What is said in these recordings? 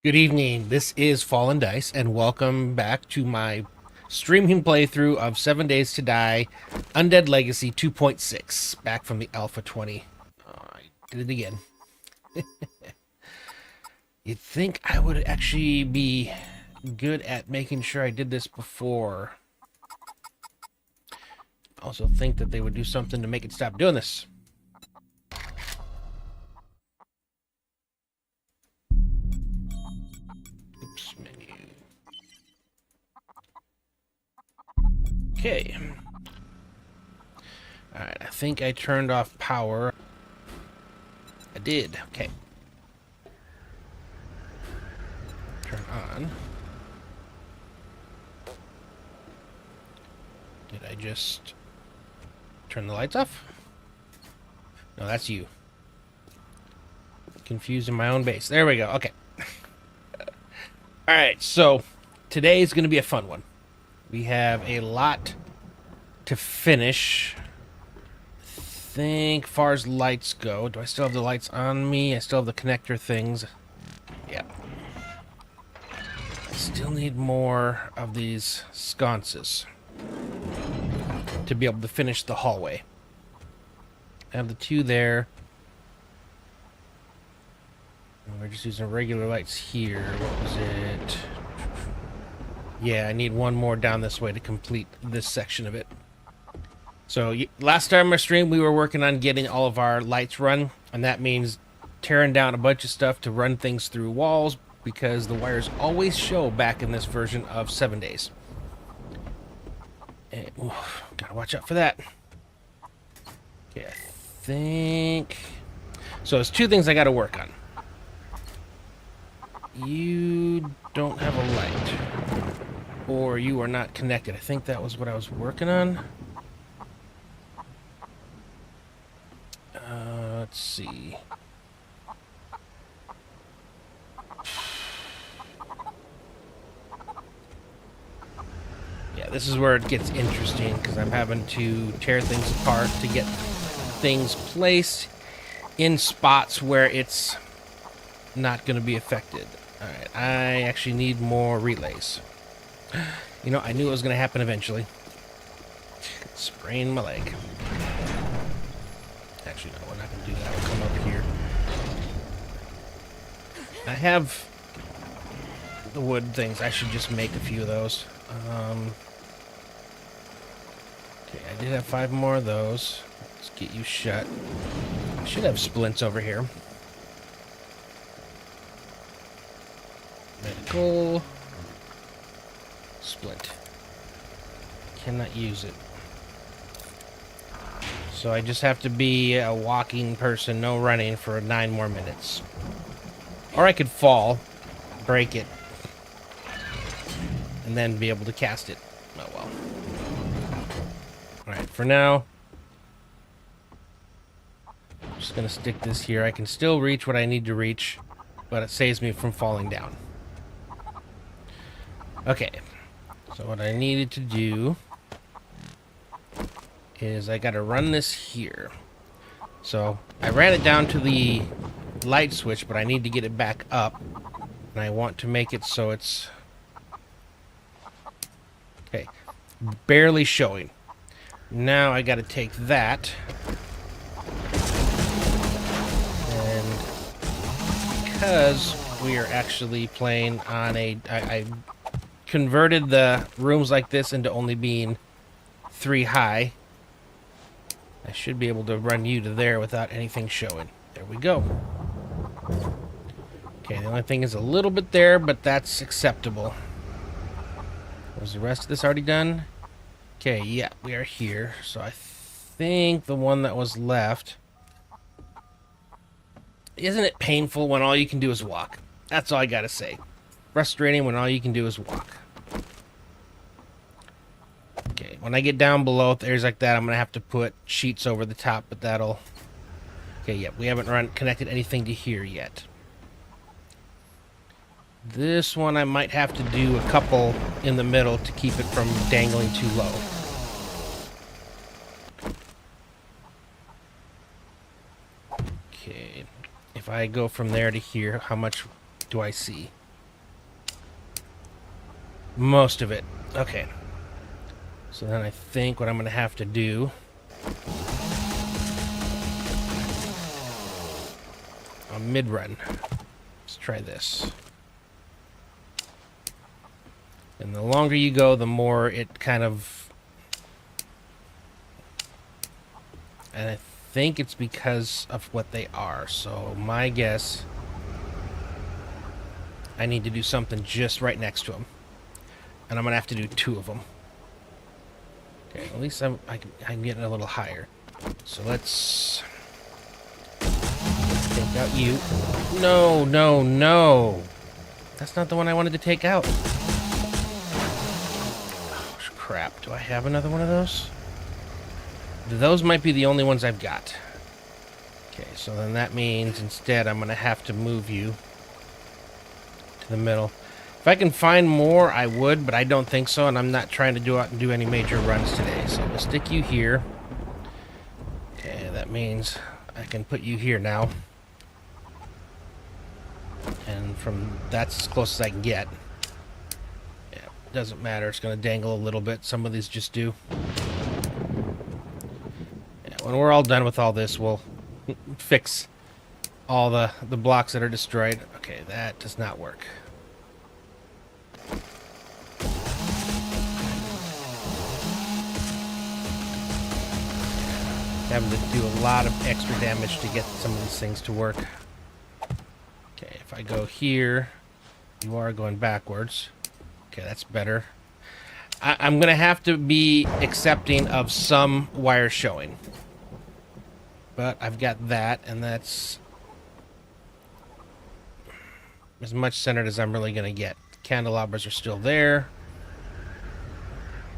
Good evening. This is Fallen Dice, and welcome back to my streaming playthrough of 7 Days to Die Undead Legacy 2.6, back from the Alpha 20. Oh, I did it again. You'd think I would actually be good at making sure I did this before. Also think that they would do something to make it stop doing this. Oops, menu. Okay. Alright, I think I turned off power. I did. Okay. Turn on. Did I just turn the lights off? No, that's you. Confused in my own base. There we go. Okay. Alright, so today is going to be a fun one. We have a lot to finish. I think far as lights go. Do I still have the lights on me? I still have the connector things. Yeah. I still need more of these sconces to be able to finish the hallway. I have the two there. We're just using regular lights here. What was it? Yeah, I need one more down this way to complete this section of it. So last time I streamed, we were working on getting all of our lights run, and that means tearing down a bunch of stuff to run things through walls, because the wires always show back in this version of 7 Days. And, gotta watch out for that. Okay, I think... So there's two things I gotta work on. You don't have a light. Or you are not connected. I think that was what I was working on. Let's see. Yeah, this is where it gets interesting, because I'm having to tear things apart to get things placed in spots where it's not going to be affected. Alright, I actually need more relays. You know, I knew it was going to happen eventually. Sprain my leg. Actually, no, we're not going to do that. We'll come up here. I have the wood things. I should just make a few of those. Okay, I did have 5 more of those. Let's get you shut. I should have splints over here. Medical. Splint. Cannot use it. So I just have to be a walking person, no running, for 9 more minutes. Or I could fall, break it, and then be able to cast it. Oh well. Alright, for now, I'm just gonna stick this here. I can still reach what I need to reach, but it saves me from falling down. Okay, so what I needed to do is I gotta run this here. So I ran it down to the light switch, but I need to get it back up, and I want to make it so it's okay, barely showing. Now I gotta take that, and because we are actually playing on I converted the rooms like this into only being 3 high. I should be able to run you to there without anything showing. There we go. Okay, the only thing is a little bit there, but that's acceptable. Was the rest of this already done? Okay, yeah, we are here. So I think the one that was left... Isn't it painful when all you can do is walk? That's all I gotta say. Frustrating when all you can do is walk. Okay, when I get down below areas like that, I'm gonna have to put sheets over the top, but that'll... Okay, yeah, we haven't connected anything to here yet. This one I might have to do a couple in the middle to keep it from dangling too low. Okay, if I go from there to here, how much do I see? Most of it. Okay. So then I think what I'm going to have to do... a mid-run. Let's try this. And the longer you go, the more it kind of... And I think it's because of what they are. So my guess... I need to do something just right next to them. And I'm going to have to do 2 of them. Okay, at least I'm getting a little higher. So let's take out you. No, no, no. That's not the one I wanted to take out. Oh, crap. Do I have another one of those? Those might be the only ones I've got. Okay, so then that means instead I'm going to have to move you to the middle. If I can find more, I would, but I don't think so, and I'm not trying to go out and do any major runs today. So we'll stick you here. Okay, that means I can put you here now. And from that's as close as I can get. Yeah, doesn't matter. It's going to dangle a little bit. Some of these just do. Yeah, when we're all done with all this, we'll fix all the blocks that are destroyed. Okay, that does not work. Having to do a lot of extra damage to get some of these things to work. Okay, if I go here, you are going backwards. Okay, that's better. I'm going to have to be accepting of some wires showing. But I've got that, and that's as much centered as I'm really going to get. Candelabras are still there.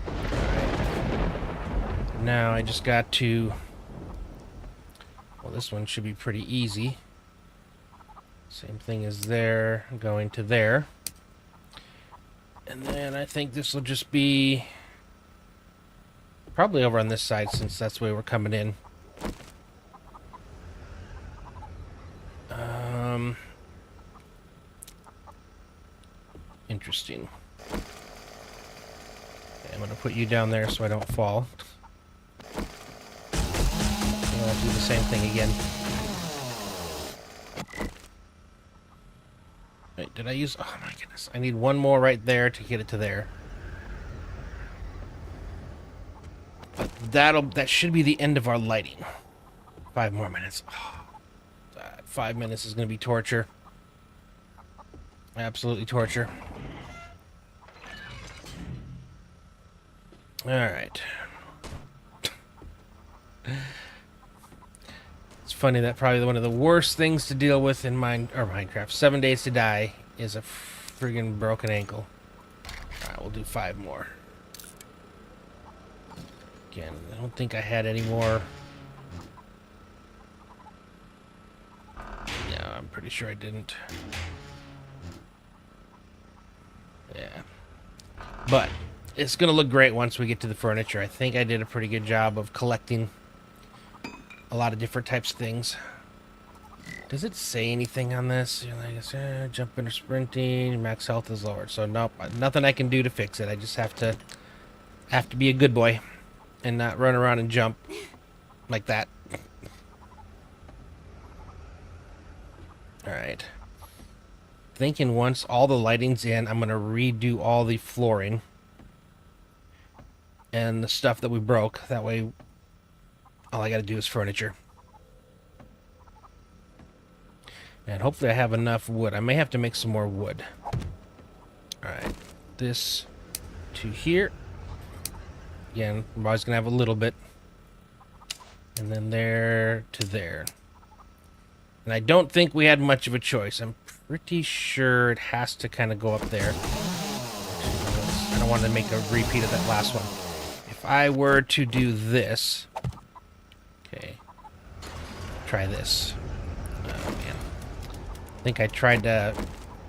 Alright. Now I just got to... Well, this one should be pretty easy. Same thing as there, going to there. And then I think this will just be probably over on this side, since that's the way we're coming in. Interesting. Okay, I'm going to put you down there so I don't fall. I'll do the same thing again. Wait, did I use... Oh my goodness. I need one more right there to get it to there. But that should be the end of our lighting. 5 more minutes. Oh, 5 minutes is going to be torture. Absolutely torture. Alright. It's funny that probably one of the worst things to deal with in Minecraft, 7 Days to Die, is a friggin' broken ankle. Alright, we'll do 5 more. Again, I don't think I had any more. No, I'm pretty sure I didn't. Yeah. But it's going to look great once we get to the furniture. I think I did a pretty good job of collecting a lot of different types of things. Does it say anything on this? You know, like it's, jumping or sprinting, max health is lowered. So nope, nothing I can do to fix it. I just have to be a good boy and not run around and jump like that. All right. Thinking once all the lighting's in, I'm gonna redo all the flooring and the stuff that we broke. That way, all I gotta do is furniture. And hopefully I have enough wood. I may have to make some more wood. Alright. This to here. Again, we're always going to have a little bit. And then there to there. And I don't think we had much of a choice. I'm pretty sure it has to kind of go up there. I don't want to make a repeat of that last one. If I were to do this... Okay. Try this. Oh, man. I think I tried to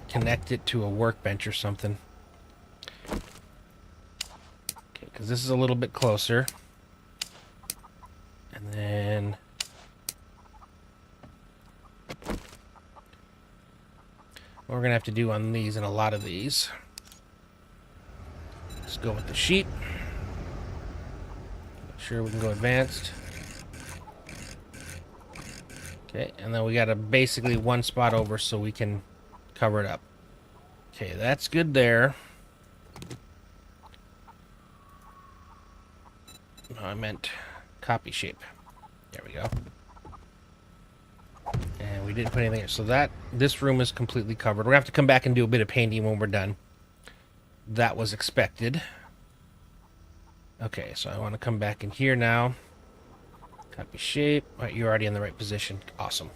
connect it to a workbench or something. Okay, because this is a little bit closer. And then... what we're going to have to do on these and a lot of these... let's go with the sheep. Make sure we can go advanced. Okay, and then we got basically one spot over so we can cover it up. Okay, that's good there. No, I meant copy shape. There we go. And we didn't put anything here. So this room is completely covered. We're going to have to come back and do a bit of painting when we're done. That was expected. Okay, so I want to come back in here now. Copy shape. All right, you're already in the right position. Awesome.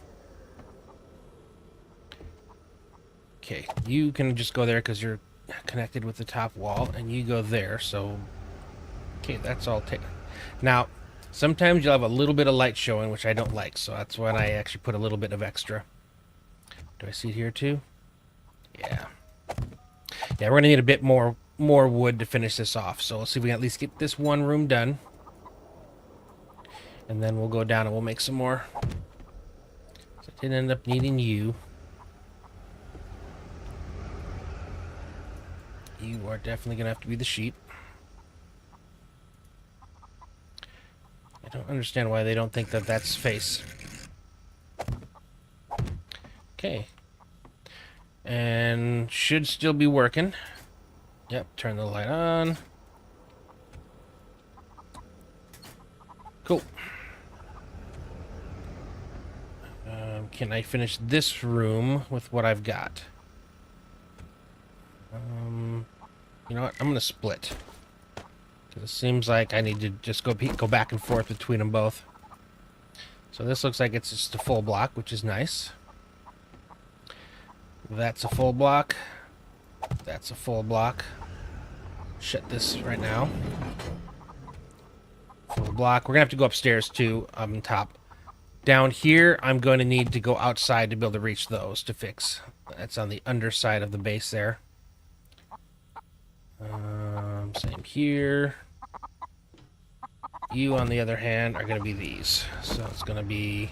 Okay, you can just go there because you're connected with the top wall, and you go there, so... okay, that's all taken. Now, sometimes you'll have a little bit of light showing, which I don't like, so that's when I actually put a little bit of extra. Do I see it here too? Yeah. Yeah, we're going to need a bit more wood to finish this off, so we'll see if we can at least get this one room done. And then we'll go down and we'll make some more. So I did end up needing you. You are definitely going to have to be the sheep. I don't understand why they don't think that that's face. Okay. And should still be working. Yep, turn the light on. Cool. Can I finish this room with what I've got? You know what? I'm going to split. Because it seems like I need to just go back and forth between them both. So this looks like it's just a full block, which is nice. That's a full block. That's a full block. Shut this right now. Full block. We're going to have to go upstairs too, on top. Down here, I'm going to need to go outside to be able to reach those to fix. That's on the underside of the base there. Same here. You, on the other hand, are going to be these. So it's going to be...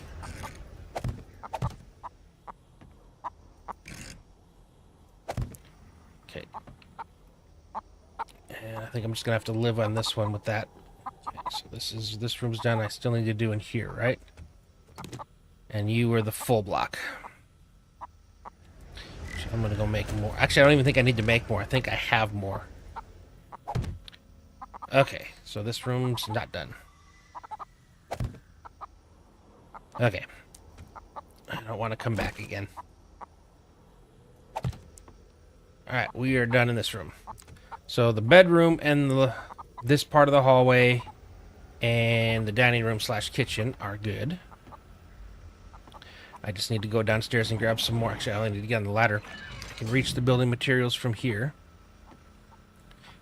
okay. And I think I'm just going to have to live on this one with that. Okay, so this room's done. I still need to do in here, right? And you are the full block. So I'm going to go make more. Actually, I don't even think I need to make more. I think I have more. Okay, so this room's not done. Okay. I don't want to come back again. Alright, we are done in this room. So the bedroom and this part of the hallway and the dining room / kitchen are good. I just need to go downstairs and grab some more. Actually, I only need to get on the ladder. I can reach the building materials from here.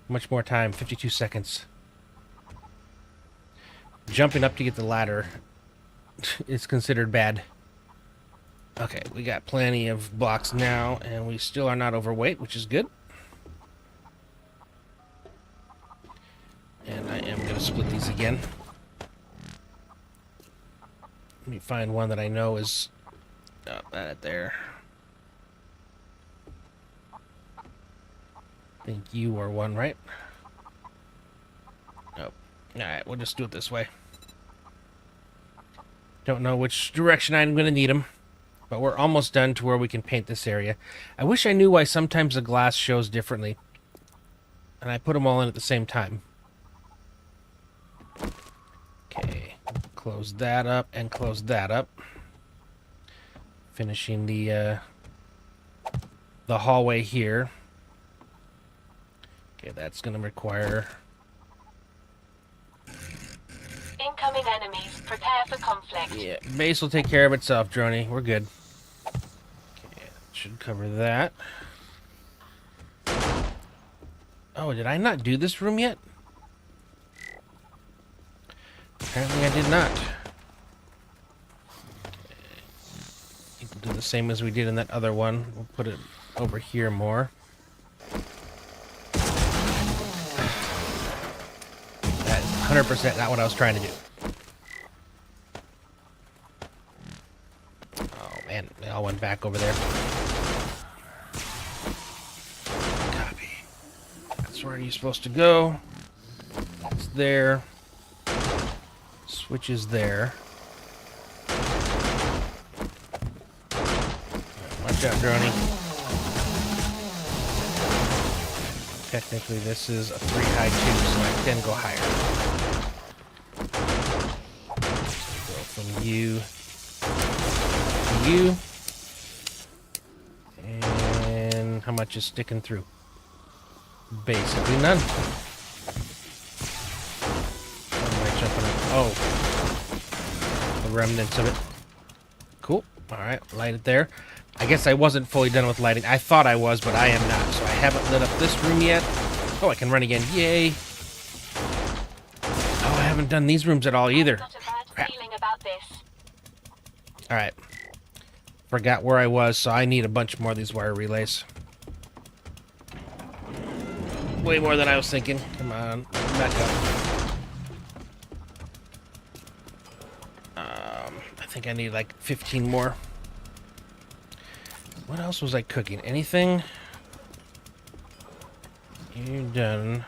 Much more time, 52 seconds. Jumping up to get the ladder is considered bad. Okay, we got plenty of blocks now, and we still are not overweight, which is good. And I am going to split these again. Let me find one that I know is... oh, that there. I think you are one, right? Nope. Alright, we'll just do it this way. Don't know which direction I'm going to need them. But we're almost done to where we can paint this area. I wish I knew why sometimes the glass shows differently. And I put them all in at the same time. Okay. Close that up and close that up. Finishing the hallway here. Okay, that's going to require Prepare for conflict. Yeah, base will take care of itself, Droney. We're good. Okay, should cover that. Oh, did I not do this room yet? Apparently I did not. We'll do the same as we did in that other one. We'll put it over here more. That's 100% not what I was trying to do. Oh man, they all went back over there. Copy. That's where you're supposed to go. It's there. Switch is there. Watch out, Droney. Technically, this is a 3 high 2, so I can go higher. Go from you to you. And how much is sticking through? Basically none. What am I jumping up? Oh. The remnants of it. Cool. Alright, light it there. I guess I wasn't fully done with lighting. I thought I was, but I am not. So I haven't lit up this room yet. Oh, I can run again. Yay. Oh, I haven't done these rooms at all either. Got a bad feeling about this. Alright. Forgot where I was, so I need a bunch more of these wire relays. Way more than I was thinking. Come on. Back up. I think I need like 15 more. What else was I cooking? Anything? You're done.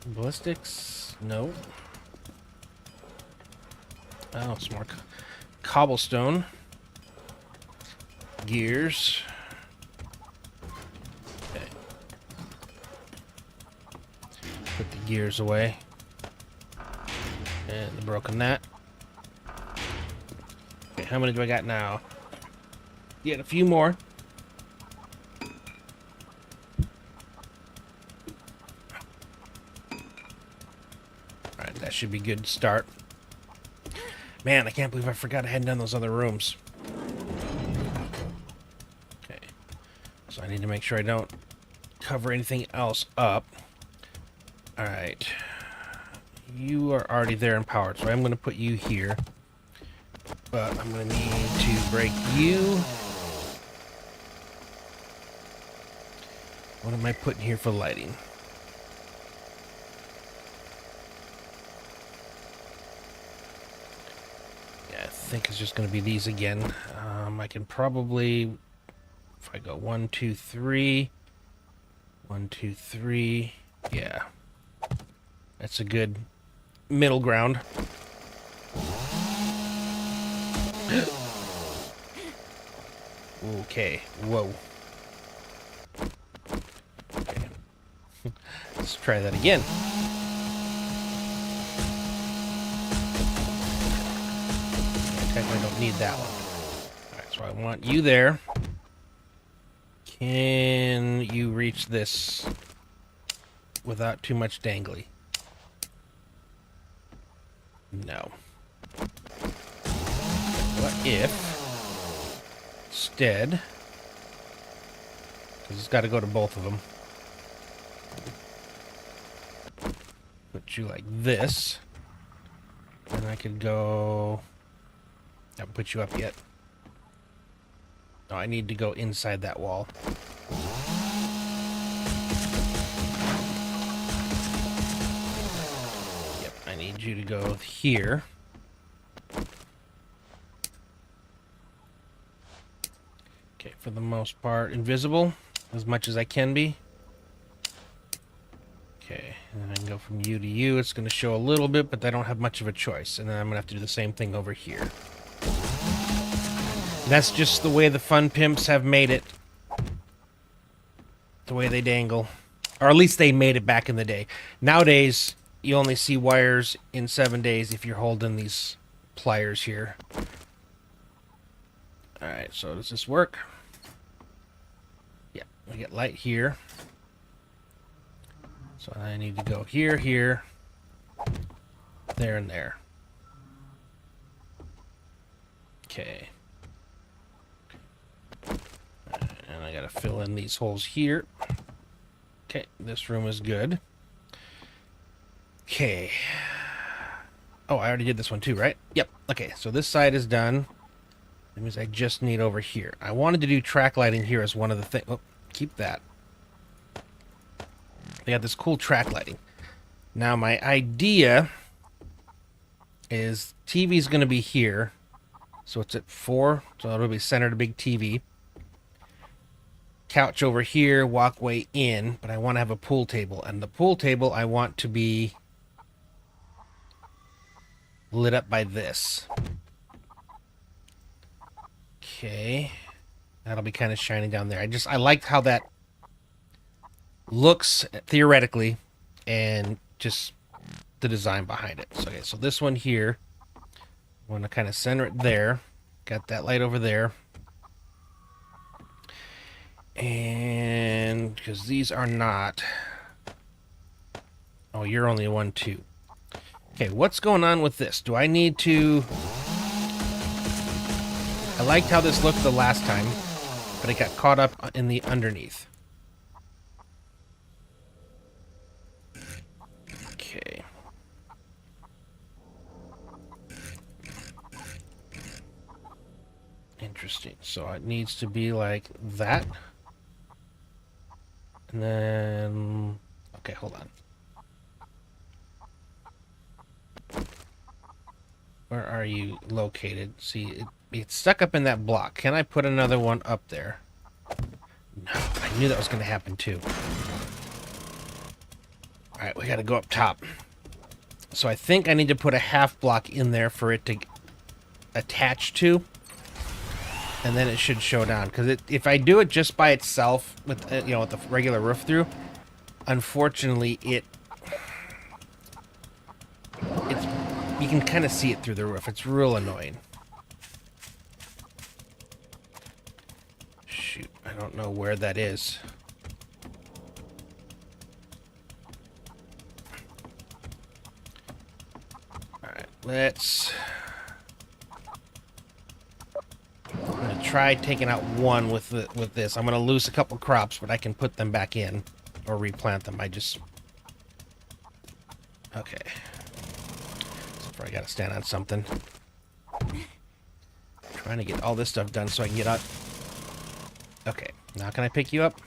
Ballistics? No. Oh, some more cobblestone. Gears. Okay. Put the gears away. And the broken that. Okay, how many do I got now? Get a few more. Alright, that should be a good start. Man, I can't believe I forgot I hadn't done those other rooms. Okay. So I need to make sure I don't cover anything else up. Alright. You are already there and powered, so I'm going to put you here. But I'm going to need to break you. What am I putting here for lighting? Yeah, I think it's just going to be these again. I can probably, if I go 1, 2, 3, 1, 2, 3, yeah. That's a good middle ground. Okay, whoa. Okay. Let's try that again. I technically don't need that one. Alright, so I want you there. Can you reach this without too much dangly? No. What if instead, because it's got to go to both of them, put you like this, and I could go, I haven't put you up yet. No, I need to go inside that wall. Yep, I need you to go here. Okay, for the most part, invisible as much as I can be. Okay, and then I can go from you to you. It's going to show a little bit, but I don't have much of a choice. And then I'm going to have to do the same thing over here. That's just the way the fun pimps have made it. The way they dangle. Or at least they made it back in the day. Nowadays, you only see wires in 7 days if you're holding these pliers here. Alright, so does this work? Yeah, we get light here. So I need to go here, here, there, and there. Okay. And I gotta fill in these holes here. Okay, this room is good. Okay. Oh, I already did this one too, right? Yep. Okay, so this side is done. That means I just need over here. I wanted to do track lighting here as one of the things. Oh, keep that. They got this cool track lighting. Now, my idea is TV's going to be here. So it's at 4. So it'll be centered a big TV. Couch over here, walkway in. But I want to have a pool table. And the pool table I want to be lit up by this. Okay. That'll be kind of shining down there. I liked how that looks theoretically and just the design behind it. So, okay, so this one here, I want to kind of center it there. Got that light over there. And because these are not... Oh, you're only 1, 2. Okay, what's going on with this? Do I need to... I liked how this looked the last time, but it got caught up in the underneath. Okay. Interesting. So it needs to be like that. And then... Okay, hold on. Where are you located? See, it's stuck up in that block. Can I put another one up there? No, I knew that was going to happen too. Alright, we got to go up top. So I think I need to put a half block in there for it to attach to. And then it should show down. Because if I do it just by itself, with with the regular roof through, unfortunately you can kind of see it through the roof. It's real annoying. Shoot, I don't know where that is. Alright, let's... I'm going to try taking out one with this. I'm going to lose a couple crops, but I can put them back in. Or replant them. Okay. I gotta stand on something. Trying to get all this stuff done so I can get out. Okay, now can I pick you up?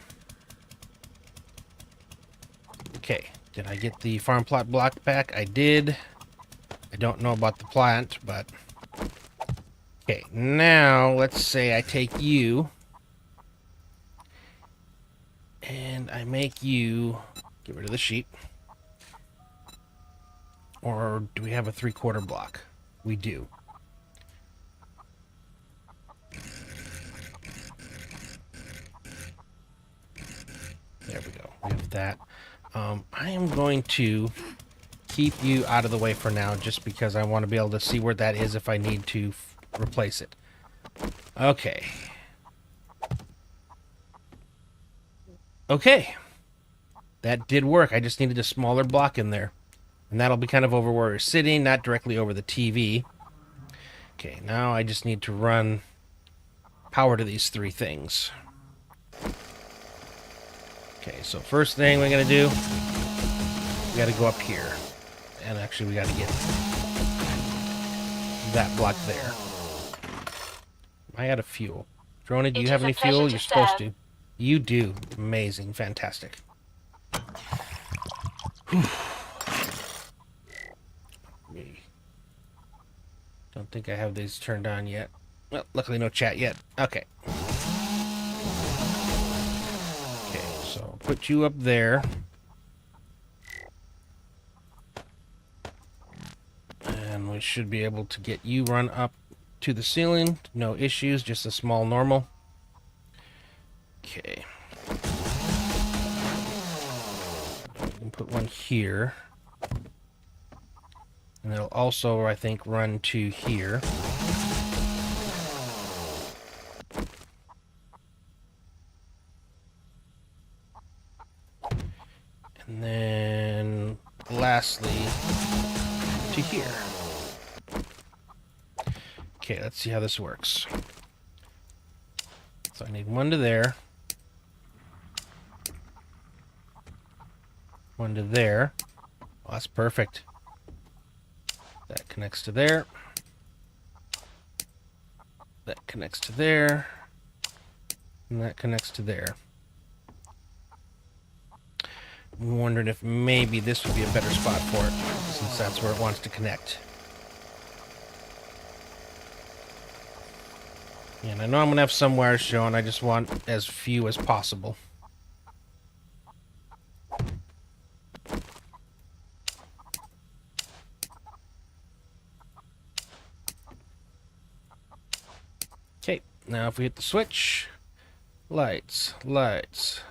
Okay, did I get the farm plot block back? I did. I don't know about the plant, but... Okay, now let's say I take you. And I make you... Get rid of the sheep. Or do we have a 3/4 block? We do. There we go. We have that. I am going to keep you out of the way for now just because I want to be able to see where that is if I need to replace it. Okay. Okay. That did work. I just needed a smaller block in there. And that'll be kind of over where we're sitting, not directly over the TV. Okay, now I just need to run power to these 3 things. Okay, so first thing we're going to do, we got to go up here. And actually we got to get that block there. I got a fuel. Drona, do you have any fuel? You're supposed to. You do. Amazing. Fantastic. Whew. Don't think I have these turned on yet. Well, luckily no chat yet. Okay. Okay, so I'll put you up there. And we should be able to get you run up to the ceiling. No issues, just a small normal. Okay. We can put one here. And it'll also, I think, run to here. And then lastly to here. Okay, let's see how this works. So I need one to there. One to there. Oh, that's perfect. That connects to there. That connects to there. And that connects to there. I'm wondering if maybe this would be a better spot for it, since that's where it wants to connect. And I know I'm going to have some wires showing, I just want as few as possible. Okay, now if we hit the switch, lights, lights.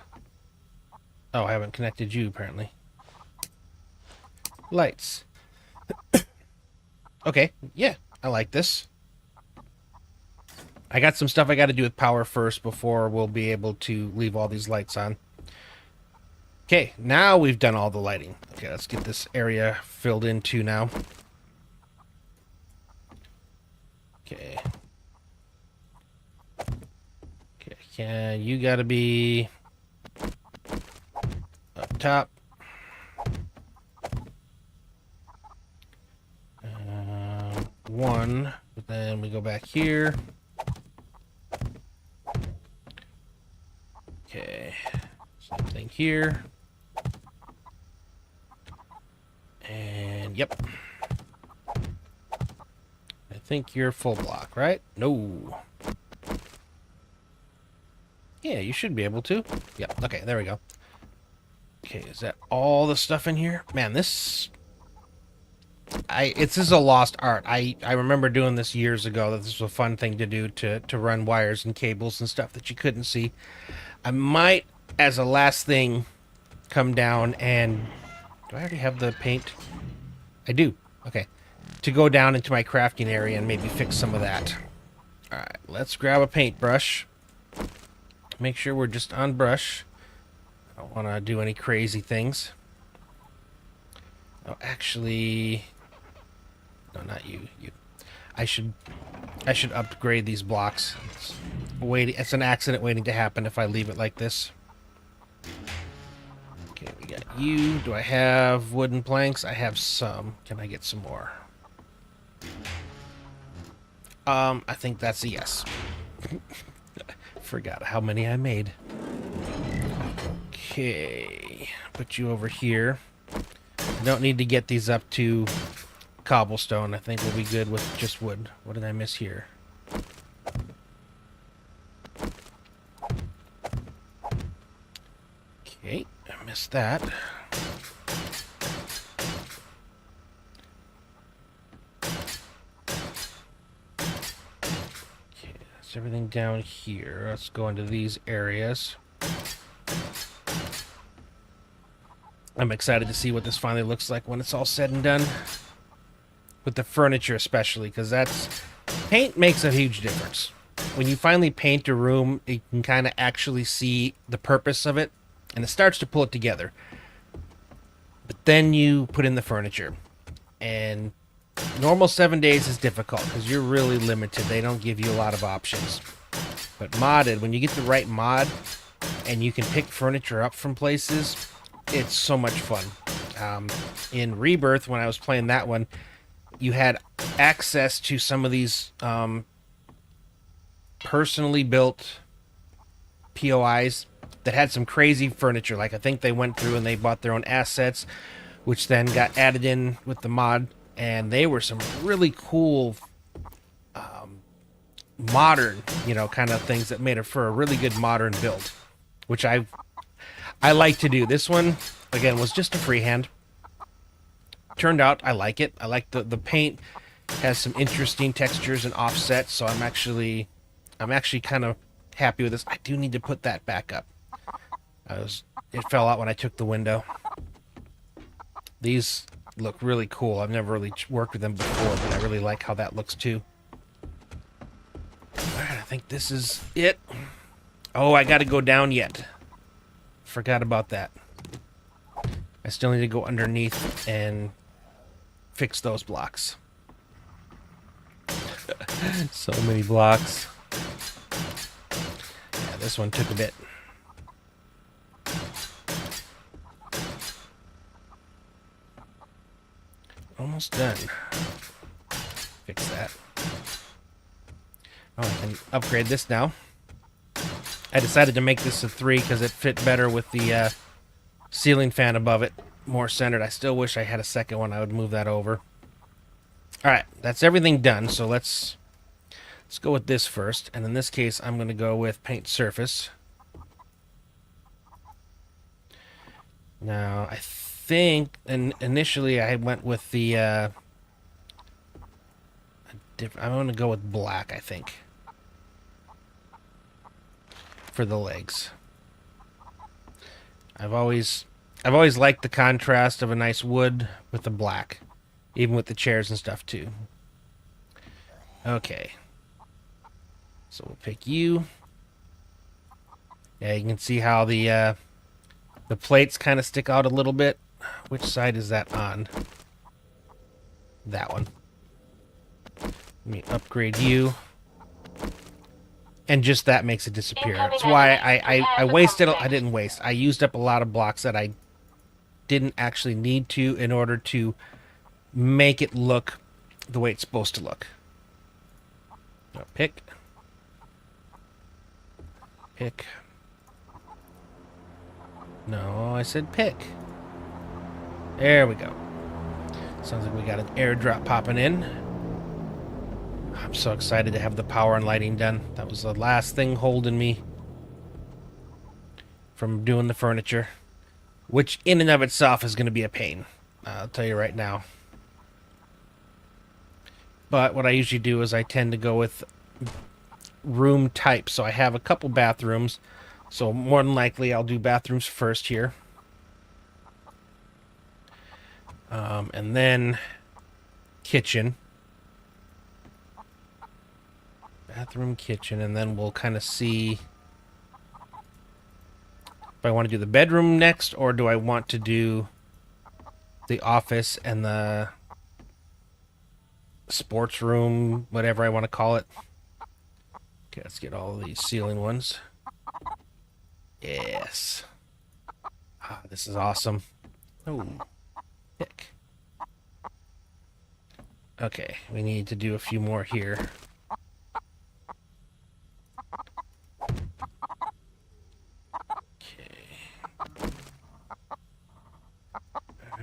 Oh, I haven't connected you, apparently. Lights. Okay, yeah, I like this. I got some stuff I got to do with power first before we'll be able to leave all these lights on. Okay, now we've done all the lighting. Okay, let's get this area filled in too now. Okay. Okay, yeah, you got to be up top. One, but then we go back here. Okay, same thing here. And yep. I think you're full block, right? No. Yeah, you should be able to. Yep, okay, there we go. Okay, is that all the stuff in here? Man, this is a lost art. I remember doing this years ago. That this was a fun thing to do to run wires and cables and stuff that you couldn't see. I might, as a last thing, come down and... Do I already have the paint? I do. Okay. To go down into my crafting area and maybe fix some of that. Alright, let's grab a paintbrush. Make sure we're just on brush. I don't want to do any crazy things. Oh, actually... No, not you. You. I should upgrade these blocks. It's an accident waiting to happen if I leave it like this. Okay, we got you. Do I have wooden planks? I have some. Can I get some more? I think that's a yes. Forgot how many I made. Okay, put you over here. I don't need to get these up to cobblestone. I think we'll be good with just wood. What did I miss here? Okay, I missed that. Okay, that's everything down here. Let's go into these areas. I'm excited to see what this finally looks like when it's all said and done. With the furniture especially, because paint makes a huge difference. When you finally paint a room, you can kind of actually see the purpose of it, and it starts to pull it together. But then you put in the furniture, and normal 7 days is difficult because you're really limited. They don't give you a lot of options. But modded, when you get the right mod, and you can pick furniture up from places, it's so much fun. In Rebirth, when I was playing that one, you had access to some of these personally built POIs that had some crazy furniture. Like, I think they went through and they bought their own assets, which then got added in with the mod. And they were some really cool, modern, kind of things that made it for a really good modern build, which I like to do. This one, again, was just a freehand. Turned out I like it. I like the paint has some interesting textures and offsets, so I'm actually kind of happy with this. I do need to put that back up. It fell out when I took the window. These look really cool. I've never really worked with them before, but I really like how that looks too. Alright, I think this is it. Oh, I gotta go down yet. Forgot about that. I still need to go underneath and fix those blocks. So many blocks. Yeah, this one took a bit. Almost done. Fix that. Oh, I can upgrade this now. I decided to make this a 3 because it fit better with the ceiling fan above it. More centered. I still wish I had a second one. I would move that over. Alright, that's everything done. So let's go with this first. And in this case, I'm going to go with paint surface. Now, I think initially I went with the... I'm going to go with black, I think. For the legs. I've always liked the contrast of a nice wood with the black. Even with the chairs and stuff, too. Okay. So we'll pick you. Yeah, you can see how the plates kind of stick out a little bit. Which side is that on? That one. Let me upgrade you. And just that makes it disappear. That's why I wasted... I didn't waste. I used up a lot of blocks that I didn't actually need to in order to make it look the way it's supposed to look. Now pick. Pick. No, I said pick. There we go. Sounds like we got an airdrop popping in. I'm so excited to have the power and lighting done. That was the last thing holding me from doing the furniture, which in and of itself is going to be a pain. I'll tell you right now. But what I usually do is I tend to go with room type. So I have a couple bathrooms. So more than likely I'll do bathrooms first here. And then kitchen. Bathroom, kitchen, and then we'll kind of see if I want to do the bedroom next, or do I want to do the office and the sports room, whatever I want to call it. Okay, let's get all of these ceiling ones. Yes. Ah, this is awesome. Oh, pick. Okay, we need to do a few more here.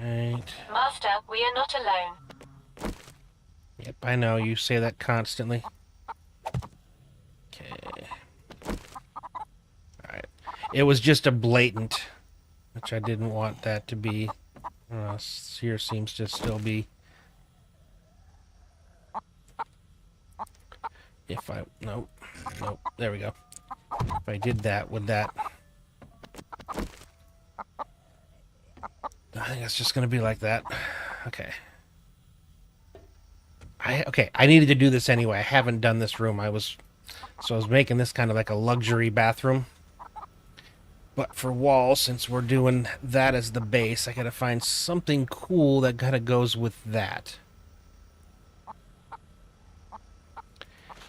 Right. Master, we are not alone. Yep, I know. You say that constantly. Okay. Alright. It was just a blatant, which I didn't want that to be. Here seems to still be. If I... Nope. Nope. There we go. If I did that, would that... I think it's just going to be like that. Okay. I needed to do this anyway. I haven't done this room. I was making this kind of like a luxury bathroom. But for walls, since we're doing that as the base, I got to find something cool that kind of goes with that.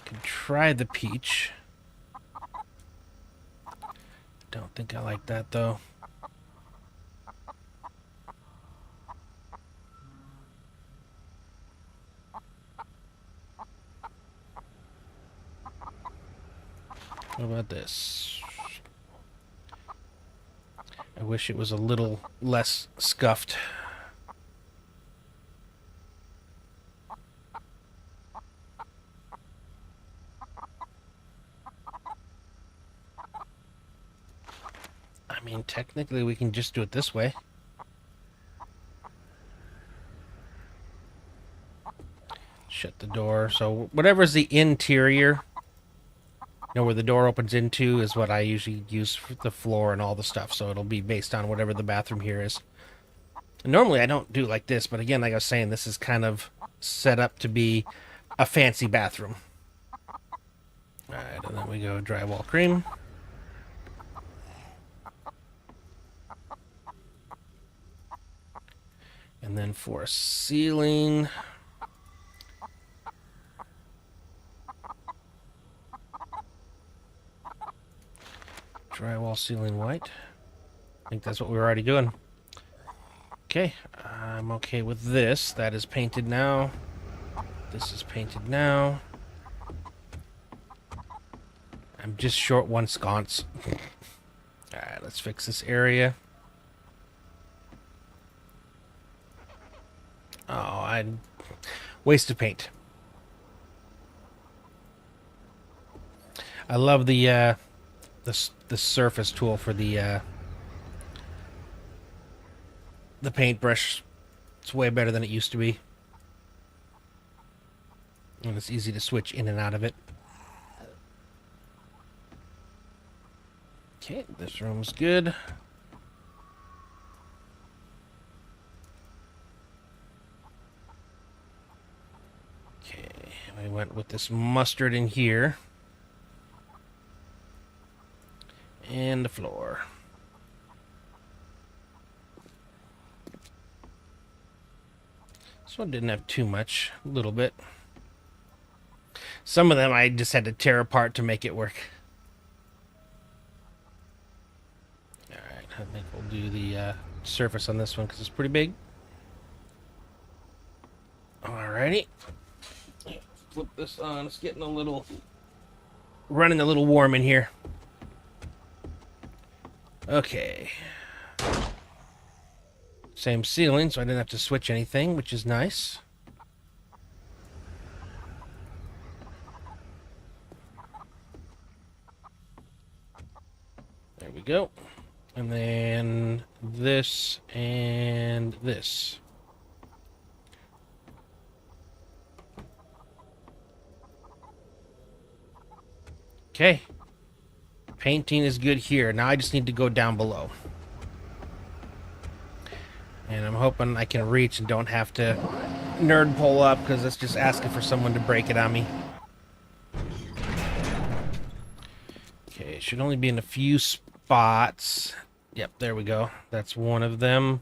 Could try the peach. Don't think I like that though. What about this? I wish it was a little less scuffed. I mean, technically we can just do it this way. Shut the door. So whatever's the interior, where the door opens into is what I usually use for the floor and all the stuff. So it'll be based on whatever the bathroom here is. And normally I don't do it like this, but again, like I was saying, this is kind of set up to be a fancy bathroom. Alright, and then we go drywall cream. And then for a ceiling, drywall ceiling white. I think that's what we were already doing. Okay, I'm okay with this. That is painted now. This is painted now. I'm just short one sconce. Alright, let's fix this area. Oh, I wasted paint. I love the surface tool for the paintbrush. It's way better than it used to be. And it's easy to switch in and out of it. Okay, this room's good. Okay, we went with this mustard in here. And the floor. This one didn't have too much, a little bit. Some of them I just had to tear apart to make it work. Alright, I think we'll do the surface on this one because it's pretty big. Alrighty. Flip this on. It's getting running a little warm in here. Okay. Same ceiling, so I didn't have to switch anything, which is nice. There we go. And then this and this. Okay. Painting is good here. Now I just need to go down below. And I'm hoping I can reach and don't have to nerd pull up because it's just asking for someone to break it on me. Okay, it should only be in a few spots. Yep, there we go. That's one of them.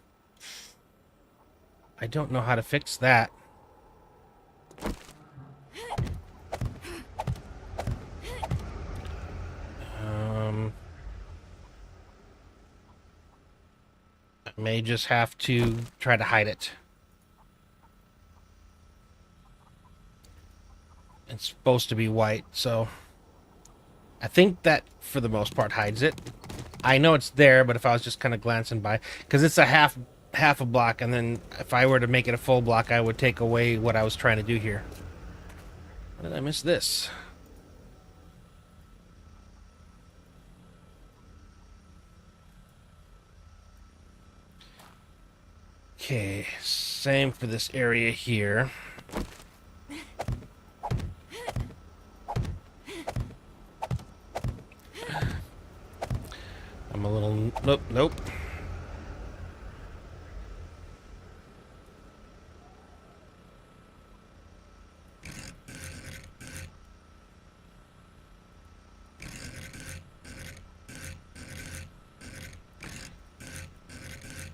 I don't know how to fix that. I may just have to try to hide it. It's supposed to be white, so I think that for the most part hides it. I know it's there, but if I was just kind of glancing by, because it's a half a block, and then if I were to make it a full block, I would take away what I was trying to do here. How did I miss this? Okay, same for this area here. I'm a little... Nope.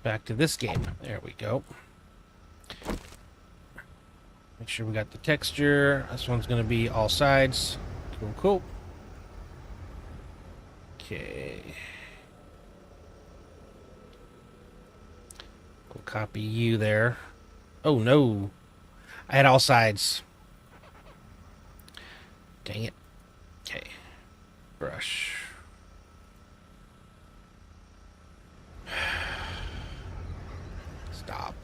Back to this game. There we go. Make sure we got the texture. This one's going to be all sides. Cool. Okay. We'll copy you there. Oh, no. I had all sides. Dang it. Okay. Brush. Stop.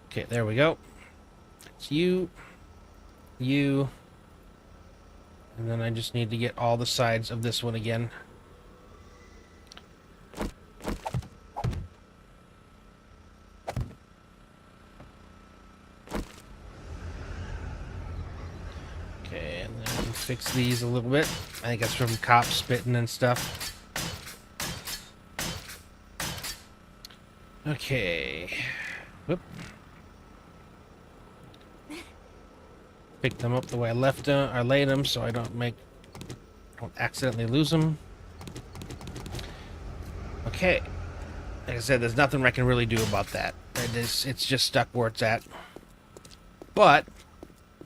Okay, there we go. It's you. And then I just need to get all the sides of this one again. Okay, and then fix these a little bit. I think that's from cops spitting and stuff. Okay. Whoop. Pick them up the way I left them, or laid them, so I don't accidentally lose them. Okay. Like I said, there's nothing I can really do about that. It's just stuck where it's at. But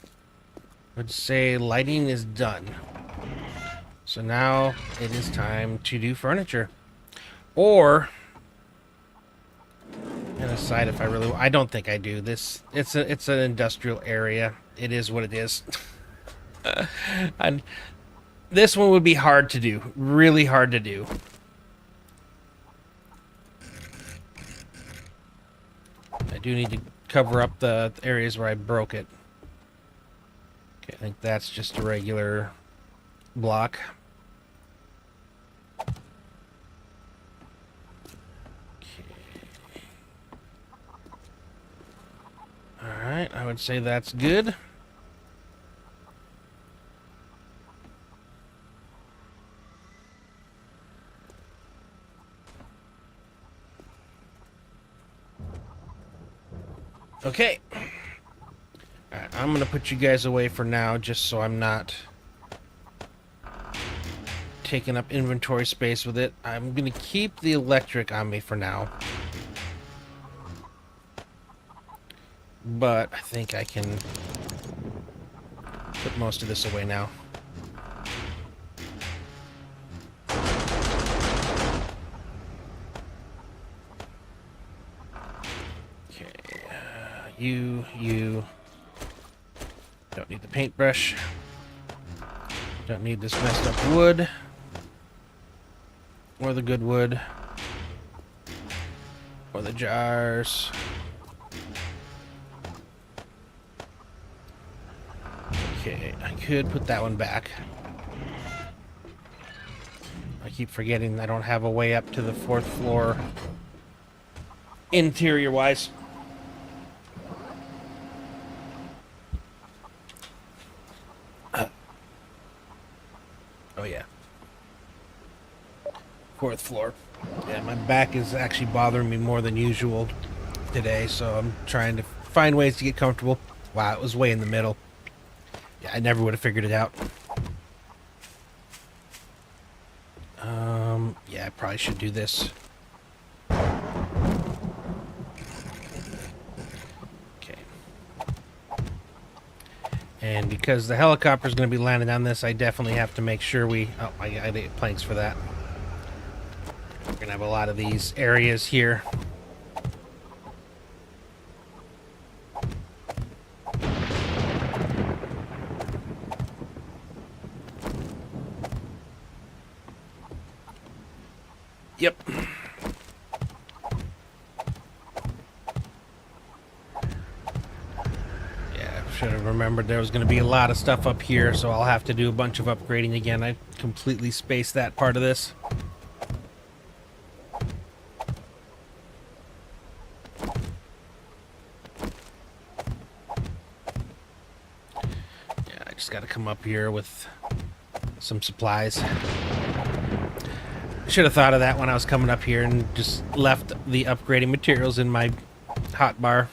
I would say lighting is done. So now it is time to do furniture. Or and aside if I don't think I do. It's an industrial area. It is what it is. And this one would be hard to do. Really hard to do. I do need to cover up the areas where I broke it. Okay, I think that's just a regular block. Alright, I would say that's good. Okay. Alright, I'm going to put you guys away for now, just so I'm not taking up inventory space with it. I'm going to keep the electric on me for now. But I think I can put most of this away now. Okay, you don't need the paintbrush. Don't need this messed up wood. Or the good wood. Or the jars. Okay, I could put that one back. I keep forgetting I don't have a way up to the 4th floor interior-wise. Oh yeah. 4th floor. Yeah, my back is actually bothering me more than usual today, so I'm trying to find ways to get comfortable. Wow, it was way in the middle. Yeah, I never would have figured it out. Yeah, I probably should do this. Okay. And because the helicopter's going to be landing on this, I definitely have to make sure we... Oh, I got planks for that. We're going to have a lot of these areas here. Yep. Yeah, should have remembered there was going to be a lot of stuff up here, so I'll have to do a bunch of upgrading again. I completely spaced that part of this. Yeah, I just got to come up here with some supplies. Should have thought of that when I was coming up here and just left the upgrading materials in my hotbar.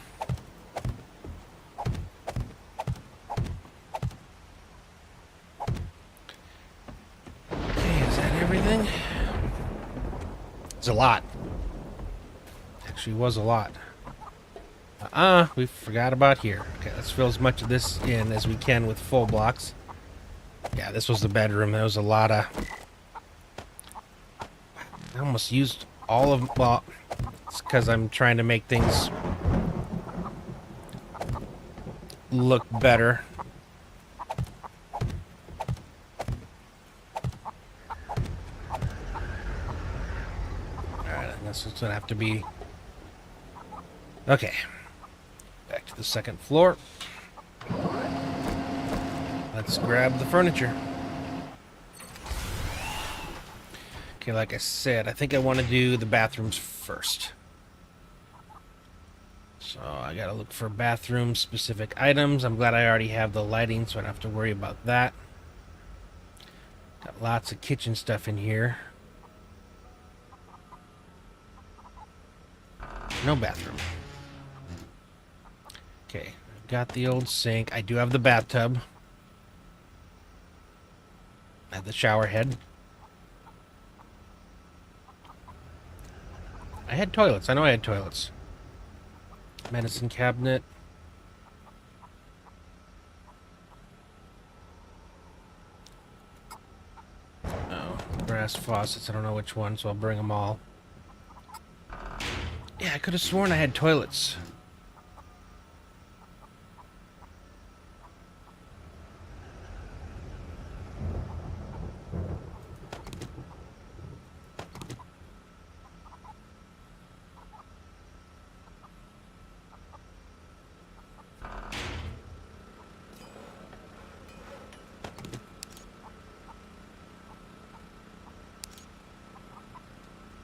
Okay, is that everything? It's a lot. Actually, was a lot. We forgot about here. Okay, let's fill as much of this in as we can with full blocks. Yeah, this was the bedroom. There was a lot of... I almost used all of... Well, it's because I'm trying to make things look better. Alright, I guess it's going to have to be... Okay. Back to the 2nd floor. Let's grab the furniture. Okay, like I said, I think I want to do the bathrooms first. So I gotta look for bathroom specific items. I'm glad I already have the lighting, so I don't have to worry about that. Got lots of kitchen stuff in here. No bathroom. Okay, I've got the old sink. I do have the bathtub. I have the shower head. I had toilets. I know I had toilets. Medicine cabinet. Oh, brass faucets. I don't know which one, so I'll bring them all. Yeah, I could have sworn I had toilets.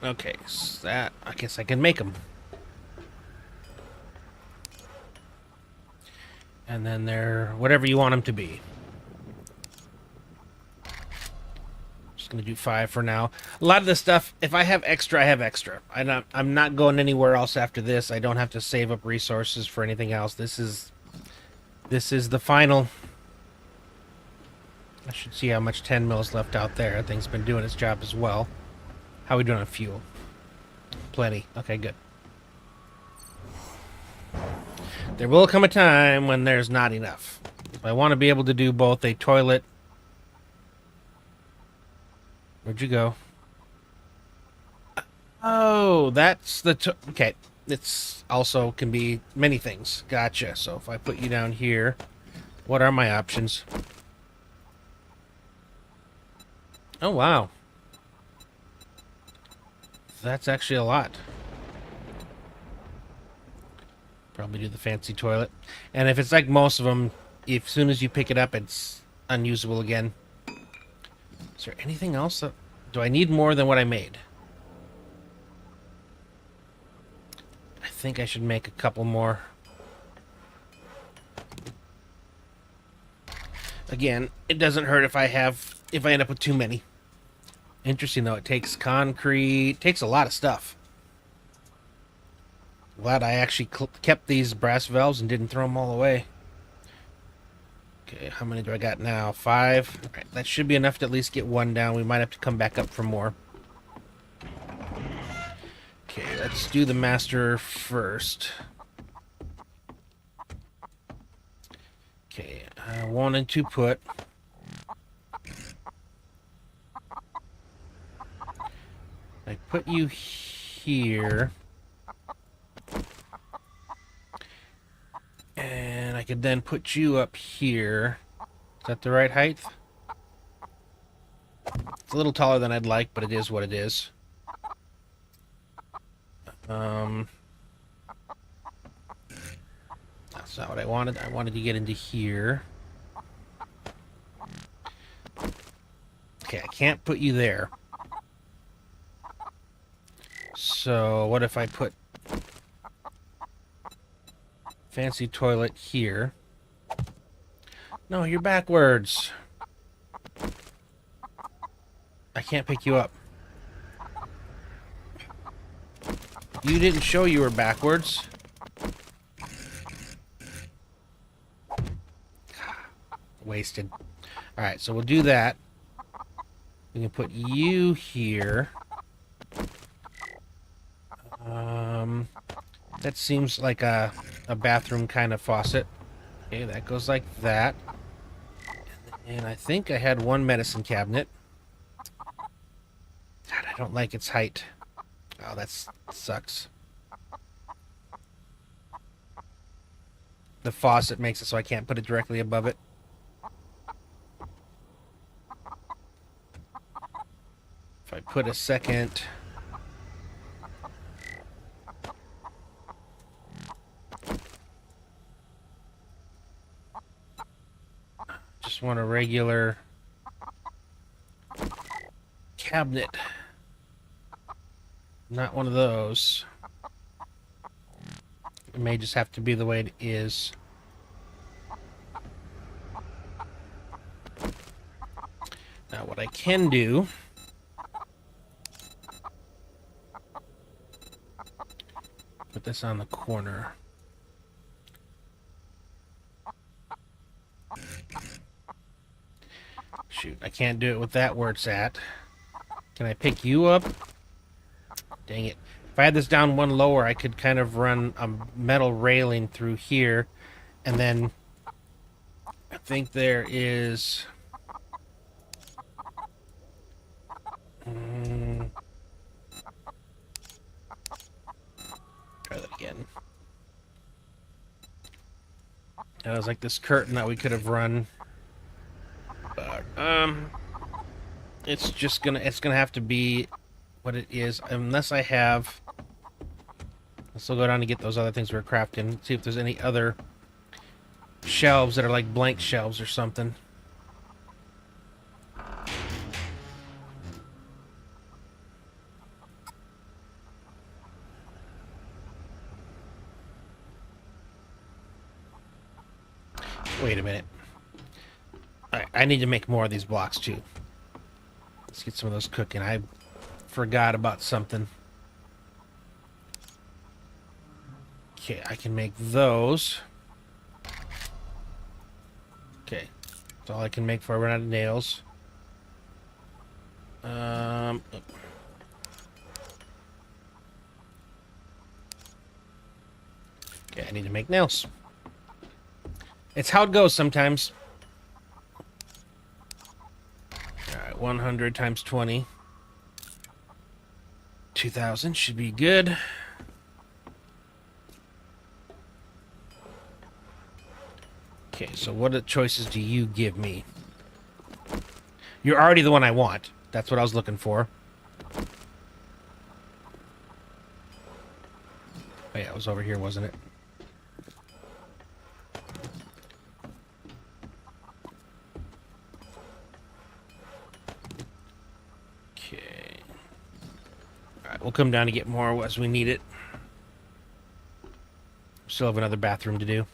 Okay, so that, I guess I can make them. And then they're whatever you want them to be. Just gonna do 5 for now. A lot of this stuff, if I have extra, I have extra. I'm not going anywhere else after this. I don't have to save up resources for anything else. This is the final. I should see how much 10 mils left out there. That thing's been doing its job as well. How are we doing on fuel? Plenty. Okay, good. There will come a time when there's not enough. I want to be able to do both a toilet. Where'd you go? Oh, that's the... Okay. It's also can be many things. Gotcha. So if I put you down here, what are my options? Oh, wow. That's actually a lot. Probably do the fancy toilet. And if it's like most of them, as soon as you pick it up, it's unusable again. Is there anything else that... Do I need more than what I made? I think I should make a couple more. Again, it doesn't hurt if I end up with too many. Interesting though, it takes concrete, takes a lot of stuff. Glad I actually kept these brass valves and didn't throw them all away. Okay, how many do I got now? 5. All right, that should be enough to at least get one down. We might have to come back up for more. Okay, let's do the master first. Okay, I wanted to put... I put you here. And I could then put you up here. Is that the right height? It's a little taller than I'd like, but it is what it is. That's not what I wanted. I wanted to get into here. Okay, I can't put you there. So what if I put fancy toilet here? No, you're backwards. I can't pick you up. You didn't show you were backwards. Wasted. Alright, so we'll do that. We can put you here. That seems like a bathroom kind of faucet. Okay, that goes like that. And I think I had one medicine cabinet. God, I don't like its height. Oh, that sucks. The faucet makes it so I can't put it directly above it. If I put a second... Just want a regular cabinet. Not one of those. It may just have to be the way it is. Now what I can do... Put this on the corner. Shoot, I can't do it with that where it's at. Can I pick you up? Dang it. If I had this down one lower, I could kind of run a metal railing through here, and then I think there is... try that again. It was like this curtain that we could have run. But, it's gonna have to be what it is, unless I have... Let's still go down and get those other things we were crafting. See if there's any other shelves that are like blank shelves or something. Wait a minute. I need to make more of these blocks too. Let's get some of those cooking. I forgot about something. Okay, I can make those. Okay, that's all I can make before I run out of nails. Okay, I need to make nails. It's how it goes sometimes. Alright, 100 times 20. 2,000 should be good. Okay, so what choices do you give me? You're already the one I want. That's what I was looking for. Oh yeah, it was over here, wasn't it? Okay. Alright, we'll come down to get more as we need it. Still have another bathroom to do.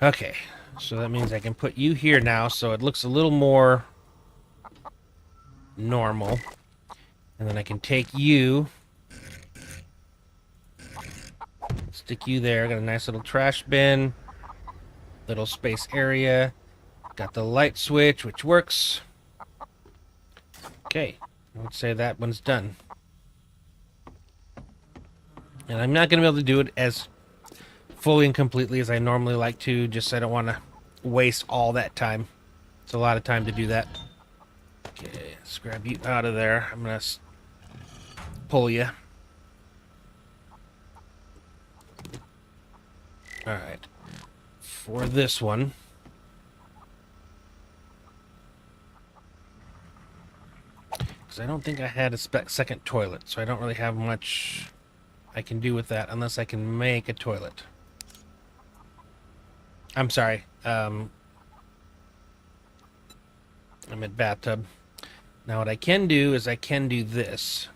Okay, so that means I can put you here now, so it looks a little more normal. And then I can take you, stick you there. Got a nice little trash bin, little space area. Got the light switch, which works. Okay, I would say that one's done. And I'm not going to be able to do it as fully and completely as I normally like to, just so I don't want to waste all that time. It's a lot of time to do that. Okay, let's grab you out of there. I'm going to pull you. Alright. For this one, because I don't think I had a second toilet, so I don't really have much I can do with that unless I can make a toilet. I'm sorry. I'm at bathtub. Now what I can do is I can do this.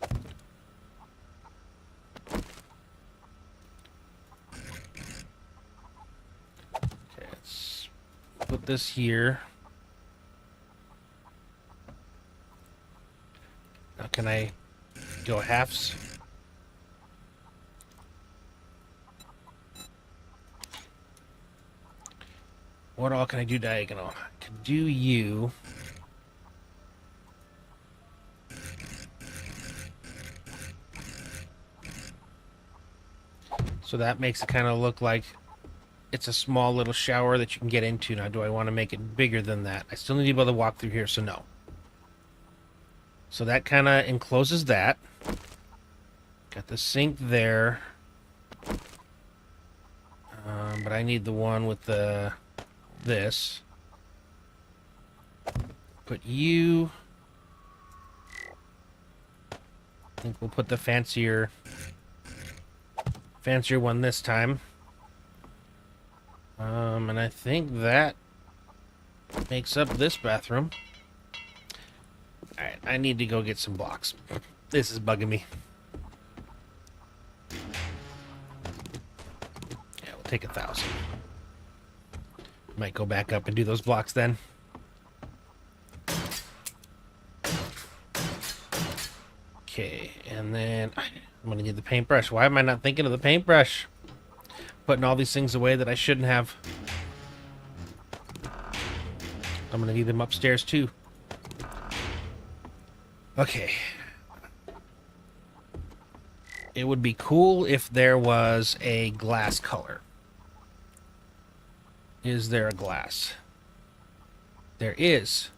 Okay, let's put this here. Now can I go halves? What all can I do diagonal? I can do you. So that makes it kind of look like it's a small little shower that you can get into. Now, do I want to make it bigger than that? I still need to be able to walk through here, so no. So that kind of encloses that. Got the sink there. But I need the one with the... this. Put you... I think we'll put the fancier one this time. And I think that makes up this bathroom. Alright, I need to go get some blocks. This is bugging me. Yeah, we'll take 1,000. Might go back up and do those blocks then. Okay, and then I'm gonna need the paintbrush. Why am I not thinking of the paintbrush? Putting all these things away that I shouldn't have. I'm gonna need them upstairs too. Okay. It would be cool if there was a glass color. Is there a glass? There is.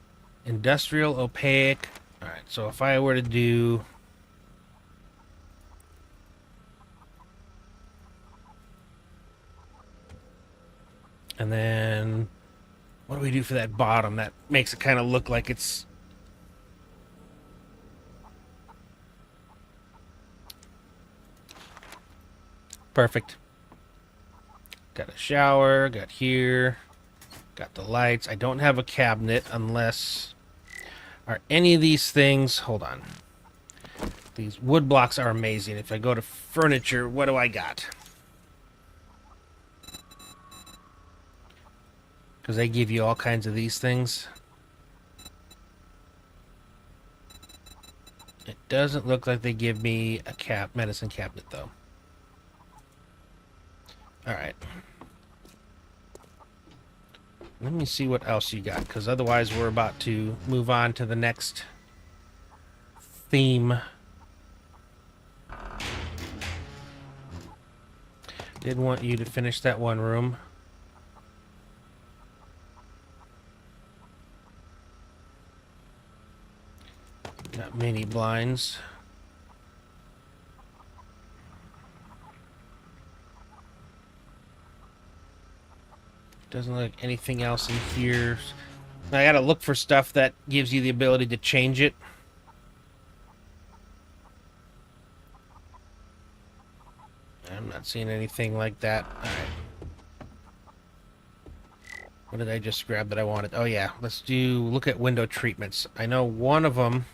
Industrial opaque. Alright, so if I were to do... And then... What do we do for that bottom? That makes it kind of look like it's... Perfect. Got a shower, got here, got the lights. I don't have a cabinet unless... Are any of these things... Hold on. These wood blocks are amazing. If I go to furniture, what do I got? Because they give you all kinds of these things. It doesn't look like they give me a medicine cabinet, though. Alright. Let me see what else you got, because otherwise we're about to move on to the next theme. Did want you to finish that one room. Got mini blinds. Doesn't look like anything else in here. I gotta look for stuff that gives you the ability to change it. I'm not seeing anything like that. Alright. What did I just grab that I wanted? Oh yeah, let's look at window treatments. I know one of them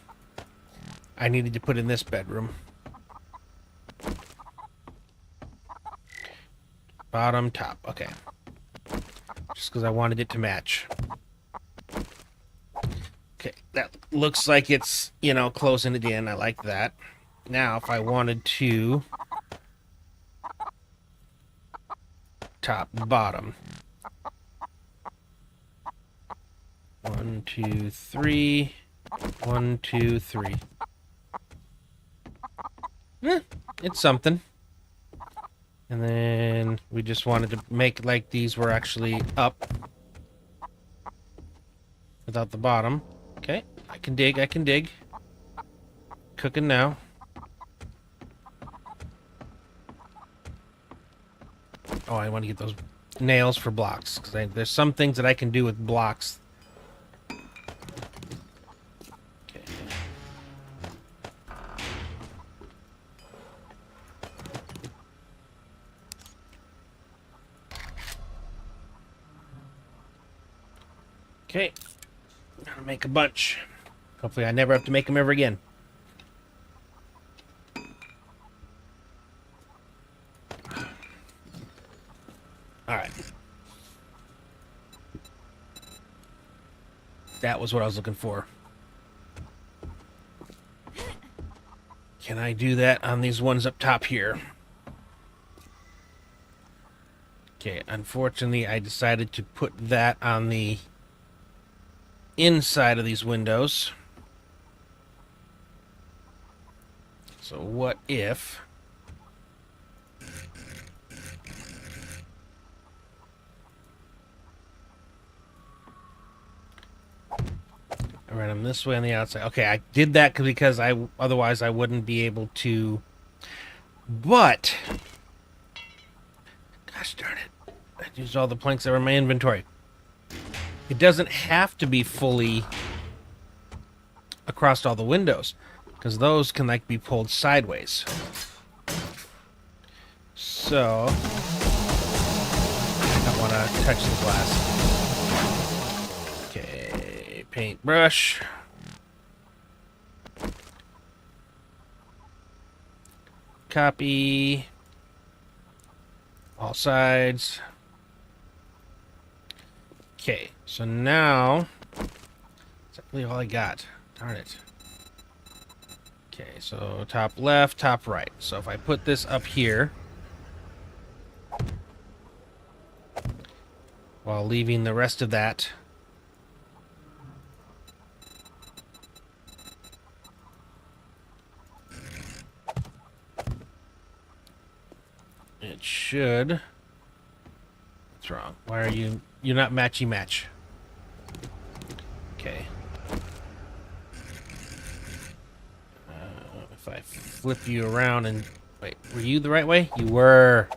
I needed to put in this bedroom. Bottom, top, okay. Just because I wanted it to match. Okay, that looks like it's, you know, closing it in. I like that. Now, if I wanted to... Top, bottom. 1, 2, 3. 1, 2, 3. It's something. And then we just wanted to make like these were actually up without the bottom. Okay, I can dig, I can dig. Cooking now. Oh, I want to get those nails for blocks, because there's some things that I can do with blocks. Okay. Okay. Gotta make a bunch. Hopefully I never have to make them ever again. Alright. That was what I was looking for. Can I do that on these ones up top here? Okay, unfortunately I decided to put that on the inside of these windows. So what if... I ran them this way on the outside. Okay, I did that because otherwise I wouldn't be able to... But... Gosh darn it. I used all the planks that were in my inventory. It doesn't have to be fully across all the windows, because those can like be pulled sideways. So I don't want to touch the glass. Okay, paintbrush. Copy all sides. Okay, so now that's really all I got. Darn it. Okay, so top left, top right. So if I put this up here while leaving the rest of that It should. What's wrong? Why are you... You're not matchy match. Okay. If I flip you around and... Wait, were you the right way? You were.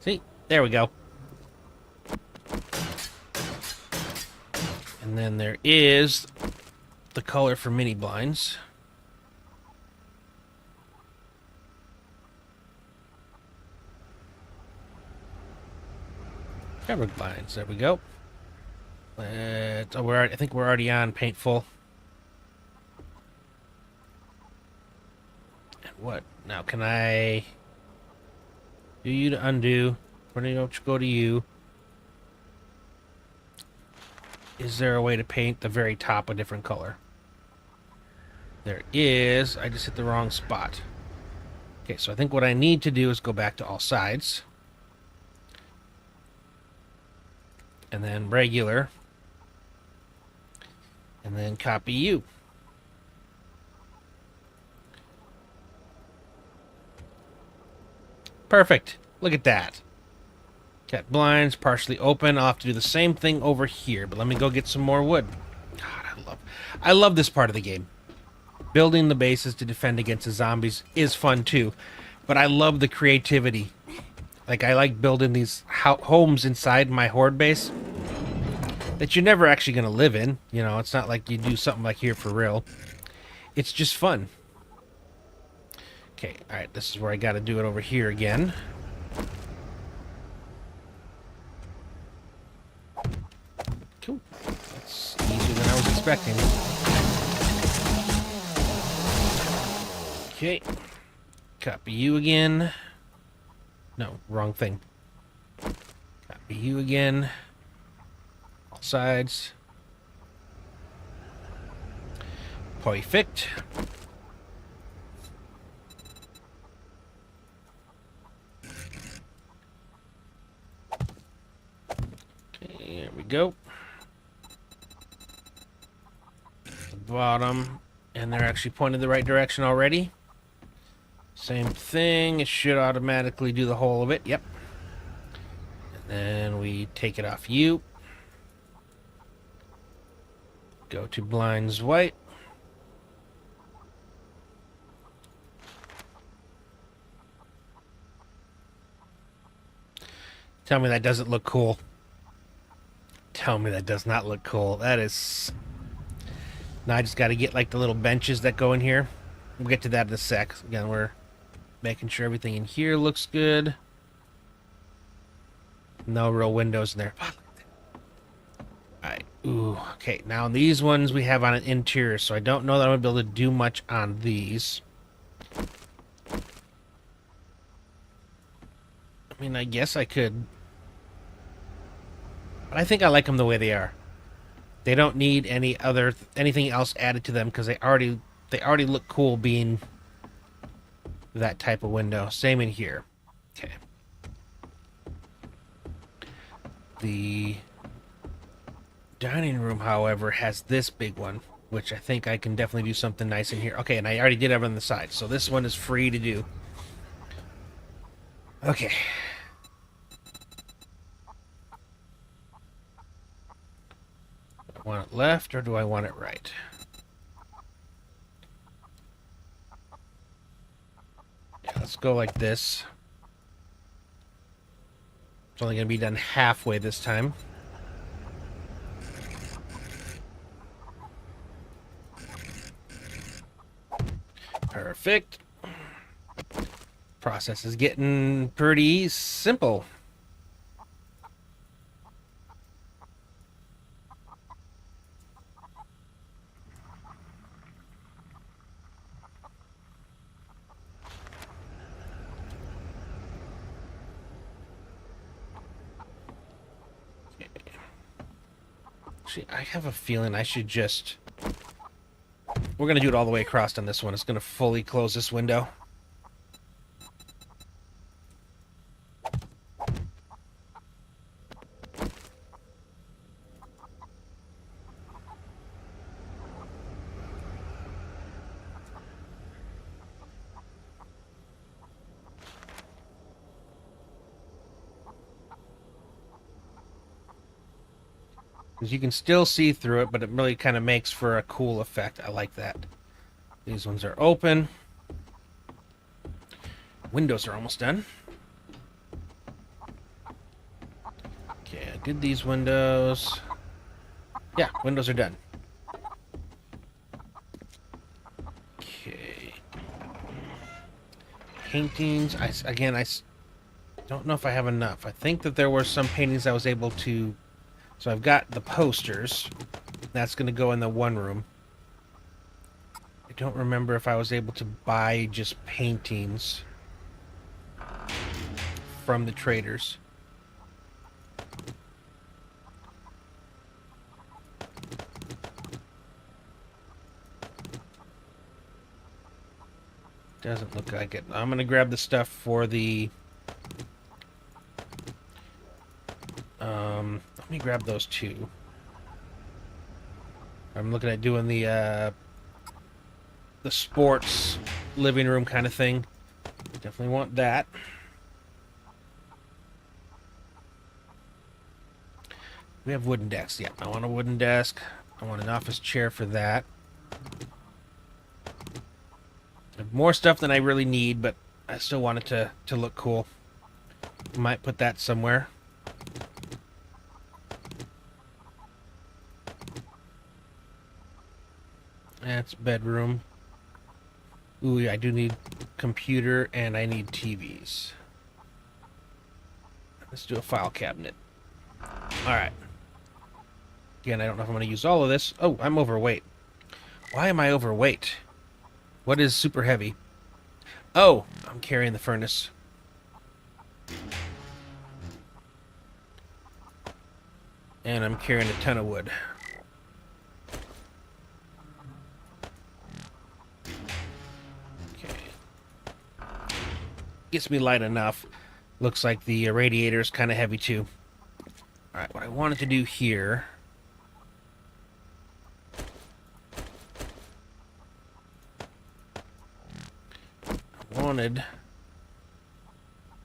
See? There we go. And then there is the color for mini blinds. Covered blinds. There we go. I think we're already on paintful. And what? Now, can I do you to undo? When do you go to you? Is there a way to paint the very top a different color? There is. I just hit the wrong spot. Okay, so I think what I need to do is go back to all sides. And then regular. And then copy you. Perfect. Look at that. Got blinds partially open. I'll have to do the same thing over here, but let me go get some more wood. God, I love this part of the game. Building the bases to defend against the zombies is fun too, but I love the creativity. Like, I like building these homes inside my horde base that you're never actually going to live in. You know, it's not like you do something like here for real. It's just fun. Okay, alright, this is where I got to do it over here again. Cool. That's easier than I was expecting. Okay. Copy you again. No, wrong thing. Copy you again. All sides. Perfect. Okay, there we go. The bottom. And they're actually pointed the right direction already. Same thing. It should automatically do the whole of it. Yep. And then we take it off you. Go to blinds white. Tell me that doesn't look cool. Tell me that does not look cool. That is... Now I just got to get like the little benches that go in here. We'll get to that in a sec. Again, we're making sure everything in here looks good. No real windows in there. Alright. Ooh. Okay. Now these ones we have on an interior, so I don't know that I'm going to be able to do much on these. I mean, I guess I could. But I think I like them the way they are. They don't need anything else added to them because they already look cool being that type of window. Same in here. Okay. The dining room, however, has this big one, which I think I can definitely do something nice in here. Okay, and I already did have on the side, so this one is free to do. Okay. Do I want it left or do I want it right? Yeah, let's go like this. It's only going to be done halfway this time. Perfect. Process is getting pretty simple. Actually, I have a feeling I should just... We're going to do it all the way across on this one. It's going to fully close this window. Because you can still see through it, but it really kind of makes for a cool effect. I like that. These ones are open. Windows are almost done. Okay, I did these windows. Yeah, windows are done. Okay. Paintings. I don't know if I have enough. I think that there were some paintings I was able to... So I've got the posters. That's going to go in the one room. I don't remember if I was able to buy just paintings from the traders. Doesn't look like it. I'm going to grab the stuff for the... let me grab those two. I'm looking at doing the sports living room kind of thing. Definitely want that. We have wooden desks. Yeah, I want a wooden desk. I want an office chair for that. I have more stuff than I really need, but I still want it to look cool. Might put that somewhere. That's bedroom. Ooh, yeah, I do need computer and I need TVs. Let's do a file cabinet. Alright. Again, I don't know if I'm going to use all of this. Oh, I'm overweight. Why am I overweight? What is super heavy? Oh, I'm carrying the furnace. And I'm carrying a ton of wood. Okay. Gets me light enough. Looks like the radiator is kind of heavy too. Alright, what I wanted to do here... I wanted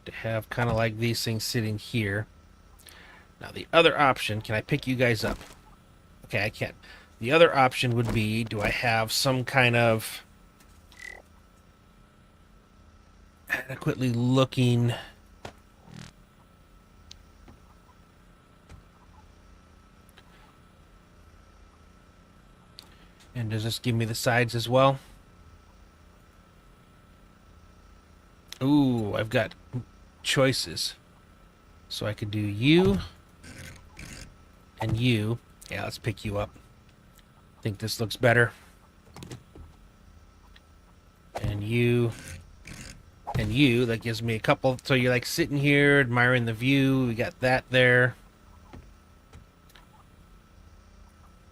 to have kind of like these things sitting here. Now the other option, can I pick you guys up? Okay, I can. The other option would be, do I have some kind of adequately looking... And does this give me the sides as well? Ooh, I've got choices. So I could do you and you. Yeah, let's pick you up. I think this looks better. And you. And you. That gives me a couple. So you're like sitting here admiring the view. We got that there.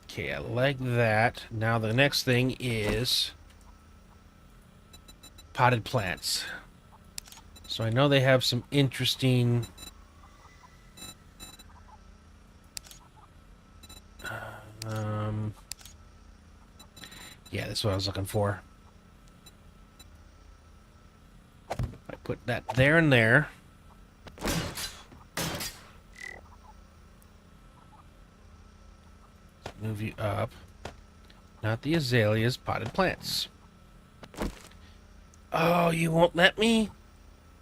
Okay, I like that. Now the next thing is potted plants. So I know they have some interesting... yeah, that's what I was looking for. I put that there and there. Move you up. Not the azaleas, potted plants. Oh, you won't let me?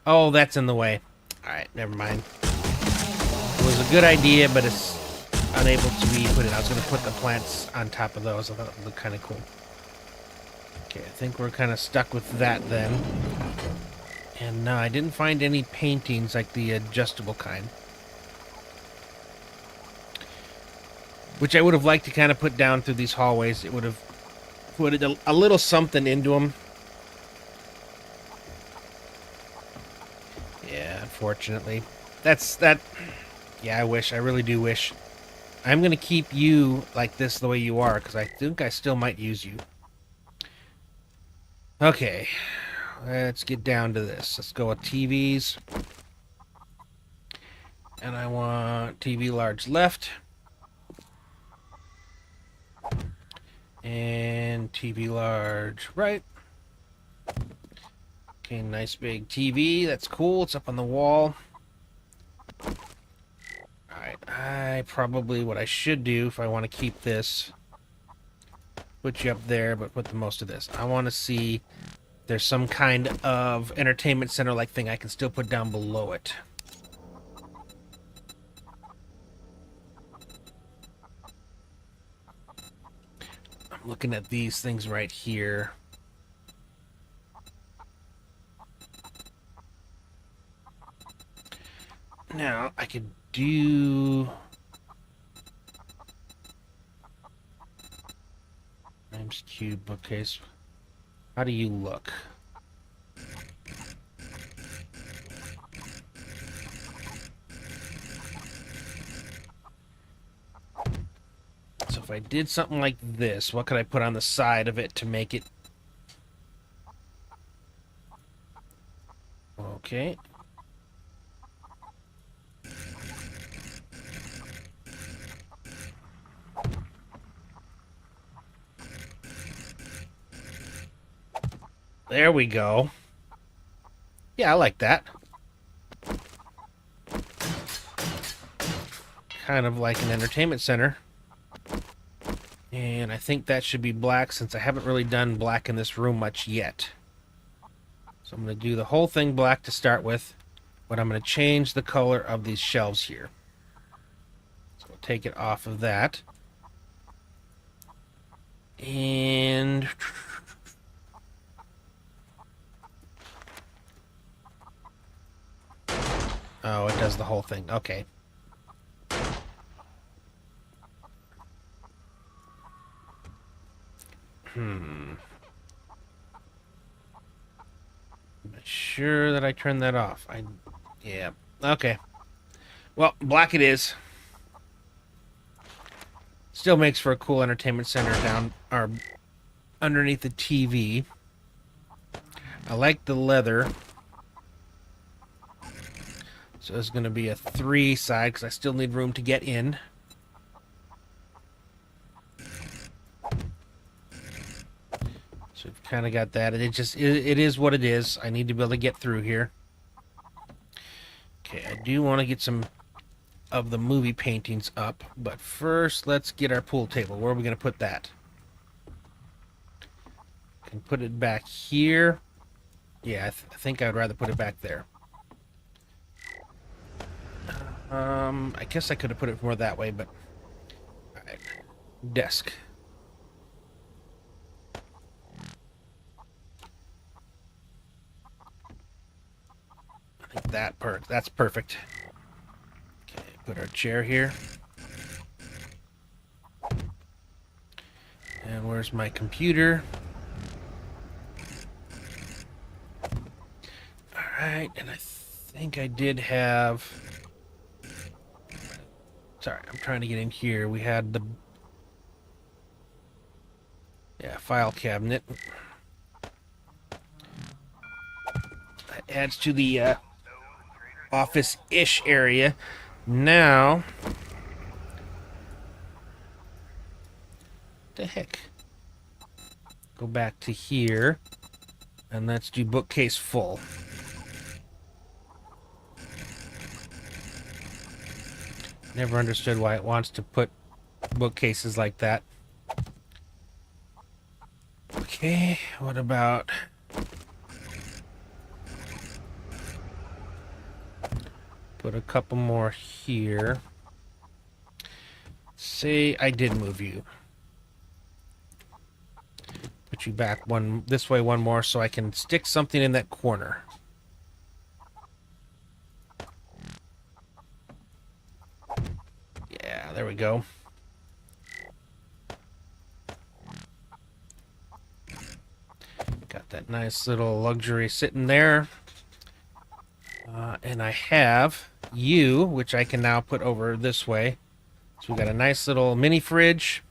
Oh, that's in the way. Alright, never mind. It was a good idea, but it's unable to be put in. I was going to put the plants on top of those. I thought it would look kind of cool. Okay, I think we're kind of stuck with that then. And no, I didn't find any paintings like the adjustable kind. Which I would have liked to kind of put down through these hallways. It would have put a little something into them. Yeah, unfortunately. That's that. Yeah, I wish. I really do wish. I'm going to keep you like this the way you are, because I think I still might use you. Okay. Let's get down to this. Let's go with TVs. And I want TV large left. And TV large right. Okay, nice big TV. That's cool. It's up on the wall. Alright, what I should do if I want to keep this, put you up there, but put the most of this. I want to see if there's some kind of entertainment center like thing I can still put down below it. I'm looking at these things right here. Now, I could do... Times cube bookcase. How do you look? So if I did something like this, what could I put on the side of it to make it... Okay. There we go. Yeah, I like that. Kind of like an entertainment center. And I think that should be black since I haven't really done black in this room much yet. So I'm going to do the whole thing black to start with, but I'm going to change the color of these shelves here. So we'll take it off of that. And... oh, it does the whole thing. Okay. Am I sure that I turned that off? Yeah. Okay. Well, black it is. Still makes for a cool entertainment center down or underneath the TV. I like the leather. So it's going to be a 3 side because I still need room to get in. So we've kind of got that. It is what it is. I need to be able to get through here. Okay, I do want to get some of the movie paintings up, but first let's get our pool table. Where are we going to put that? Can put it back here. Yeah, I think I'd rather put it back there. I guess I could have put it more that way, but... Alright. Desk. I think that's perfect. Okay, put our chair here. And where's my computer? Alright, and I think I did have... Sorry, I'm trying to get in here. We had the... yeah, file cabinet. That adds to the office-ish area. Now... the heck? Go back to here. And let's do bookcase full. Never understood why it wants to put bookcases like that. Okay, what about... put a couple more here. Say I did move you. Put you back this way one more so I can stick something in that corner. Yeah, there we go. Got that nice little luxury sitting there. And I have you, which I can now put over this way. So we got a nice little mini fridge.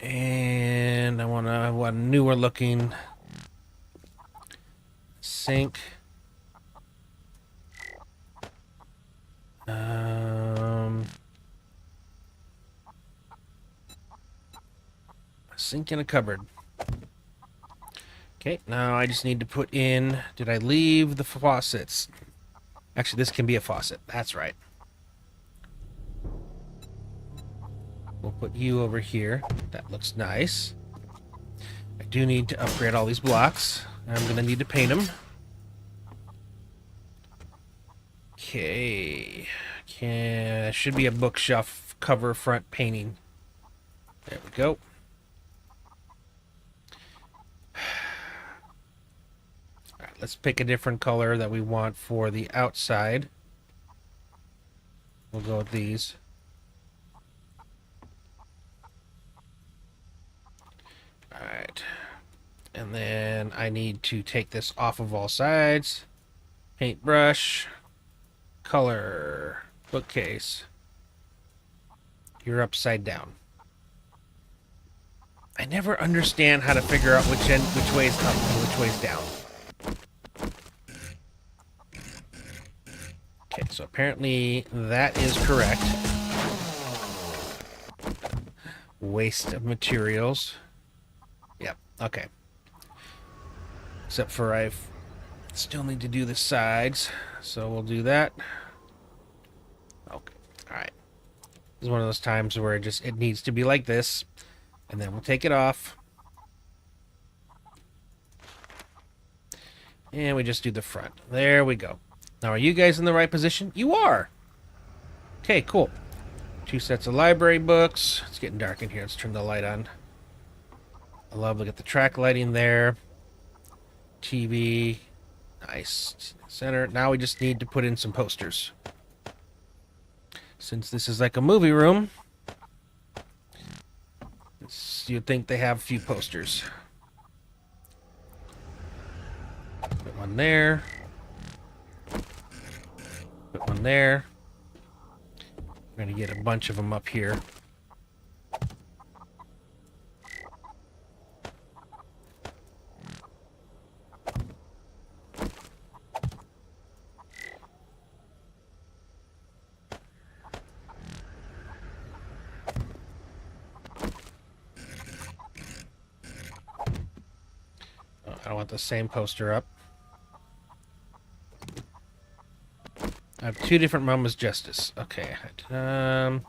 And I want a newer looking sink. A sink and a cupboard. Okay, now I just need to put in... did I leave the faucets? Actually, this can be a faucet. That's right. We'll put you over here. That looks nice. I do need to upgrade all these blocks. I'm going to need to paint them. Okay. Should be a bookshelf cover front painting. There we go. Alright, let's pick a different color that we want for the outside. We'll go with these. Alright. And then I need to take this off of all sides. Paintbrush. Color. Bookcase. You're upside down. I never understand how to figure out which way is up and which way is down. Okay, so apparently that is correct. Waste of materials. Yep, okay. Except for I still need to do the sides, so we'll do that. Okay, alright. This is one of those times where it needs to be like this, and then we'll take it off. And we just do the front. There we go. Now, are you guys in the right position? You are! Okay, cool. 2 sets of library books. It's getting dark in here. Let's turn the light on. I love, look at the track lighting there. TV. Nice. Center. Now we just need to put in some posters. Since this is like a movie room, you'd think they have a few posters. Put one there. Put one there. We're going to get a bunch of them up here. I don't want the same poster up. I have 2 different Mama's Justice. Okay. I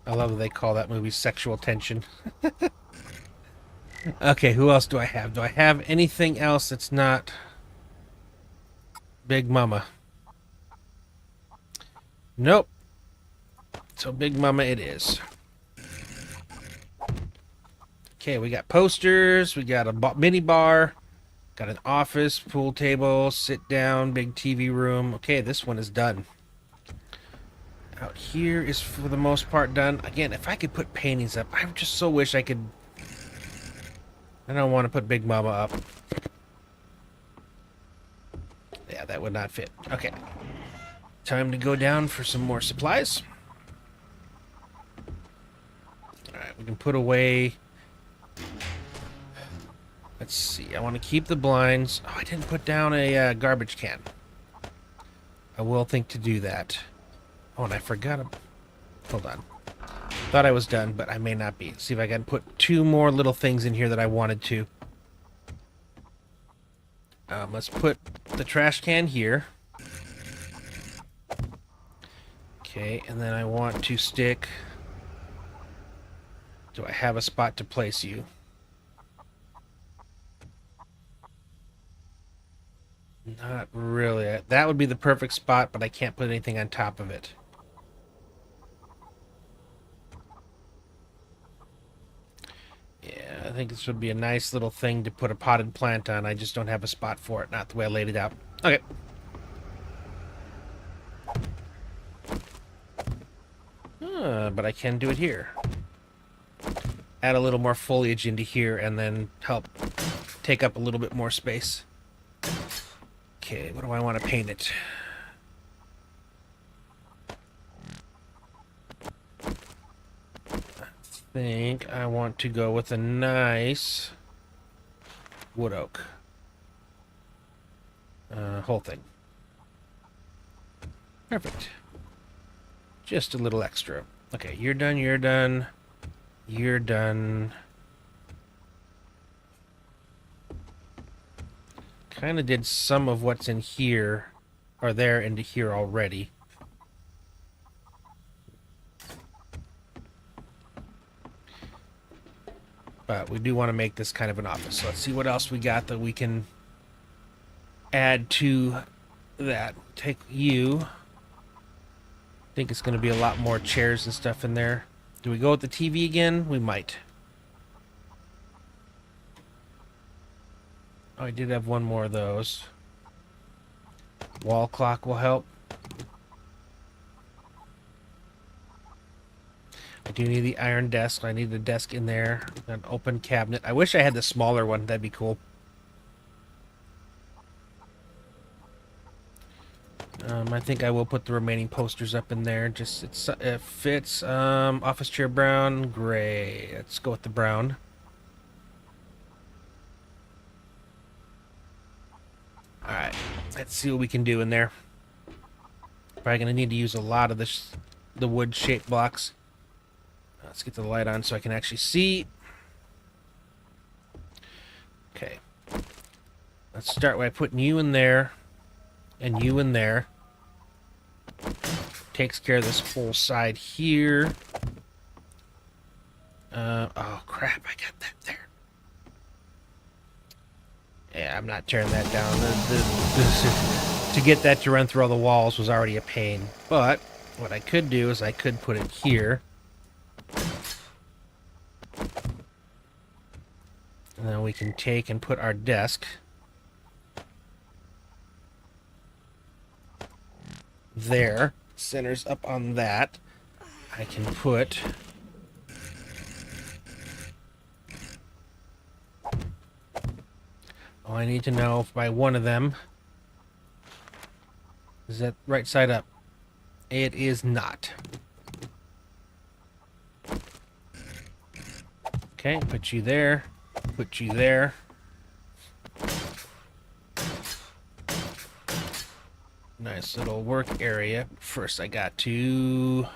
love that they call that movie Sexual Tension. Okay, who else do I have? Do I have anything else that's not Big Mama? Nope. So Big Mama it is. Okay, we got posters. We got a mini bar. Got an office, pool table, sit down, big TV room. Okay, this one is done. Out here is for the most part done. Again, if I could put paintings up, I just so wish I could. I don't want to put Big Mama up. Yeah, that would not fit. Okay. Time to go down for some more supplies. Alright, we can put away. Let's see. I want to keep the blinds. Oh, I didn't put down a garbage can. I will think to do that. Oh, and I forgot. Hold on. Thought I was done, but I may not be. Let's see if I can put 2 more little things in here that I wanted to. Let's put the trash can here. Okay, and then I want to stick... Do I have a spot to place you? Not really. That would be the perfect spot, but I can't put anything on top of it. Yeah, I think this would be a nice little thing to put a potted plant on. I just don't have a spot for it, not the way I laid it out. Okay. But I can do it here. Add a little more foliage into here and then help take up a little bit more space. Okay, what do I want to paint it? I think I want to go with a nice wood oak. Whole thing. Perfect. Just a little extra. Okay, you're done, you're done. You're done. kind of did some of what's in here, or there into here already. But we do want to make this kind of an office. So let's see what else we got that we can add to that. Take you. I think it's going to be a lot more chairs and stuff in there. Do we go with the TV again? We might. Oh, I did have one more of those. Wall clock will help. I do need the iron desk. I need the desk in there. An open cabinet. I wish I had the smaller one. That'd be cool. I think I will put the remaining posters up in there. Just it fits. Office chair brown, gray. Let's go with the brown. All right. Let's see what we can do in there. Probably gonna need to use a lot of the wood shaped blocks. Let's get the light on so I can actually see. Okay. Let's start by putting you in there and you in there. Takes care of this whole side here. Oh crap, I got that there. Yeah, I'm not tearing that down. To get that to run through all the walls was already a pain. But what I could do is I could put it here. And then we can take and put our desk there. Centers up on that. I can put all I need to know if by one of them is that right side up. It is not. Okay, put you there. Put you there. Nice little work area. First I got to...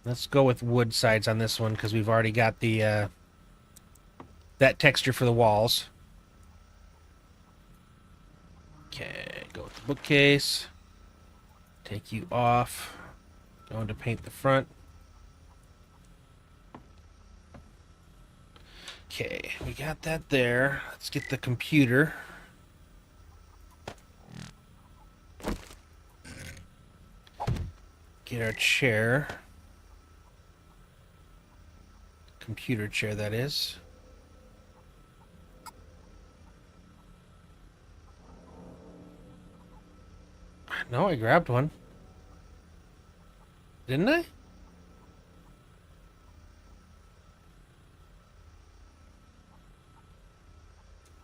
Let's go with wood sides on this one because we've already got the that texture for the walls. Okay, go with the bookcase. Take you off. Going to paint the front. Okay, we got that there. Let's get the computer. Get our chair. Computer chair, that is. No, I grabbed one. Didn't I?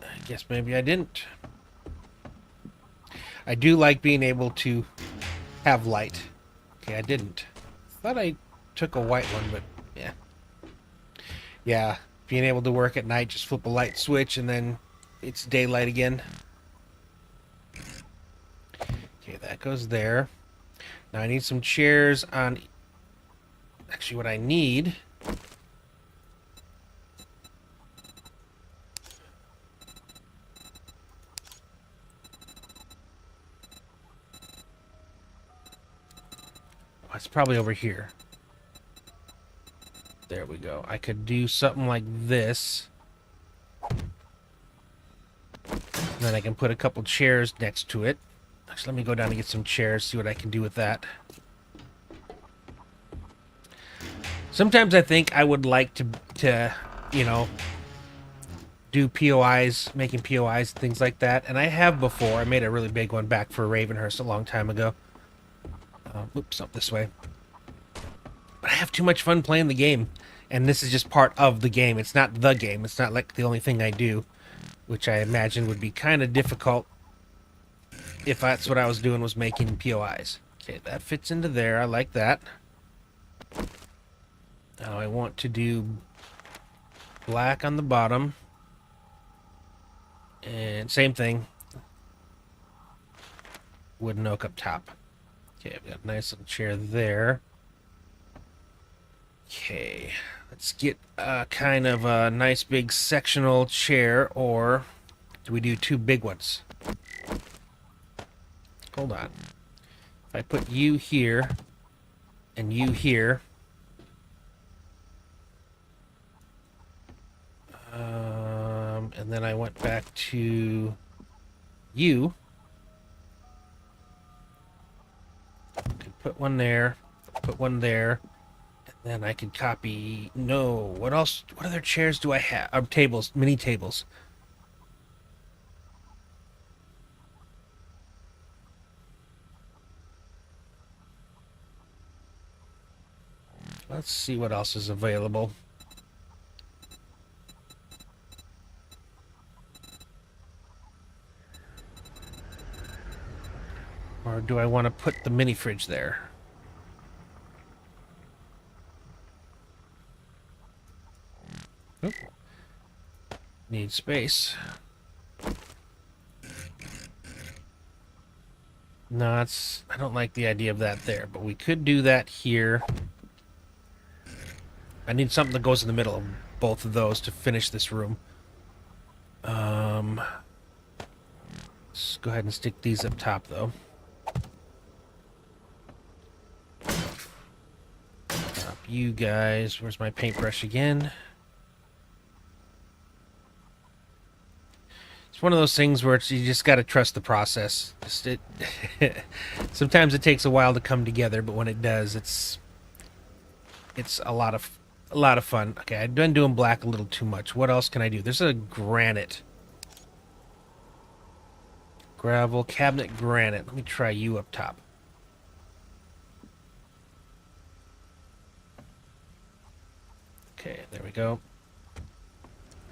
I guess maybe I didn't. I do like being able to have light. Okay, I didn't. Thought I took a white one, but yeah. Yeah, being able to work at night, just flip a light switch and then it's daylight again. Okay, that goes there. Now I need some chairs on... Actually, what I need... Oh, it's probably over here. There we go. I could do something like this. And then I can put a couple chairs next to it. Actually, let me go down and get some chairs, see what I can do with that. Sometimes I think I would like to you know, do POIs, making POIs and things like that. And I have before. I made a really big one back for Ravenhurst a long time ago. Oops, up this way. But I have too much fun playing the game. And this is just part of the game. It's not the game. It's not like the only thing I do. Which I imagine would be kind of difficult if that's what I was doing, was making POIs. Okay, that fits into there. I like that. Now I want to do black on the bottom. And same thing. Wooden oak up top. Okay, I've got a nice little chair there. Okay, let's get kind of a nice big sectional chair, or Do we do 2 big ones? Hold on. If I put you here and you here, and then I went back to you. Could put one there, put one there, and then I could copy. No, what else? What other chairs do I have? Tables, mini tables. Let's see what else is available. Or do I want to put the mini fridge there? Oop. Need space. No, I don't like the idea of that there, but we could do that here. I need something that goes in the middle of both of those to finish this room. Let's go ahead and stick these up top, though. Drop you guys. Where's my paintbrush again? It's one of those things where you just got to trust the process. Sometimes it takes a while to come together, but when it does, it's a lot of fun. Okay, I've been doing black a little too much. What else can I do? There's a granite. Gravel, cabinet, granite. Let me try you up top. Okay, there we go.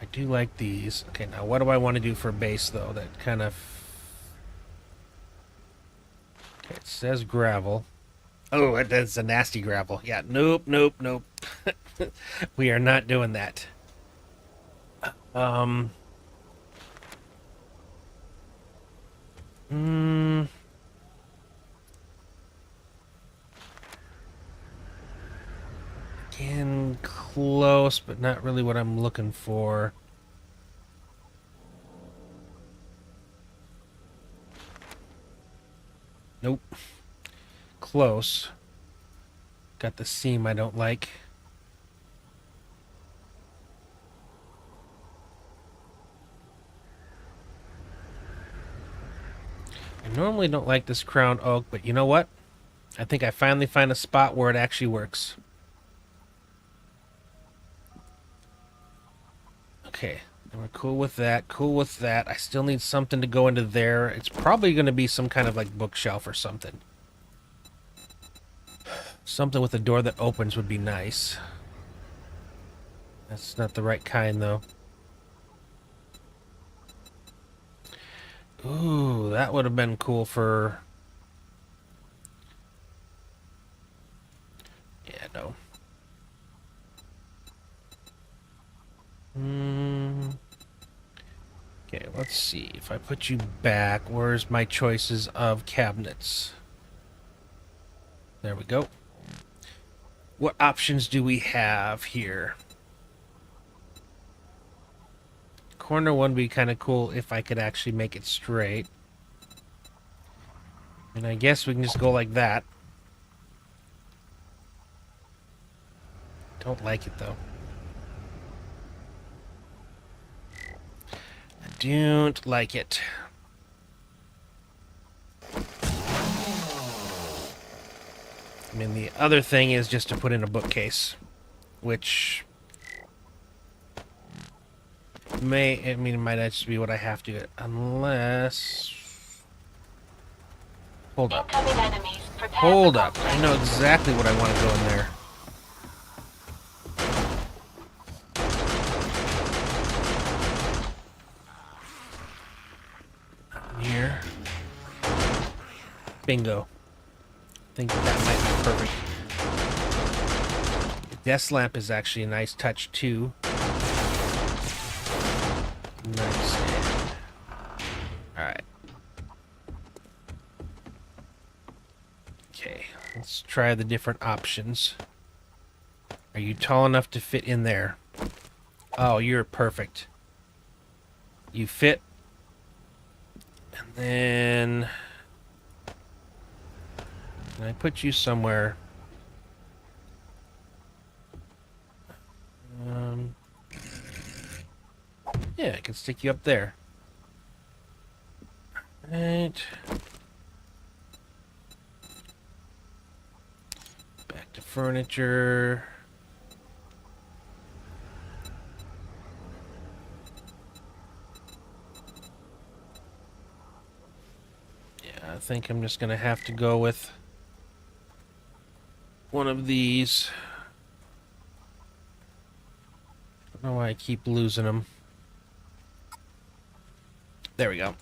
I do like these. Okay, now what do I want to do for a base, though? That kind of... Okay, it says gravel. Oh, that's a nasty gravel. Yeah, nope. We are not doing that. Again, close, but not really what I'm looking for. Nope. Close. Got the seam I don't like. I normally don't like this crown oak, but you know what? I think I finally find a spot where it actually works. Okay, and we're cool with that, cool with that. I still need something to go into there. It's probably going to be some kind of like bookshelf or something. Something with a door that opens would be nice. That's not the right kind, though. Ooh, that would have been cool for... Yeah, no. Okay, let's see. If I put you back, where's my choices of cabinets? There we go. What options do we have here? Corner one would be kind of cool if I could actually make it straight. And I guess we can just go like that. Don't like it, though. I don't like it. I mean, the other thing is just to put in a bookcase, which it might actually be what I have to do, unless... Hold up. Incoming enemies. Prepare Hold for up. conflict. I know exactly what I want to go in there. Here. Bingo. I think that might be perfect. The desk lamp is actually a nice touch, too. Nice. Alright. Okay, let's try the different options. Are you tall enough to fit in there? Oh, you're perfect. You fit And then... Can I put you somewhere? Um, yeah, I can stick you up there. Right. Back to furniture. Yeah, I think I'm just gonna have to go with one of these. I don't know why I keep losing them. There we go.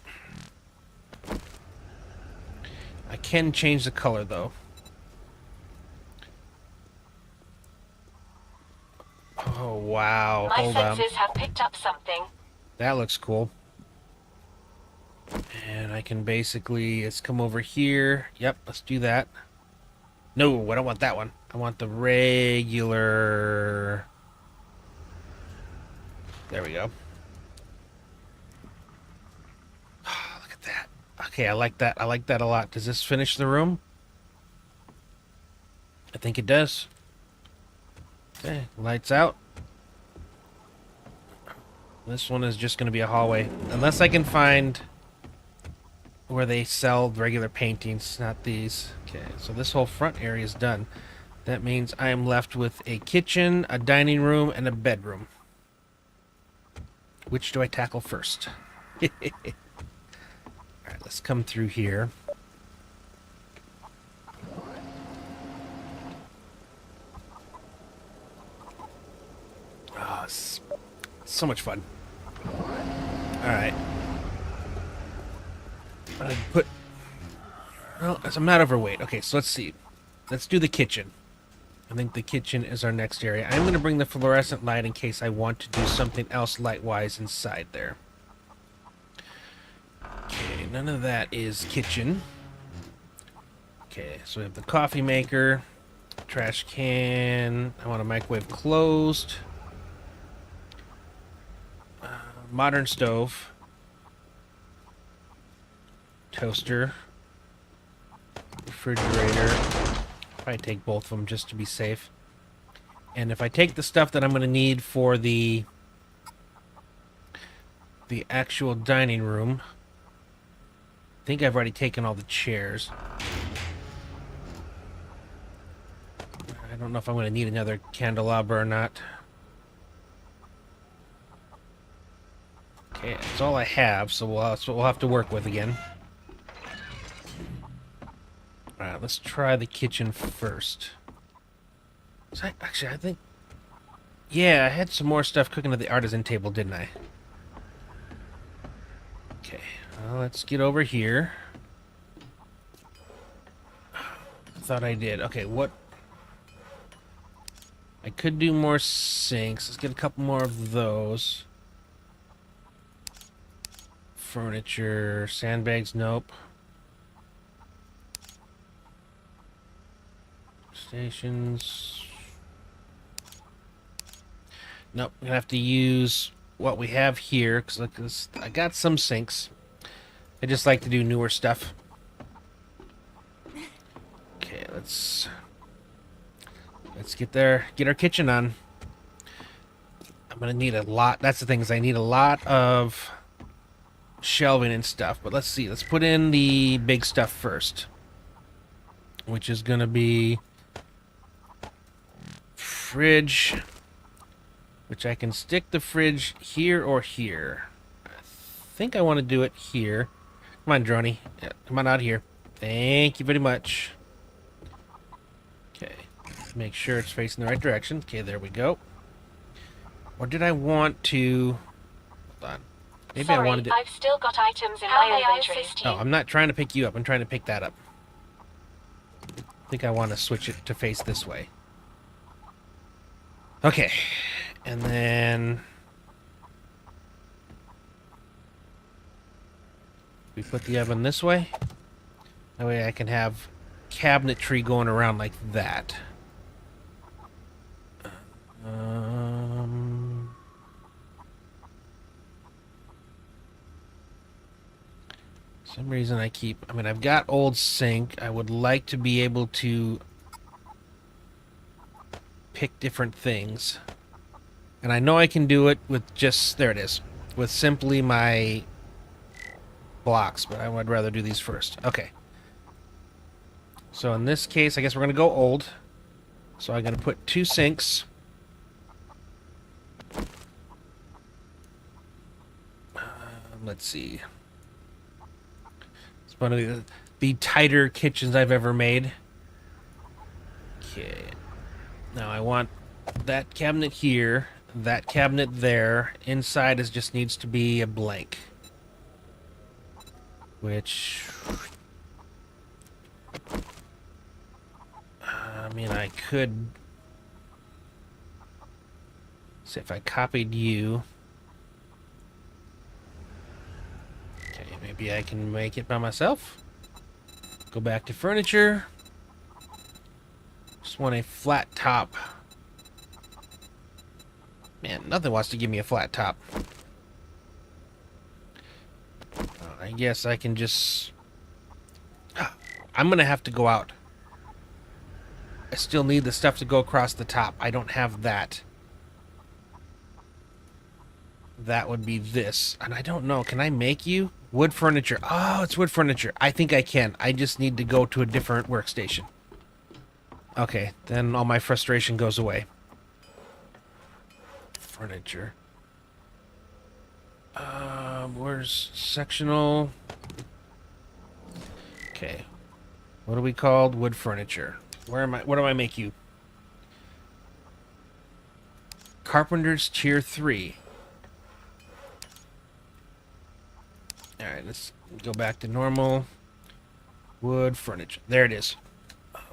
I can change the color though. Oh wow, My hold on. senses have picked up something. That looks cool. And I can basically, let's come over here. Yep, let's do that. No, I don't want that one. I want the regular... There we go. Look at that. Okay, I like that. I like that a lot. Does this finish the room? I think it does. Okay, lights out. This one is just going to be a hallway. Unless I can find where they sell regular paintings, not these. Okay, so this whole front area is done. That means I am left with a kitchen, a dining room, and a bedroom. Which do I tackle first? Alright, let's come through here. Oh, it's so much fun. Alright. I put... Well, I'm not overweight. Okay, so let's see. Let's do the kitchen. I think the kitchen is our next area. I'm going to bring the fluorescent light in case I want to do something else light-wise inside there. Okay, none of that is kitchen. Okay, so we have the coffee maker, trash can. I want a microwave closed. Modern stove. Toaster. Refrigerator. Probably take both of them just to be safe. And if I take the stuff that I'm going to need for the actual dining room, I think I've already taken all the chairs. I don't know if I'm going to need another candelabra or not. Okay, that's all I have, so that's what we'll have to work with again. Alright, let's try the kitchen first. Actually, I think... Yeah, I had some more stuff cooking at the artisan table, didn't I? Okay, well, let's get over here. I thought I did. Okay, what... I could do more sinks. Let's get a couple more of those. Furniture, sandbags, nope. Stations. Nope, I'm gonna have to use what we have here because I got some sinks. I just like to do newer stuff. Okay, let's get there. Get our kitchen on. I'm gonna need a lot. That's the thing, is I need a lot of shelving and stuff. But let's see. Let's put in the big stuff first, which is gonna be fridge, which I can stick the fridge here or here. I think I want to do it here. Come on, Droney. Yeah, come on out here. Thank you very much. Okay. Make sure it's facing the right direction. Okay, there we go. Or did I want to... Hold on. Maybe Sorry, I wanted to... I've still got items in my inventory. Oh, I'm not trying to pick you up. I'm trying to pick that up. I think I want to switch it to face this way. Okay. And then... we put the oven this way. That way I can have cabinetry going around like that. For some reason I mean, I've got old sink. I would like to be able to pick different things. And I know I can do it with just, there it is, with simply my blocks, but I would rather do these first. Okay. So in this case, I guess we're going to go old. So I'm going to put 2 sinks. Let's see. It's one of the tighter kitchens I've ever made. Okay. Now I want that cabinet here, that cabinet there. Inside is just needs to be a blank. Which... I mean, I could... see if I copied you... Okay, maybe I can make it by myself. Go back to furniture. Just want a flat top. Man, nothing wants to give me a flat top. I guess I can just... I'm going to have to go out. I still need the stuff to go across the top. I don't have that. That would be this. And I don't know. Can I make you? Wood furniture. Oh, it's wood furniture. I think I can. I just need to go to a different workstation. Okay, then all my frustration goes away. Furniture. Where's sectional? Okay. What are we called? Wood furniture. Where am I? What do I make you? Carpenter's Tier 3. Alright, let's go back to normal. Wood furniture. There it is.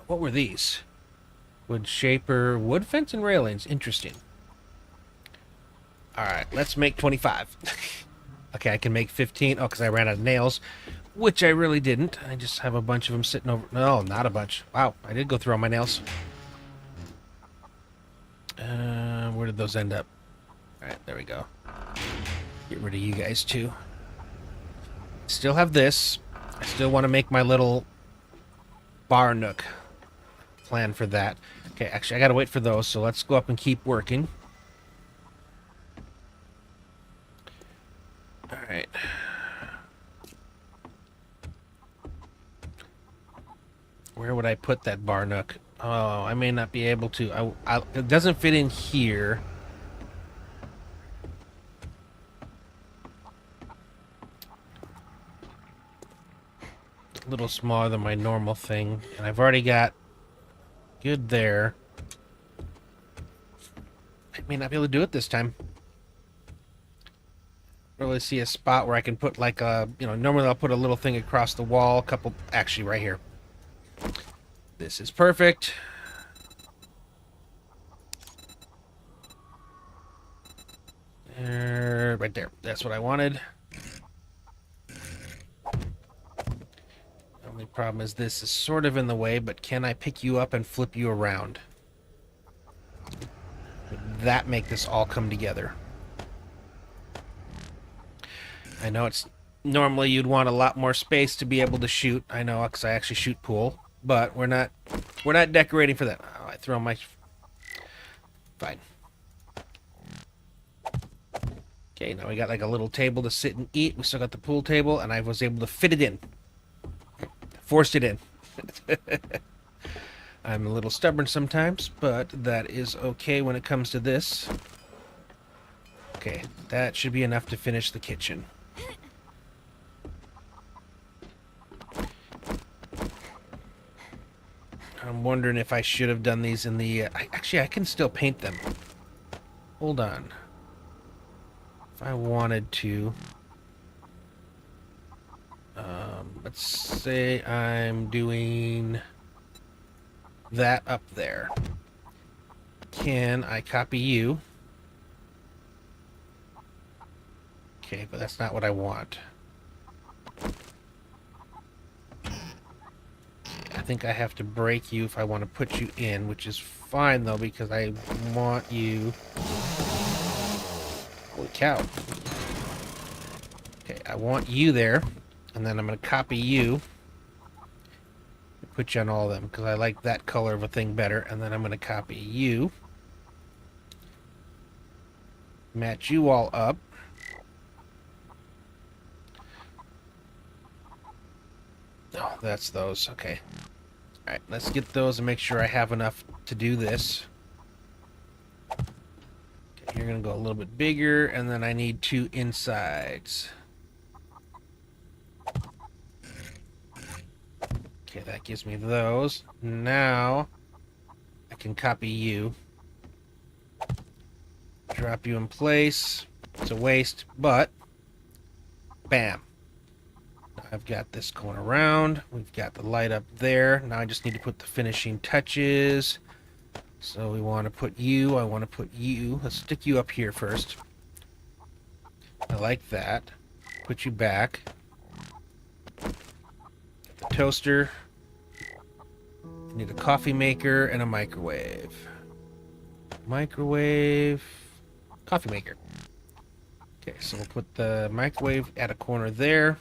What were these? Wood shaper, wood fence and railings. Interesting. Alright, let's make 25. Okay, I can make 15. Oh, because I ran out of nails. Which I really didn't. I just have a bunch of them sitting over... No, not a bunch. Wow, I did go through all my nails. Where did those end up? Alright, there we go. Get rid of you guys, too. Still have this. I still want to make my little bar nook. Plan for that. Okay, actually, I gotta wait for those, so let's go up and keep working. Alright. Where would I put that bar nook? Oh, I may not be able to. It doesn't fit in here. A little smaller than my normal thing. And I've already got good there. I may not be able to do it this time. Really see a spot where I can put like a, normally I'll put a little thing across the wall, actually right here. This is perfect. Right there. That's what I wanted. Only problem is this is sort of in the way, but can I pick you up and flip you around? Would that make this all come together? I know it's normally you'd want a lot more space to be able to shoot. I know, because I actually shoot pool, but we're not decorating for that. Oh, I throw my... Fine. Okay, now we got like a little table to sit and eat. We still got the pool table, and I was able to fit it in. Forced it in. I'm a little stubborn sometimes, but that is okay when it comes to this. Okay, that should be enough to finish the kitchen. I'm wondering if I should have done these in the... actually, I can still paint them. Hold on. If I wanted to... let's say I'm doing that up there. Can I copy you? Okay, but that's not what I want. I think I have to break you if I want to put you in, which is fine though, because I want you... Holy cow. Okay, I want you there. And then I'm going to copy you. Put you on all of them because I like that color of a thing better. And then I'm going to copy you. Match you all up. Oh, that's those. Okay. Alright, let's get those and make sure I have enough to do this. Okay, you're going to go a little bit bigger, and then I need 2 insides. Okay, that gives me those. Now, I can copy you. Drop you in place. It's a waste, but bam. Now I've got this going around. We've got the light up there. Now I just need to put the finishing touches. So we want to put you. I want to put you. Let's stick you up here first. I like that. Put you back. The toaster. Need a coffee maker and a microwave. Microwave. Coffee maker. Okay, so we'll put the microwave at a corner there.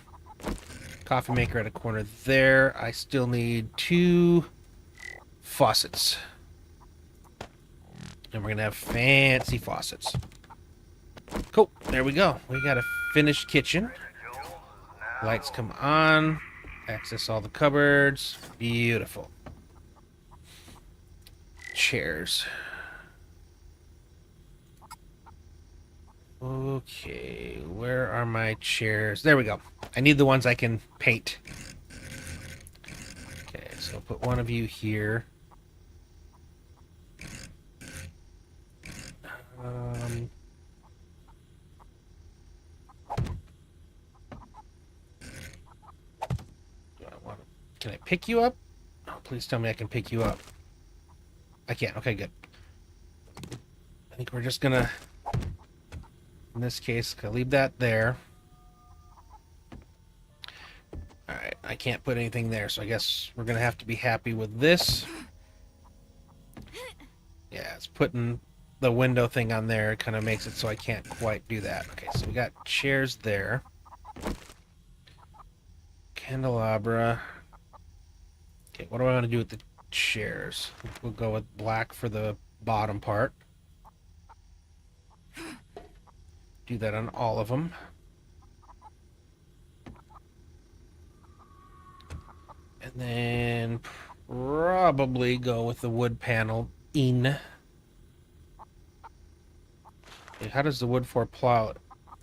Coffee maker at a corner there. I still need 2 faucets. And we're going to have fancy faucets. Cool. There we go. We got a finished kitchen. Lights come on. Access all the cupboards. Beautiful. Chairs. Okay, where are my chairs? There we go. I need the ones I can paint. Okay, so I'll put one of you here. Can I pick you up? Oh, please tell me I can pick you up. I can't. Okay, good. I think we're just gonna, in this case, leave that there. Alright, I can't put anything there, so I guess we're gonna have to be happy with this. Yeah, it's putting the window thing on there. It kind of makes it so I can't quite do that. Okay, so we got chairs there. Candelabra. Okay, what do I want to do with the chairs? We'll go with black for the bottom part. Do that on all of them. And then probably go with the wood panel in. Okay, how does the wood for plow?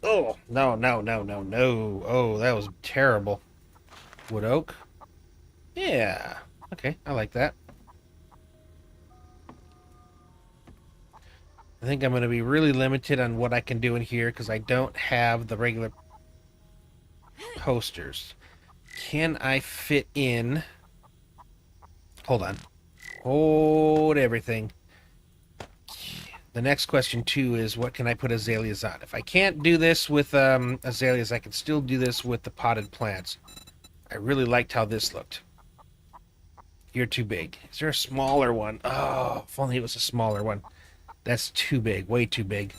Oh, no, no, no, no, no. Oh, that was terrible. Wood oak. Yeah. Okay, I like that. I think I'm going to be really limited on what I can do in here because I don't have the regular posters. Can I fit in... Hold on. Hold everything. The next question, too, is what can I put azaleas on? If I can't do this with azaleas, I can still do this with the potted plants. I really liked how this looked. You're too big. Is there a smaller one? Oh, if only it was a smaller one. That's too big. Way too big.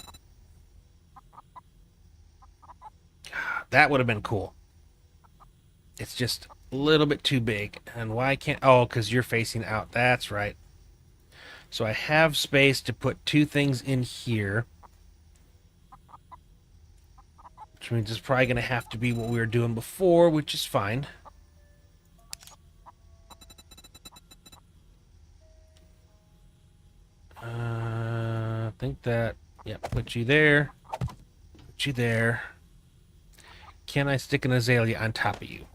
That would have been cool. It's just a little bit too big. And why can't... Oh, because you're facing out. That's right. So I have space to put 2 things in here. Which means it's probably going to have to be what we were doing before, which is fine. I think that... Yeah, put you there. Put you there. Can I stick an azalea on top of you?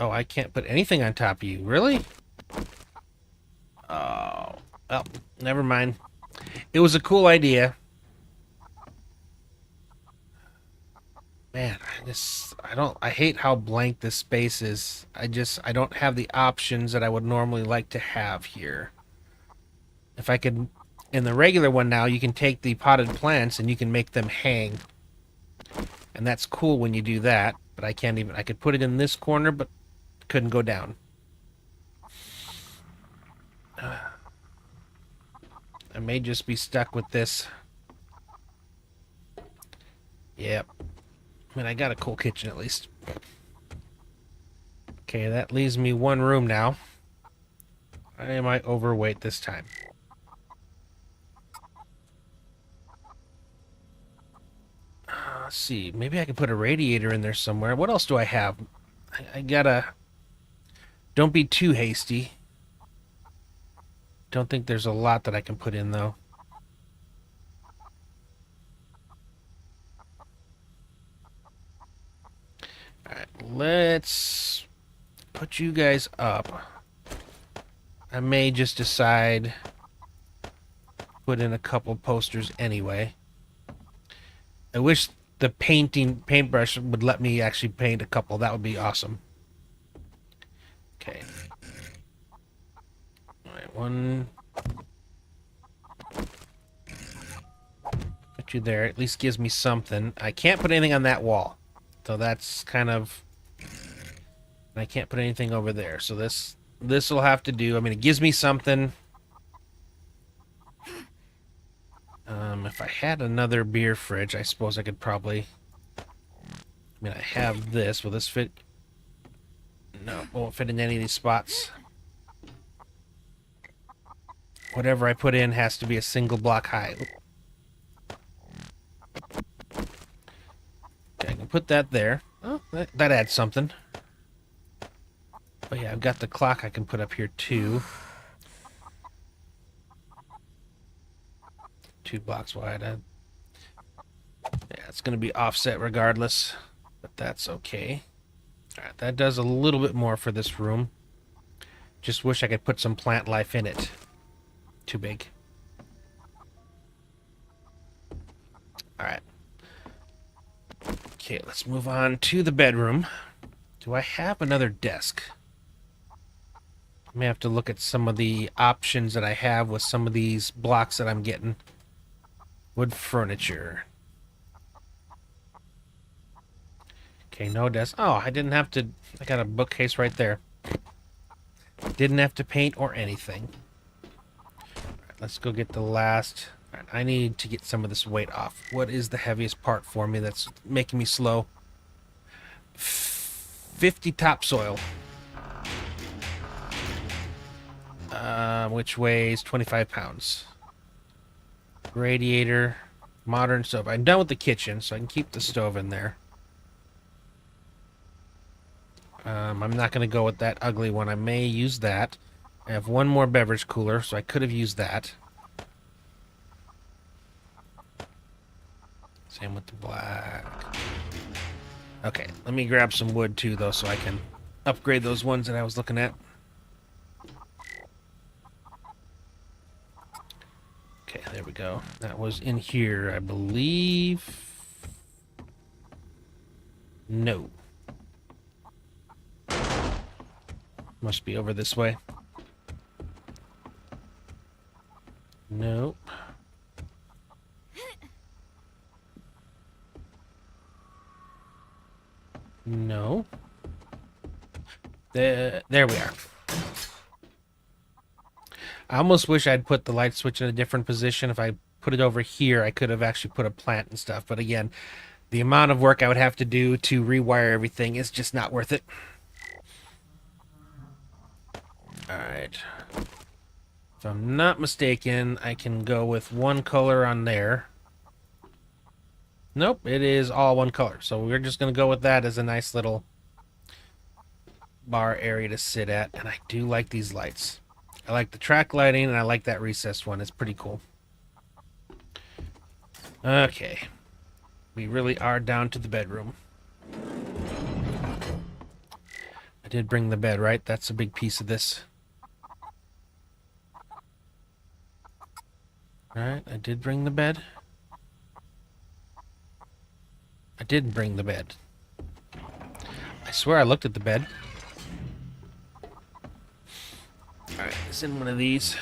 Oh, I can't put anything on top of you. Really? Oh. Well, never mind. It was a cool idea. Man, I hate how blank this space is. I don't have the options that I would normally like to have here. If I could, in the regular one now, you can take the potted plants and you can make them hang. And that's cool when you do that, but I can't even, I could put it in this corner, but couldn't go down. I may just be stuck with this. Yep. I mean, I got a cool kitchen at least. Okay, that leaves me one room now. Why am I overweight this time? Let's see. Maybe I could put a radiator in there somewhere. What else do I have? I gotta... Don't be too hasty. Don't think there's a lot that I can put in, though. Alright, let's put you guys up. I may just decide put in a couple posters anyway. I wish the paintbrush would let me actually paint a couple. That would be awesome. Okay. Alright, one. Put you there. At least gives me something. I can't put anything on that wall. So that's kind of... I can't put anything over there. So this will have to do. I mean, it gives me something. If I had another beer fridge, I suppose I could probably... I mean, I have this. Will this fit? No, it won't fit in any of these spots. Whatever I put in has to be a single block high. Okay, I can put that there. Oh, that adds something. But yeah, I've got the clock I can put up here too. 2 blocks wide. Yeah, it's going to be offset regardless, but that's okay. Alright, that does a little bit more for this room. Just wish I could put some plant life in it. Too big. Alright. Okay, let's move on to the bedroom. Do I have another desk? I may have to look at some of the options that I have with some of these blocks that I'm getting. Wood furniture. Okay, no desk. Oh, I didn't have to... I got a bookcase right there. Didn't have to paint or anything. Alright, let's go get the last... Alright, I need to get some of this weight off. What is the heaviest part for me that's making me slow? 50 topsoil. Which weighs 25 pounds. Radiator. Modern stove. I'm done with the kitchen, so I can keep the stove in there. I'm not going to go with that ugly one. I may use that. I have one more beverage cooler, so I could have used that. Same with the black. Okay, let me grab some wood too, though, so I can upgrade those ones that I was looking at. Okay, there we go. That was in here, I believe. No. Must be over this way. Nope. No. There we are. I almost wish I'd put the light switch in a different position. If I put it over here, I could have actually put a plant and stuff. But again, the amount of work I would have to do to rewire everything is just not worth it. Alright. If I'm not mistaken, I can go with one color on there. Nope, it is all one color. So we're just going to go with that as a nice little bar area to sit at. And I do like these lights. I like the track lighting, and I like that recessed one. It's pretty cool. Okay. We really are down to the bedroom. I did bring the bed, right? That's a big piece of this. Alright, I did bring the bed. I didn't bring the bed. I swear I looked at the bed. Alright, it's in one of these.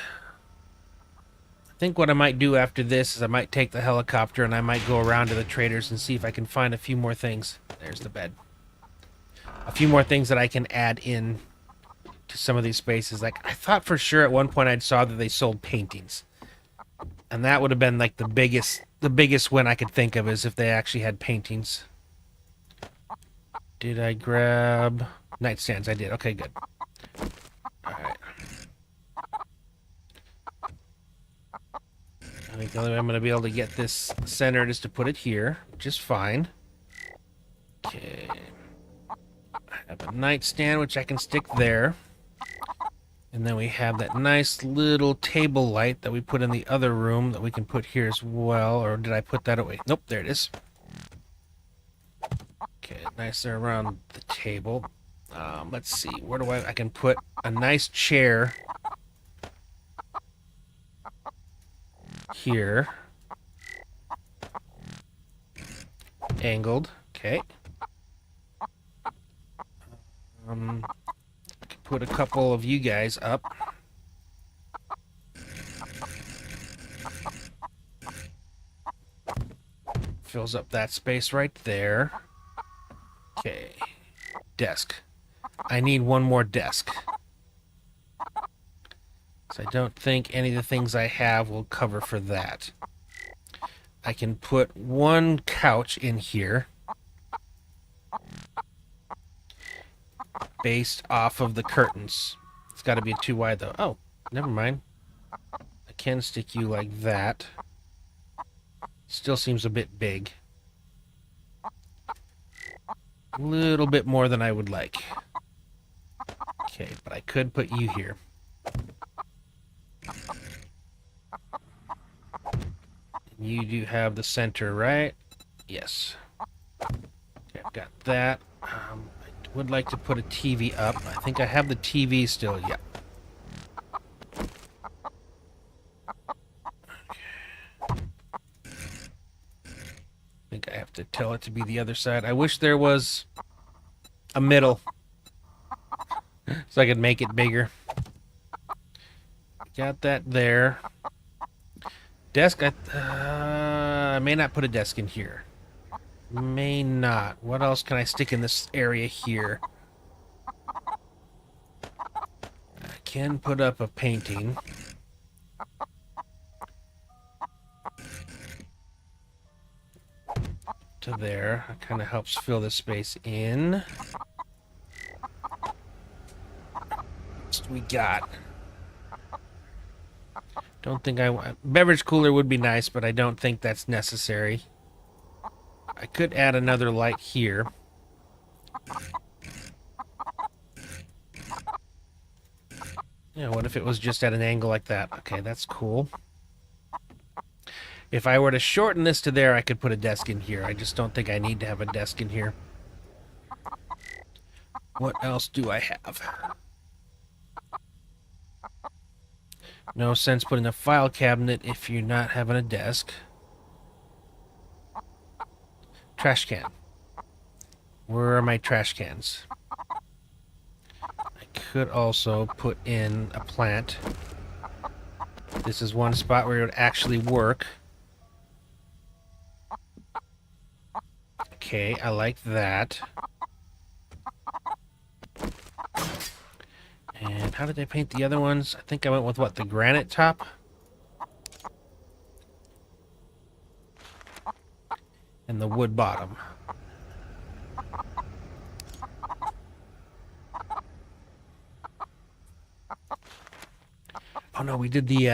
I think what I might do after this is I might take the helicopter and I might go around to the traders and see if I can find a few more things. There's the bed. A few more things that I can add in to some of these spaces. Like, I thought for sure at one point I saw that they sold paintings. And that would have been like the biggest win I could think of, is if they actually had paintings. Did I grab nightstands? I did. Okay, good. Alright. I think the only way I'm going to be able to get this centered is to put it here, which is fine. Okay. I have a nightstand, which I can stick there. And then we have that nice little table light that we put in the other room that we can put here as well. Or did I put that away? Nope, there it is. Okay, nice there around the table. Let's see, where do I can put a nice chair here. Angled, okay. I can put a couple of you guys up. Fills up that space right there. Okay. Desk. I need one more desk. So I don't think any of the things I have will cover for that. I can put one couch in here. Based off of the curtains. It's got to be too wide though. Oh, never mind. I can stick you like that. Still seems a bit big. A little bit more than I would like. Okay, but I could put you here. You do have the center, right? Yes. Okay, I've got that. I would like to put a TV up. I think I have the TV still. Yeah. I think I have to tell it to be the other side. I wish there was a middle so I could make it bigger. Got that there. Desk, I may not put a desk in here. May not. What else can I stick in this area here? I can put up a painting. To there. It kind of helps fill the space in. What we got? Don't think I want... Beverage cooler would be nice, but I don't think that's necessary. I could add another light here. Yeah, what if it was just at an angle like that? Okay, that's cool. If I were to shorten this to there, I could put a desk in here. I just don't think I need to have a desk in here. What else do I have? No sense putting a file cabinet if you're not having a desk. Trash can. Where are my trash cans? I could also put in a plant. This is one spot where it would actually work. Okay, I like that. And how did I paint the other ones? I think I went with, what, the granite top? And the wood bottom. Oh no, we did the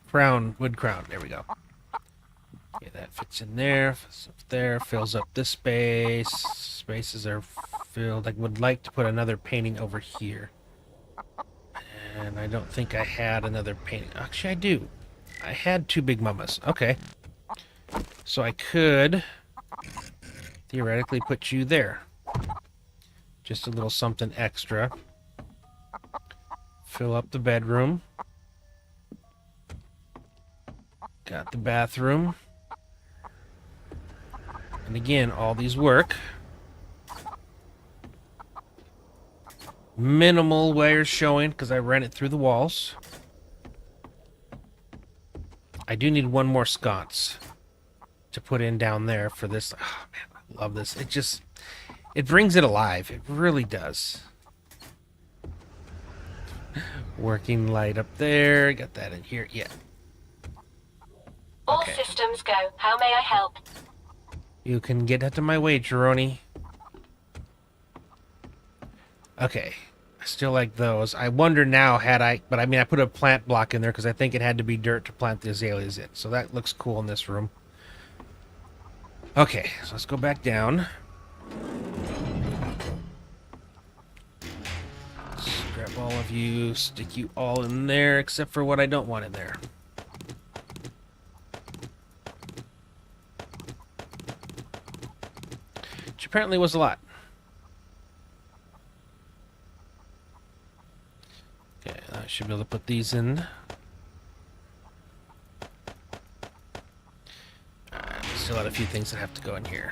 crown, wood crown. There we go. Okay, that fits in there, fits up there, fills up this space. Spaces are filled. I would like to put another painting over here. And I don't think I had another painting. Actually, I do. I had two big mamas. Okay. So I could theoretically put you there. Just a little something extra. Fill up the bedroom. Got the bathroom. And again, all these work. Minimal wires showing because I ran it through the walls. I do need one more sconce to put in down there for this. Oh, man, I love this. It brings it alive. It really does. Working light up there. Got that in here. Yeah. All Okay. systems go. How may I help? You can get out of my way, Jeroni. Okay. I still like those. I wonder now had I... But I mean, I put a plant block in there because I think it had to be dirt to plant the azaleas in. So that looks cool in this room. Okay, so let's go back down. Let's grab all of you, stick you all in there, except for what I don't want in there. Which apparently was a lot. Okay, I should be able to put these in. Still had a few things that have to go in here.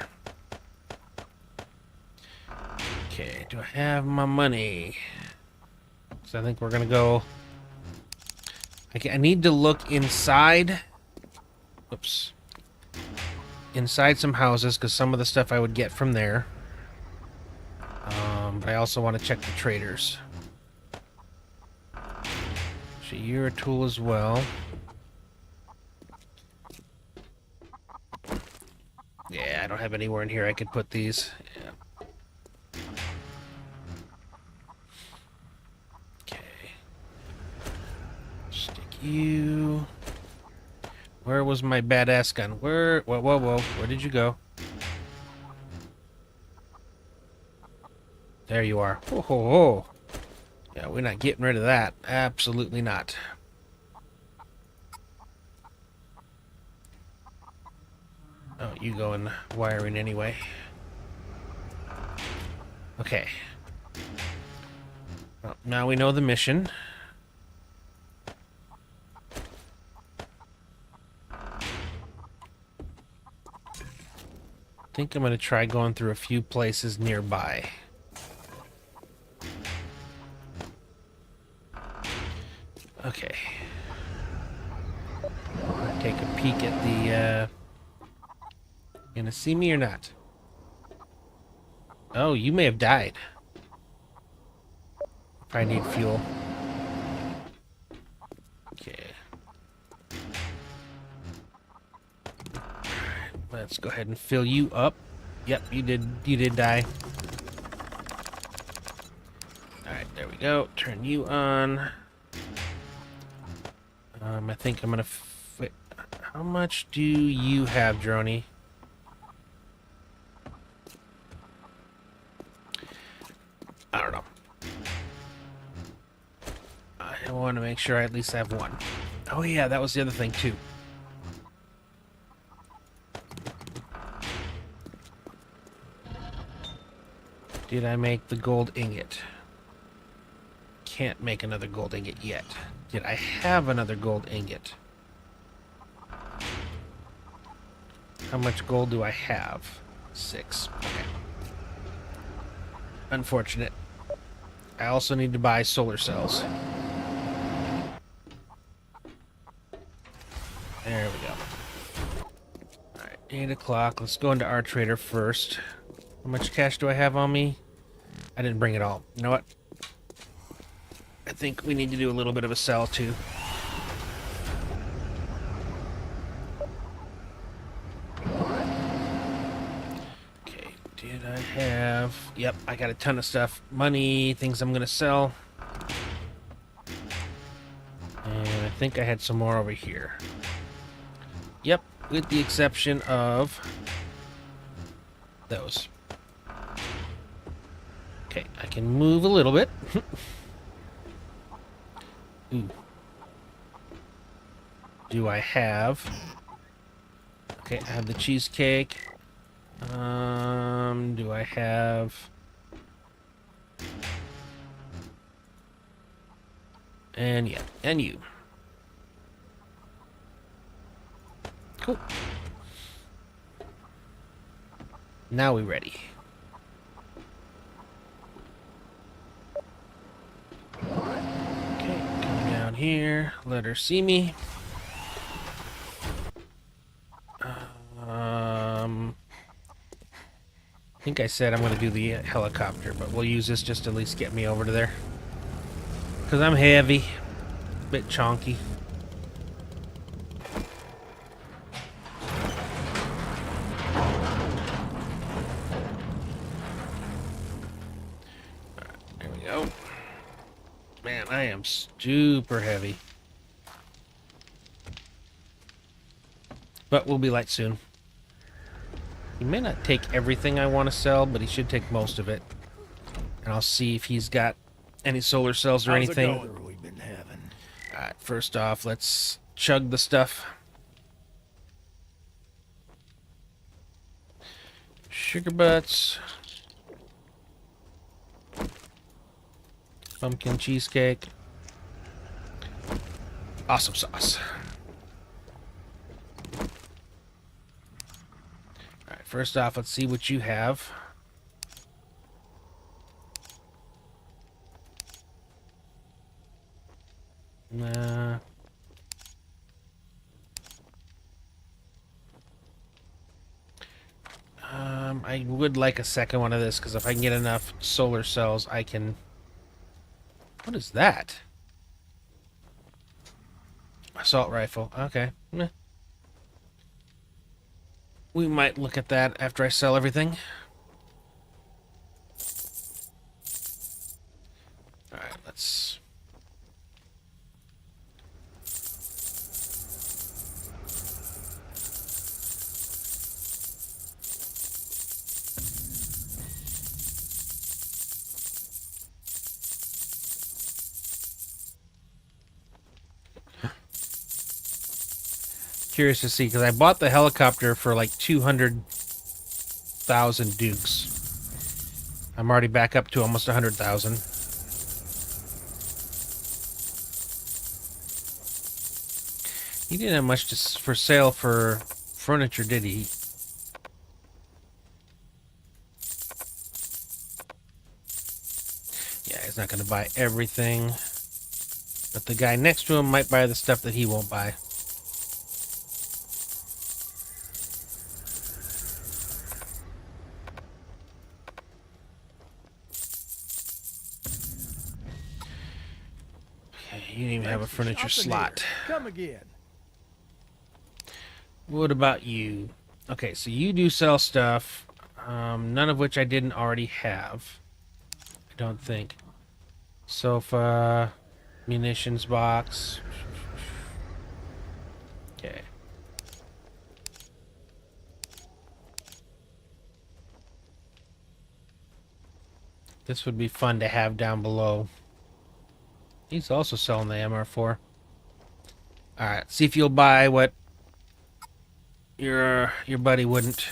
Okay, do I have my money? So I think we're gonna go... I need to look inside... Oops. Inside some houses, because some of the stuff I would get from there. But I also want to check the traders. So you're a tool as well. Yeah, I don't have anywhere in here I could put these. Yeah. Okay. Stick you. Where was my badass gun? Where? Whoa, whoa, whoa. Where did you go? There you are. Whoa, whoa, whoa. Yeah, we're not getting rid of that. Absolutely not. Oh, you go in wiring anyway. Okay. Well, now we know the mission. I think I'm going to try going through a few places nearby. Okay. Take a peek at the, Gonna see me or not? Oh, you may have died. Probably need fuel. Okay. Let's go ahead and fill you up. Yep, you did die. Alright, there we go. Turn you on. I think I'm gonna how much do you have, Droney? I don't know. I want to make sure I at least have one. Oh yeah, that was the other thing too. Did I make the gold ingot? Can't make another gold ingot yet. Did I have another gold ingot? How much gold do I have? 6. Okay. Unfortunate. I also need to buy solar cells. There we go. Alright, 8 o'clock. Let's go into our trader first. How much cash do I have on me? I didn't bring it all. You know what? I think we need to do a little bit of a sell too. Okay, did I have... Yep, I got a ton of stuff. Money, things I'm gonna sell. And I think I had some more over here. Yep, with the exception of those. Okay, I can move a little bit. Ooh. Do I have... Okay, I have the cheesecake. Do I have... And yeah, and you. Cool. Now we're ready. Okay, come down here. Let her see me. I think I said I'm going to do the helicopter, but we'll use this just to at least get me over to there. Because I'm heavy. Bit chonky. I am super heavy. But we'll be light soon. He may not take everything I want to sell, but he should take most of it. And I'll see if he's got any solar cells or anything. Alright, first off, let's chug the stuff. Sugar butts. Pumpkin cheesecake. Awesome sauce. Alright, first off, let's see what you have. Nah. I would like a second one of this, because if I can get enough solar cells, I can... What is that? Assault rifle. Okay. Meh. We might look at that after I sell everything. Alright, let's... Curious to see, because I bought the helicopter for like 200,000 dukes. I'm already back up to almost 100,000. He didn't have much for sale for furniture, did he? Yeah, he's not going to buy everything. But the guy next to him might buy the stuff that he won't buy. You didn't even have a furniture slot. Come again. What about you? Okay, so you do sell stuff, none of which I didn't already have. I don't think. Sofa, munitions box. Okay. This would be fun to have down below. He's also selling the MR4. Alright, see if you'll buy what your buddy wouldn't.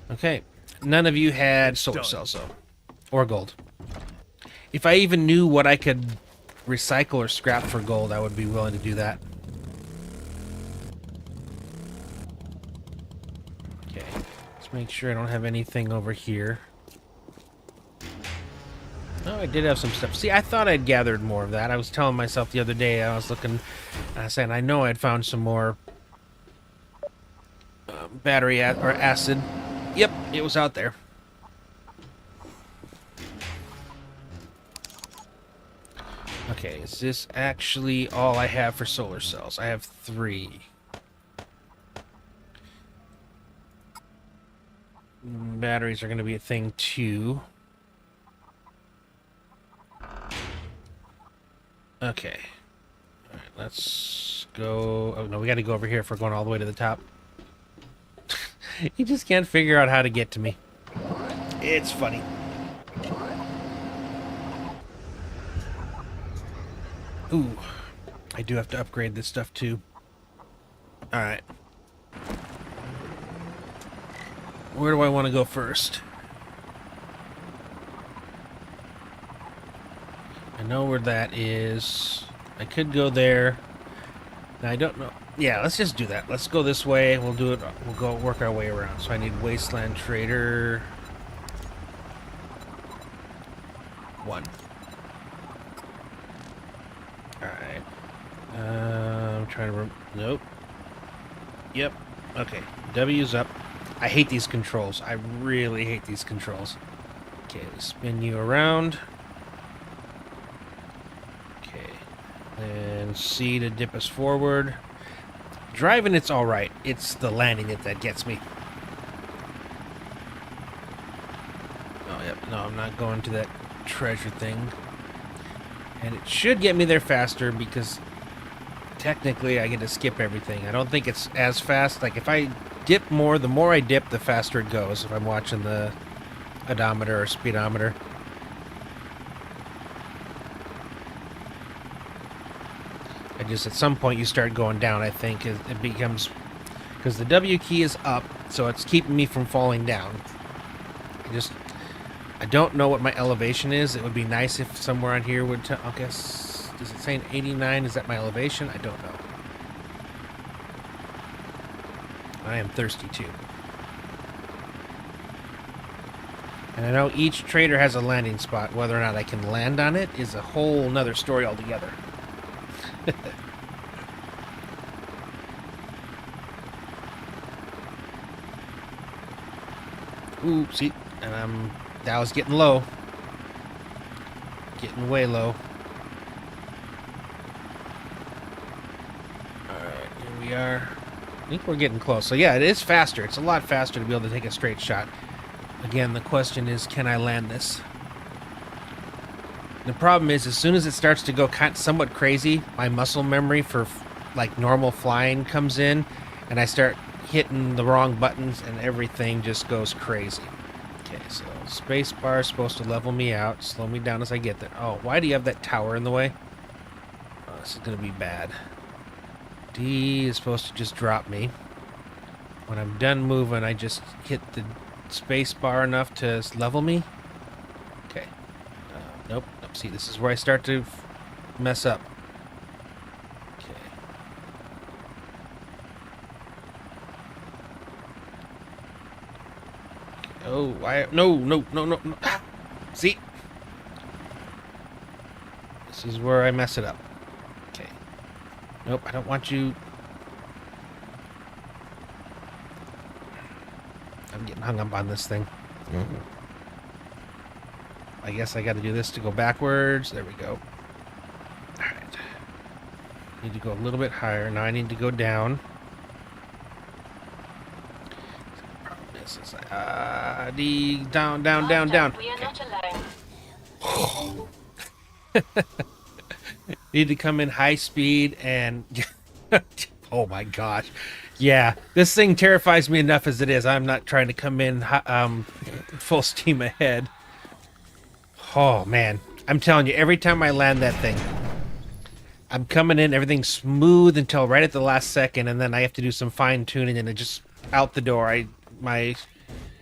Okay. None of you had solar cells, though. Or gold. If I even knew what I could recycle or scrap for gold, I would be willing to do that. Okay. Let's make sure I don't have anything over here. Oh, I did have some stuff. See, I thought I'd gathered more of that. I was telling myself the other day, I was looking, I said, I know I'd found some more battery or acid. Yep, it was out there. Okay, is this actually all I have for solar cells? I have 3. Batteries are going to be a thing too. Okay. Alright, let's go... Oh, no, we gotta go over here if we're going all the way to the top. He just can't figure out how to get to me. It's funny. Ooh. I do have to upgrade this stuff, too. Alright. Where do I want to go first? I know where that is. I could go there. Now, I don't know. Yeah, let's just do that. Let's go this way. We'll do it. We'll go work our way around. So I need Wasteland Trader 1. Alright. I'm trying to... Nope. Yep. Okay. W's up. I hate these controls. I really hate these controls. Okay, spin you around. And C to dip us forward. Driving, it's alright. It's the landing that gets me. Oh, yep. No, I'm not going to that treasure thing. And it should get me there faster because technically I get to skip everything. I don't think it's as fast. Like if I dip more, the more I dip, the faster it goes if I'm watching the odometer or speedometer. I just, at some point you start going down, I think. It becomes, because the W key is up, so it's keeping me from falling down. I don't know what my elevation is. It would be nice if somewhere on here would tell. I guess, does it say 89? Is that my elevation? I don't know. I am thirsty too. And I know each trader has a landing spot. Whether or not I can land on it is a whole nother story altogether. Ooh, see, and that was getting low. Getting way low. Alright, here we are. I think we're getting close. So yeah, it is faster. It's a lot faster to be able to take a straight shot. Again, the question is, can I land this? The problem is, as soon as it starts to go somewhat crazy, my muscle memory for like normal flying comes in, and I start hitting the wrong buttons, and everything just goes crazy. Okay, so space bar is supposed to level me out, slow me down as I get there. Oh, why do you have that tower in the way? Oh, this is gonna be bad. D is supposed to just drop me. When I'm done moving, I just hit the space bar enough to level me. Okay. Nope. See, this is where I start to mess up. Okay. Oh, no. Ah, see? This is where I mess it up. Okay. Nope, I don't want you. I'm getting hung up on this thing. I guess I got to do this to go backwards. There we go. Alright. Need to go a little bit higher. Now I need to go down. Down. We are not alone. Need to come in high speed and... oh my gosh. Yeah, this thing terrifies me enough as it is. I'm not trying to come in full steam ahead. Oh, man. I'm telling you, every time I land that thing, I'm coming in, everything's smooth until right at the last second, and then I have to do some fine-tuning, and it just out the door. My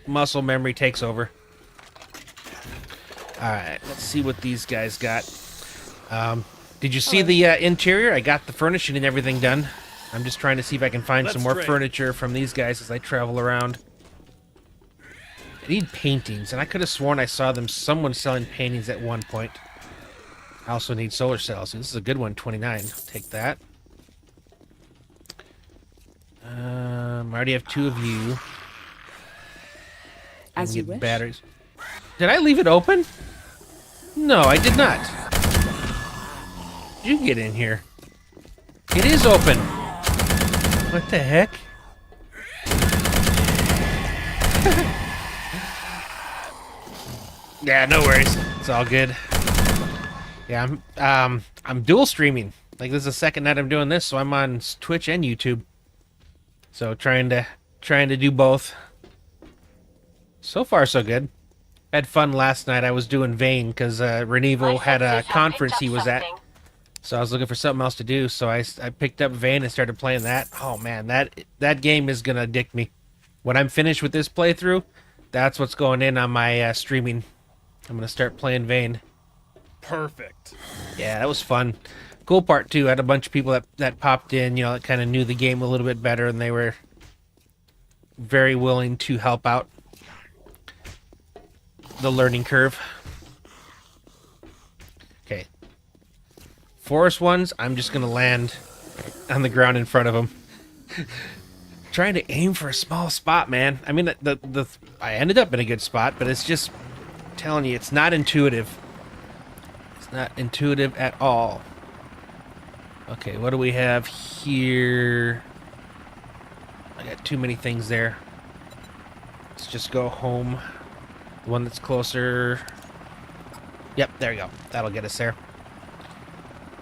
muscle memory takes over. Alright, let's see what these guys got. Did you see the interior? I got the furnishing and everything done. I'm just trying to see if I can find some more furniture from these guys as I travel around. I need paintings, and I could have sworn I saw someone selling paintings at one point. I also need solar cells. This is a good one, 29. I'll take that. I already have 2 of you. As you wish. Batteries. Did I leave it open? No, I did not. You get in here. It is open. What the heck? Yeah, no worries. It's all good. Yeah, I'm dual streaming. Like, this is the second night I'm doing this, so I'm on Twitch and YouTube. So trying to do both. So far, so good. Had fun last night. I was doing Vane because Renevo had a conference he was at. So I was looking for something else to do. So I picked up Vane and started playing that. Oh man, that game is gonna addict me. When I'm finished with this playthrough, that's what's going in on my streaming. I'm gonna start playing Vane. Perfect. Yeah, that was fun. Cool part too, I had a bunch of people that popped in, that kind of knew the game a little bit better, and they were very willing to help out the learning curve. Okay. Forest ones, I'm just gonna land on the ground in front of them. Trying to aim for a small spot, man. I mean, I ended up in a good spot, but it's just telling you, it's not intuitive. It's not intuitive at all. Okay, what do we have here? I got too many things there. Let's just go home. The one that's closer. Yep, there you go. That'll get us there.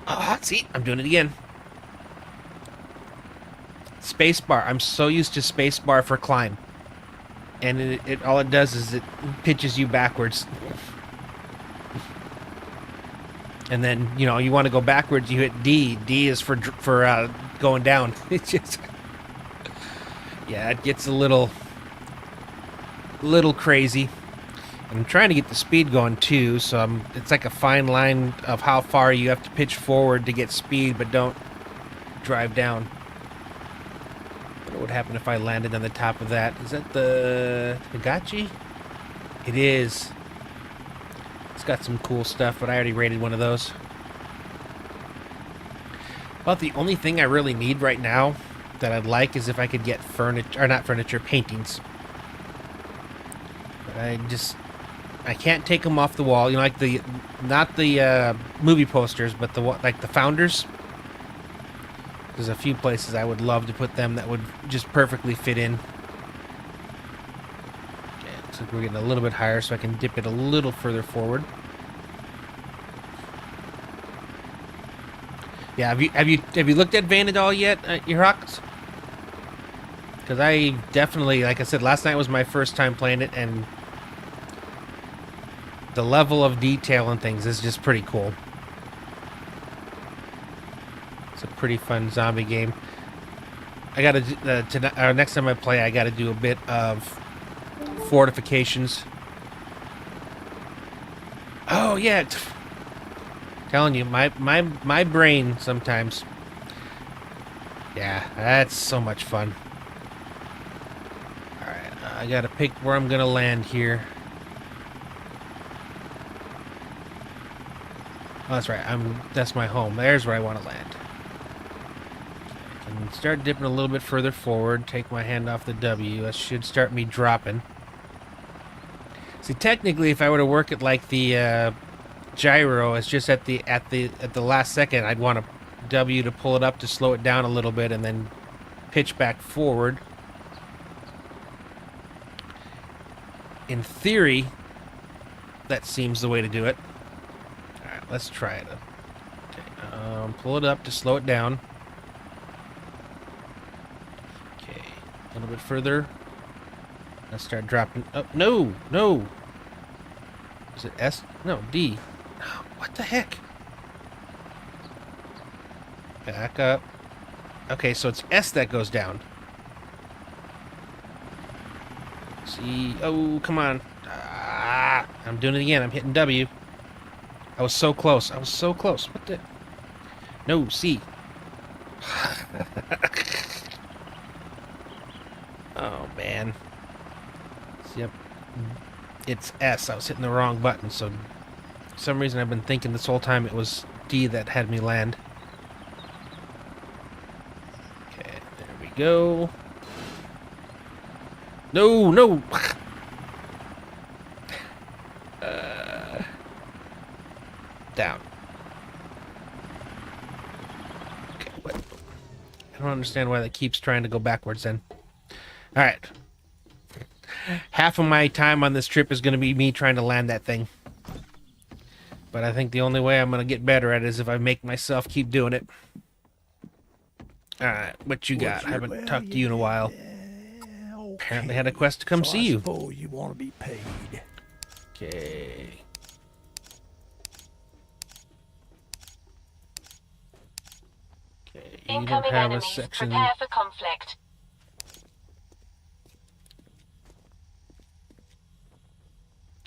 Oh, hot seat. I'm doing it again. Spacebar. I'm so used to spacebar for climb. And it all it does is it pitches you backwards. And then, you know, you want to go backwards, you hit D. D is for going down. It's just... Yeah, it gets a little crazy. And I'm trying to get the speed going too, so it's like a fine line of how far you have to pitch forward to get speed, but don't drive down. What would happen if I landed on the top of that? Is that the Higachi? It is. It's got some cool stuff, but I already rated one of those. About the only thing I really need right now that I'd like is if I could get furniture, or not furniture, paintings. But I can't take them off the wall. You know, like not the movie posters, but like the founders. There's a few places I would love to put them that would just perfectly fit in. Okay, looks like we're getting a little bit higher, so I can dip it a little further forward. Yeah, have you looked at Van at all yet, Hawks? Because I definitely, like I said, last night was my first time playing it, and the level of detail and things is just pretty cool. It's a pretty fun zombie game. I gotta next time I play, I gotta do a bit of fortifications. Oh yeah, telling you, my brain sometimes. Yeah, that's so much fun. All right, I gotta pick where I'm gonna land here. Oh, that's right. That's my home. There's where I want to land. I can start dipping a little bit further forward. Take my hand off the W. That should start me dropping. See, technically, if I were to work it like the gyro, it's just at the last second. I'd want a W to pull it up to slow it down a little bit, and then pitch back forward. In theory, that seems the way to do it. Let's try it. Okay, pull it up to slow it down. Okay, a little bit further. Let's start dropping. Oh, no! Is it S? No, D. Oh, what the heck? Back up. Okay, so it's S that goes down. See? Oh, come on. Ah, I'm doing it again. I'm hitting W. I was so close. I was so close. What the? No, C. Oh, man. Yep. It's S. I was hitting the wrong button, so for some reason I've been thinking this whole time it was D that had me land. Okay, there we go. No! Down. Okay, what? I don't understand why that keeps trying to go backwards then. Alright. Half of my time on this trip is going to be me trying to land that thing. But I think the only way I'm going to get better at it is if I make myself keep doing it. Alright, what you got? I haven't talked to you in a while. Okay. Apparently had a quest to come see you. I suppose you want to be paid. Okay. Okay, you don't Incoming have a enemies. section. Prepare for conflict.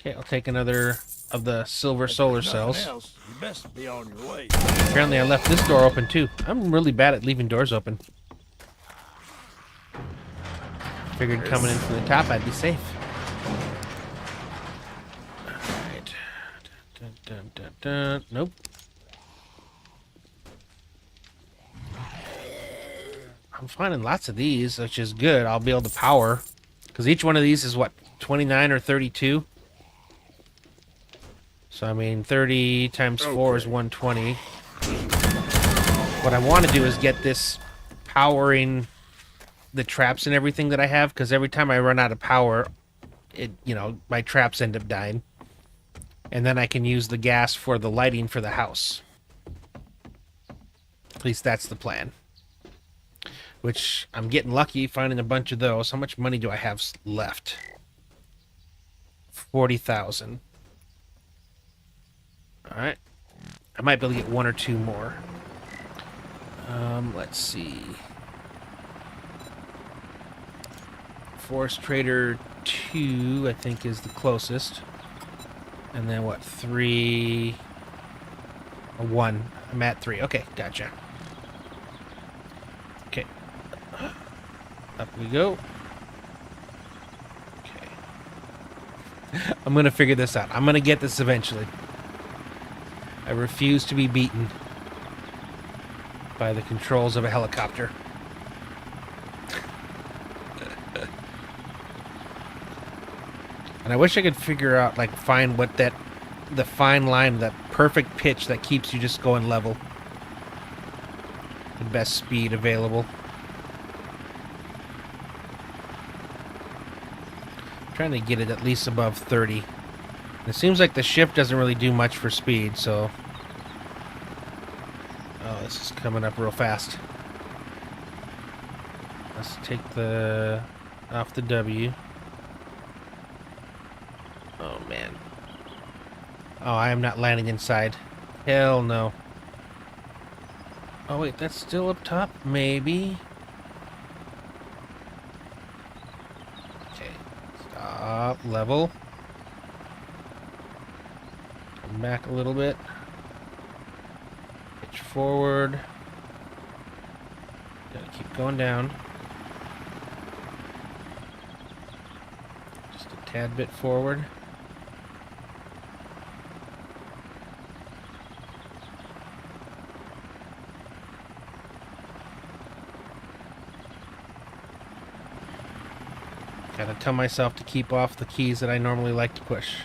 Okay, I'll take another of the silver solar cells. Else, you best be on your way. Apparently I left this door open too. I'm really bad at leaving doors open. Figured coming in from the top I'd be safe. Alright. Nope. I'm finding lots of these, which is good. I'll be able to power. Because each one of these is what, 29 or 32? So, I mean, 30 times 4 is 120. What I want to do is get this powering the traps and everything that I have, because every time I run out of power, my traps end up dying. And then I can use the gas for the lighting for the house. At least that's the plan. Which, I'm getting lucky finding a bunch of those. How much money do I have left? 40,000. Alright. I might be able to get one or two more. Let's see. Forest Trader 2, I think, is the closest. And then what, 3... or 1. I'm at 3. Okay, gotcha. Okay. Up we go. Okay. I'm gonna figure this out. I'm gonna get this eventually. I refuse to be beaten by the controls of a helicopter. And I wish I could figure out, like, find what the fine line, that perfect pitch that keeps you just going level. The best speed available. I'm trying to get it at least above 30. It seems like the shift doesn't really do much for speed, so... Oh, this is coming up real fast. Let's take the... off the W. Oh, man. Oh, I am not landing inside. Hell no. Oh, wait, that's still up top? Maybe? Okay. Stop. Level. Come back a little bit. Pitch forward. Gotta keep going down. Just a tad bit forward. Gotta tell myself to keep off the keys that I normally like to push.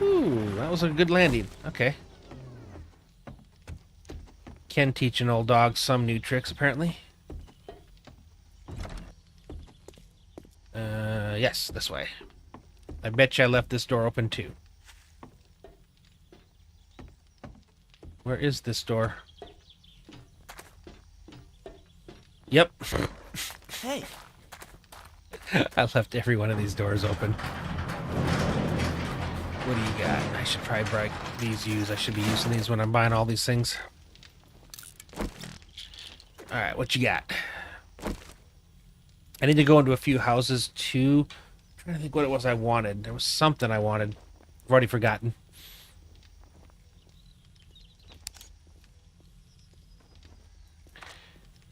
Ooh, that was a good landing. Okay. Can teach an old dog some new tricks, apparently. Yes, this way. I bet you I left this door open, too. Where is this door? Yep. Hey, I left every one of these doors open. What do you got? I should probably break these used. I should be using these when I'm buying all these things. Alright, what you got? I need to go into a few houses too. I'm trying to think what it was I wanted. There was something I wanted. I've already forgotten.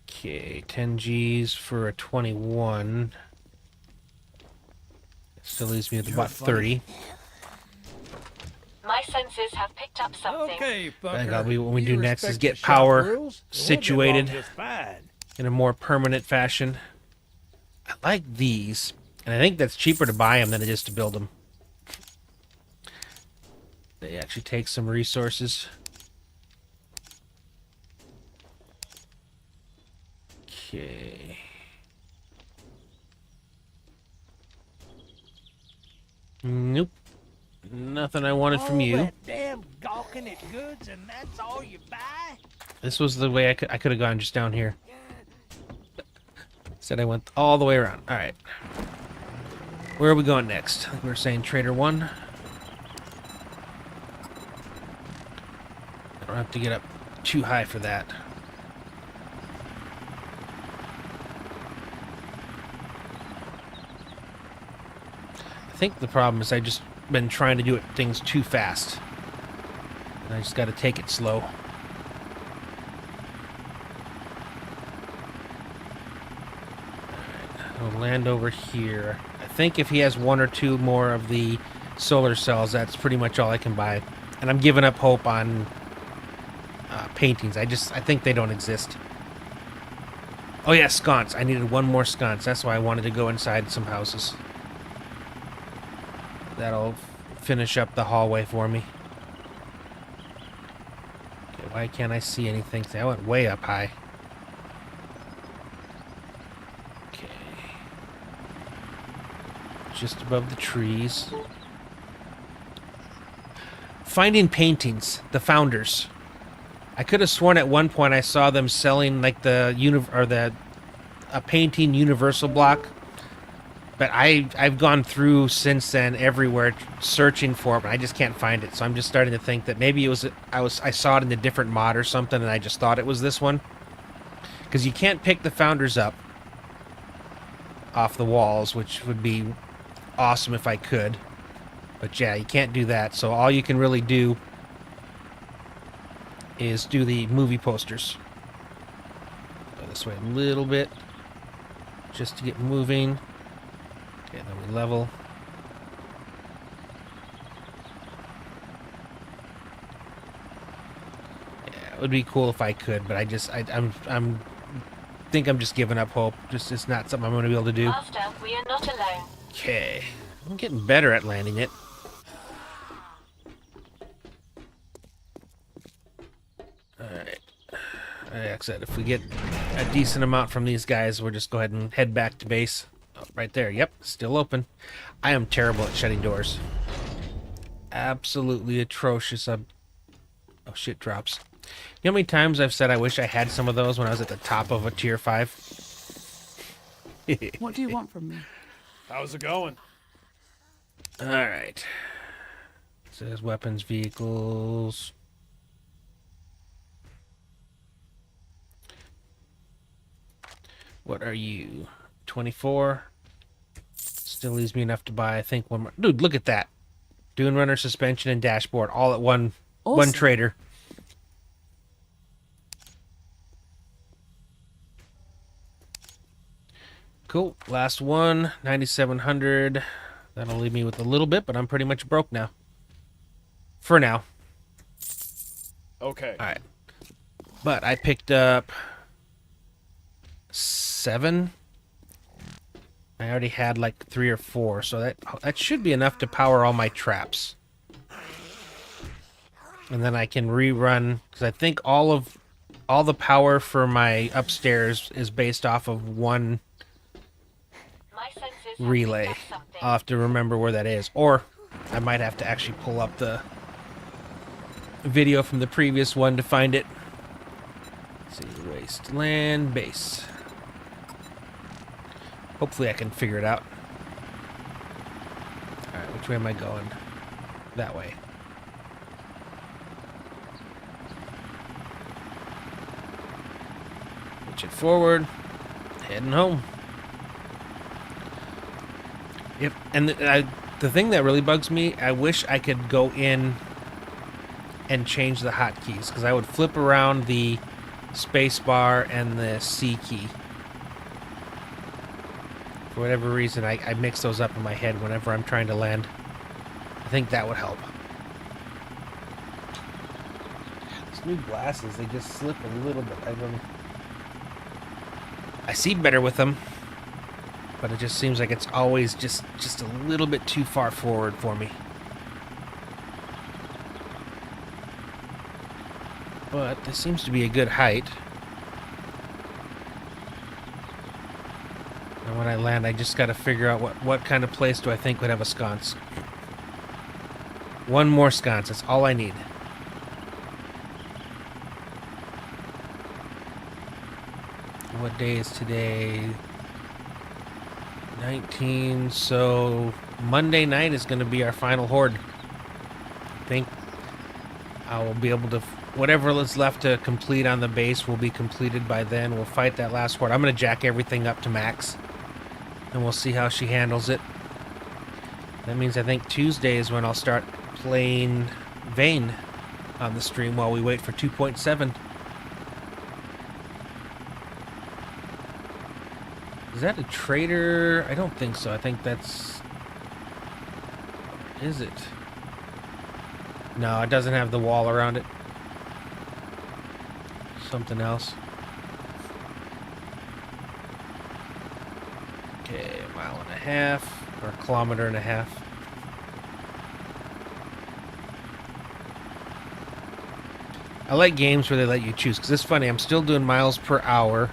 Okay, 10 G's for a 21. Still leaves me with about 30. My senses have picked up something. okay, Thank fucker. God what we You do next respect is the get shop power rules, and we'll get situated along just fine. in a more permanent fashion. I like these, and I think that's cheaper to buy them than it is to build them. They actually take some resources. Okay. Nope. Nothing I wanted from All you. that damn gawking at goods, and that's all you buy? This was the way I could have gone just down here. Said I went all the way around. All right. Where are we going next? I think we were saying Trader 1. I don't have to get up too high for that. I think the problem is I just been trying to do things too fast. And I just got to take it slow. Alright, I'll land over here. I think if he has one or two more of the solar cells, that's pretty much all I can buy. And I'm giving up hope on paintings. I think they don't exist. Oh yeah, sconce. I needed one more sconce. That's why I wanted to go inside some houses. That'll finish up the hallway for me. Okay, why can't I see anything? See, I went way up high. Okay. Just above the trees. finding paintings, the founders. I could have sworn at one point I saw them selling like a painting universal block. But I've gone through since then everywhere searching for it, but I just can't find it. So I'm just starting to think that maybe I saw it in a different mod or something, and I just thought it was this one. Because you can't pick the founders up off the walls, which would be awesome if I could. But yeah, you can't do that. So all you can really do is do the movie posters. Go this way a little bit, just to get moving. Okay, then we level. Yeah, it would be cool if I could, but I think I'm just giving up hope. Just it's not something I'm going to be able to do. Master, we are not alone. Okay, I'm getting better at landing it. All right. Like I said, if we get a decent amount from these guys, we'll just go ahead and head back to base. Oh, right there. Yep, still open. I am terrible at shutting doors. Absolutely atrocious. Oh, shit drops. You know how many times I've said I wish I had some of those when I was at the top of a tier 5? What do you want from me? How's it going? Alright. It says weapons, vehicles. What are you? 24? Still leaves me enough to buy, I think, one more. Dude, look at that. Dune Runner, suspension, and dashboard all at one trader. Cool. Last one, 9,700. That'll leave me with a little bit, but I'm pretty much broke now. For now. Okay. All right. But I picked up 7. I already had like 3 or 4, so that should be enough to power all my traps. And then I can rerun, because I think all the power for my upstairs is based off of one My senses have relay. picked up something. I'll have to remember where that is. Or I might have to actually pull up the video from the previous one to find it. Let's see, wasteland base. Hopefully I can figure it out. Alright, which way am I going? That way. Pitch it forward. Heading home. The thing that really bugs me, I wish I could go in and change the hotkeys, because I would flip around the space bar and the C key. For whatever reason, I mix those up in my head whenever I'm trying to land. I think that would help. These new glasses, they just slip a little bit. I see better with them, but it just seems like it's always just a little bit too far forward for me. But this seems to be a good height. And when I land, I just got to figure out what kind of place do I think would have a sconce. One more sconce, that's all I need. What day is today? 19, so Monday night is going to be our final horde. I think I will be able to, whatever is left to complete on the base will be completed by then. We'll fight that last horde. I'm going to jack everything up to max, and we'll see how she handles it. That means I think Tuesday is when I'll start playing Vane on the stream while we wait for 2.7. Is that a trader? I don't think so. I think that's... Is it? No, it doesn't have the wall around it. Something else. Okay, a mile and a half, or a kilometer and a half. I like games where they let you choose, because it's funny, I'm still doing miles per hour,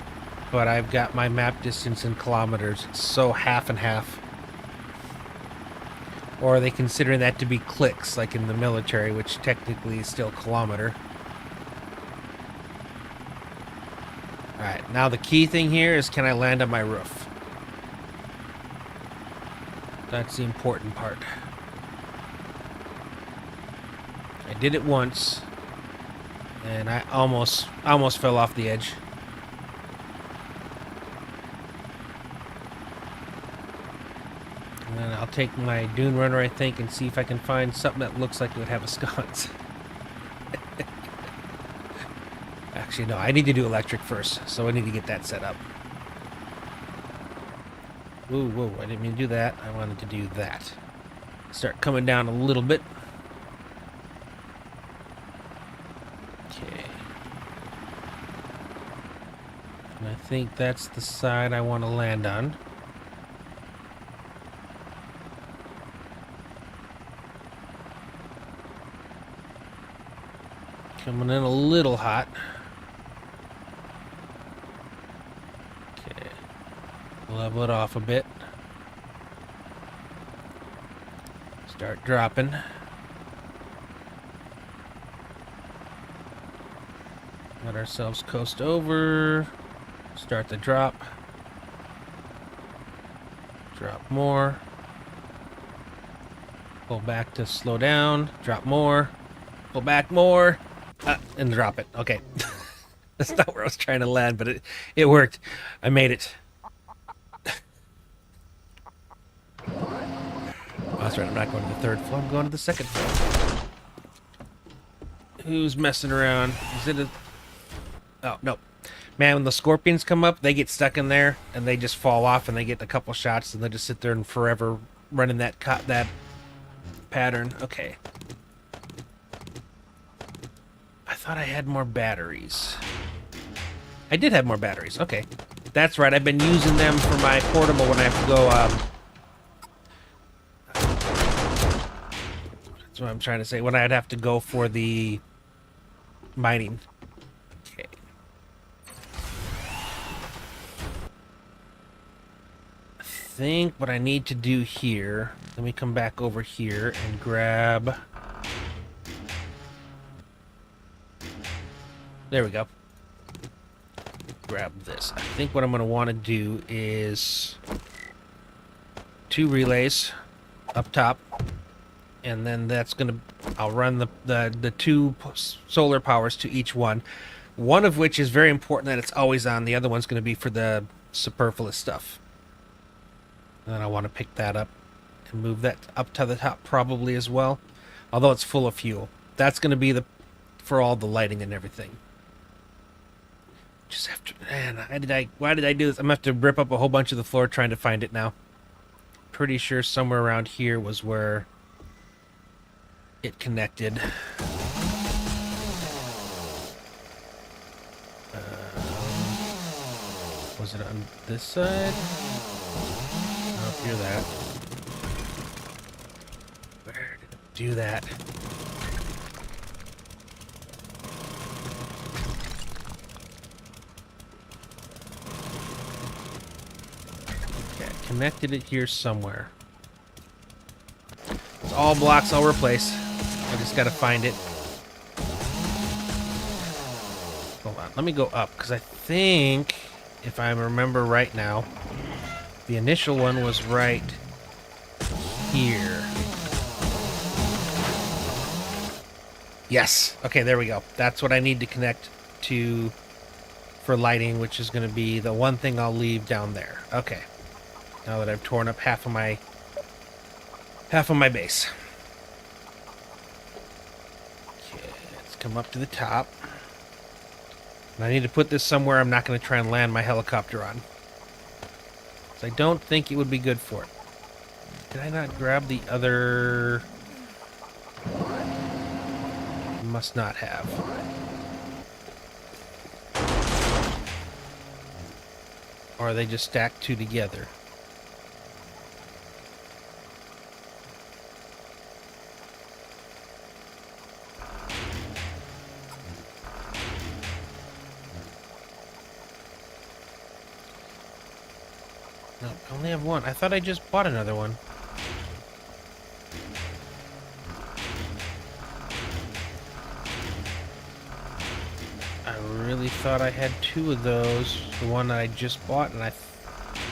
but I've got my map distance in kilometers. It's so half and half. Or are they considering that to be clicks, like in the military, which technically is still kilometer? Alright, now the key thing here is, can I land on my roof? That's the important part. I did it once, and I almost fell off the edge. And then I'll take my dune runner, I think, and see if I can find something that looks like it would have a sconce. Actually, no, I need to do electric first, so I need to get that set up. Whoa, whoa, I didn't mean to do that. I wanted to do that. Start coming down a little bit. Okay. And I think that's the side I want to land on. Coming in a little hot. Okay. Level it off a bit. Start dropping. Let ourselves coast over. Start the drop. Drop more. Pull back to slow down. Drop more. Pull back more. And drop it. Okay. That's not where I was trying to land, but it worked. I made it. Oh, that's right. I'm not going to the third floor. I'm going to the second floor. Who's messing around? Is it a... Oh, no. Man, when the scorpions come up, they get stuck in there, and they just fall off, and they get a couple shots, and they just sit there and forever running that pattern. Okay. I thought I had more batteries. I did have more batteries. Okay. That's right. I've been using them for my portable when I have to go, that's what I'm trying to say. When I'd have to go for the mining. Okay. I think what I need to do here, let me come back over here and grab... There we go. Grab this. I think what I'm going to want to do is 2 relays up top, and then that's going to... I'll run the 2 solar powers to each one of which is very important that it's always on. The other one's going to be for the superfluous stuff. And then I want to pick that up and move that up to the top probably as well, although it's full of fuel. That's going to be for all the lighting and everything. Just have to... Man, why did I do this? I'm going to have to rip up a whole bunch of the floor trying to find it now. Pretty sure somewhere around here was where it connected. Was it on this side? Oh, hear that. Where did it do that? Connected it here somewhere. It's all blocks I'll replace. I just gotta find it. Hold on, let me go up, because I think, if I remember right now, the initial one was right here. Yes! Okay, there we go. That's what I need to connect to for lighting, which is going to be the one thing I'll leave down there. Okay. Now that I've torn up half of my base. Okay, let's come up to the top. And I need to put this somewhere I'm not going to try and land my helicopter on. So I don't think it would be good for it. Did I not grab the other... Must not have. Or are they just stacked 2 together? No, I only have one. I thought I just bought another one. really thought I had 2 of those. The one that I just bought, and I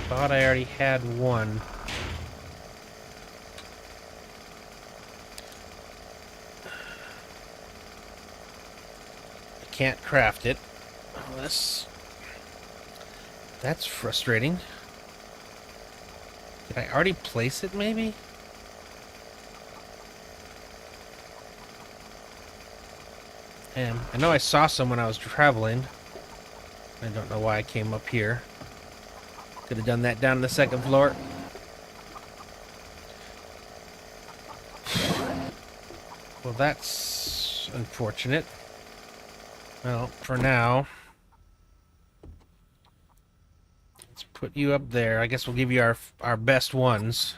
thought I already had one. I can't craft it. Oh, that's frustrating. Did I already place it, maybe? I know I saw some when I was traveling. I don't know why I came up here. Could have done that down on the 2nd floor. Well, that's unfortunate. Well, for now, let's put you up there. I guess we'll give you our best ones.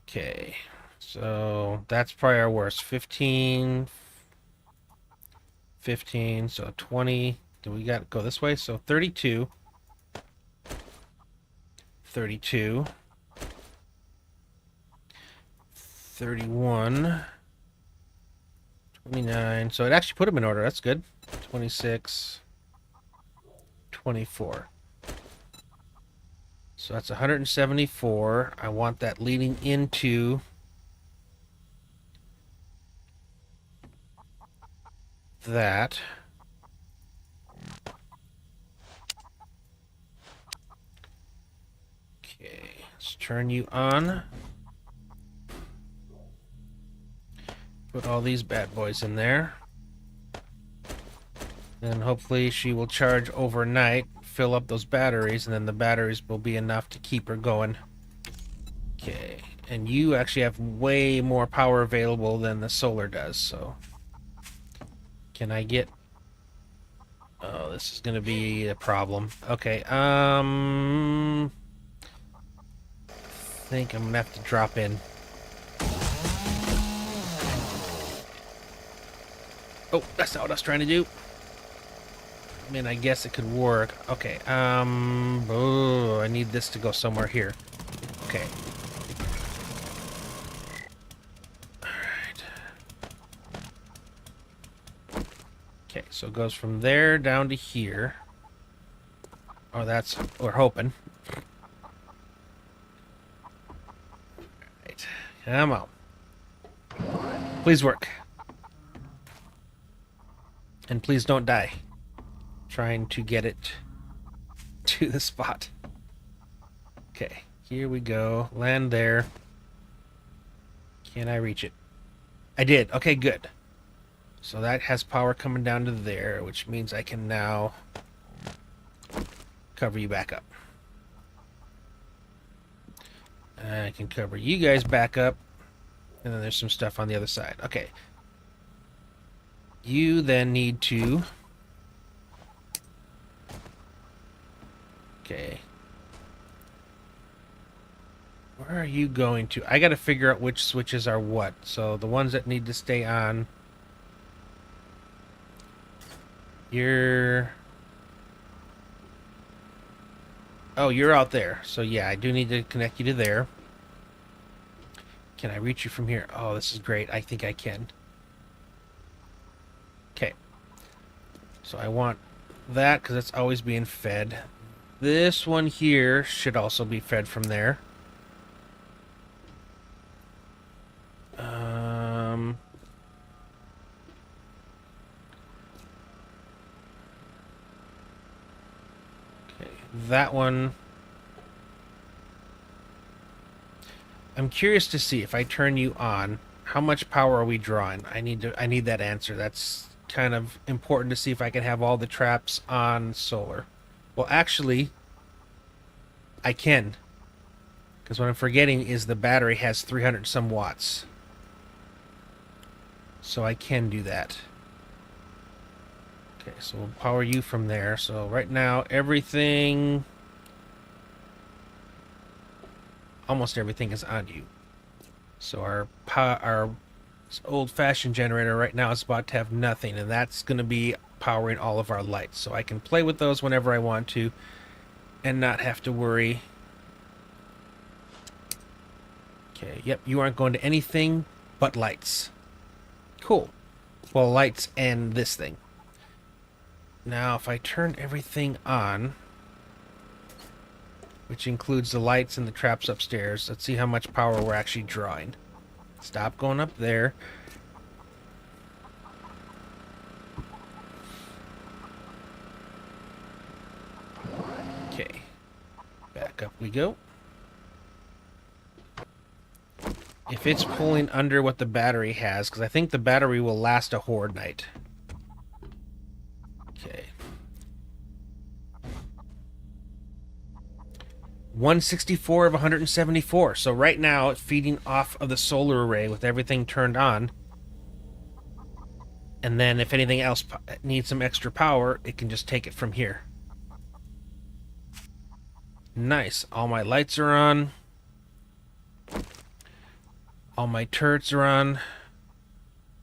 Okay. So that's probably our worst. 15, 15, so 20. Do we got to go this way? So 32, 32, 31, 29. So it actually put them in order. That's good. 26, 24. So that's 174. I want that leading into that. Okay, let's turn you on. Put all these bad boys in there. Then hopefully she will charge overnight, fill up those batteries, and then the batteries will be enough to keep her going. Okay, and you actually have way more power available than the solar does, so... Can I get... Oh, this is going to be a problem. Okay, I think I'm going to have to drop in. Oh, that's not what I was trying to do. I mean, I guess it could work. Okay, oh, I need this to go somewhere here. Okay. Alright. Okay, so it goes from there down to here. Oh, that's... we're hoping. Alright, come on. Please work. And please don't die. Trying to get it to the spot. Okay, here we go. Land there. Can I reach it? I did. Okay, good. So that has power coming down to there, which means I can now cover you back up. I can cover you guys back up. And then there's some stuff on the other side. Okay. You then need to... Okay. Where are you going to? I gotta figure out which switches are what. So the ones that need to stay on... You're... Oh, you're out there. So yeah, I do need to connect you to there. Can I reach you from here? Oh, this is great. I think I can. Okay. So I want that because it's always being fed. This one here should also be fed from there. Okay, that one. I'm curious to see if I turn you on, how much power are we drawing? I need that answer. That's kind of important to see if I can have all the traps on solar. Well, actually, I can. Because what I'm forgetting is the battery has 300 some watts. So I can do that. Okay, so we'll power you from there. So right now, everything... Almost everything is on you. So our old-fashioned generator right now is about to have nothing, and that's going to be powering all of our lights. So I can play with those whenever I want to and not have to worry. Okay, yep, you aren't going to anything but lights. Cool. Well, lights and this thing. Now, if I turn everything on, which includes the lights and the traps upstairs, let's see how much power we're actually drawing. Stop going up there. Okay. Back up we go. If it's pulling under what the battery has, because I think the battery will last a horde night. Okay. 164 of 174. So right now it's feeding off of the solar array with everything turned on. And then if anything else needs some extra power, it can just take it from here. Nice. All my lights are on. All my turrets are on.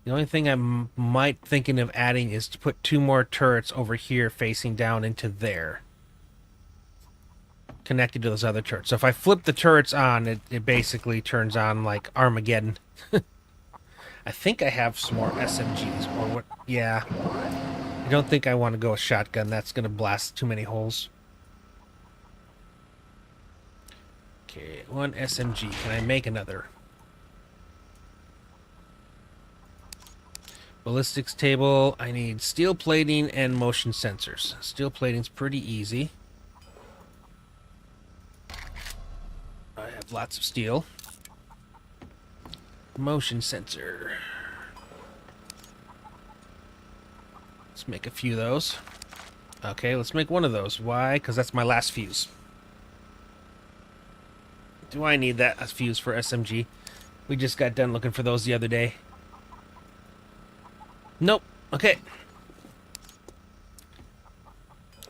The only thing I might thinking of adding is to put 2 more turrets over here facing down into there. Connected to those other turrets. So if I flip the turrets on, it basically turns on like Armageddon. I think I have some more SMGs or what? Yeah. I don't think I want to go with shotgun. That's going to blast too many holes. Okay, 1 SMG. Can I make another? Ballistics table. I need steel plating and motion sensors. Steel plating's pretty easy. I have lots of steel. Motion sensor. Let's make a few of those. Okay, let's make one of those. Why? Because that's my last fuse. Do I need that as fuse for SMG? We just got done looking for those the other day. Nope. Okay.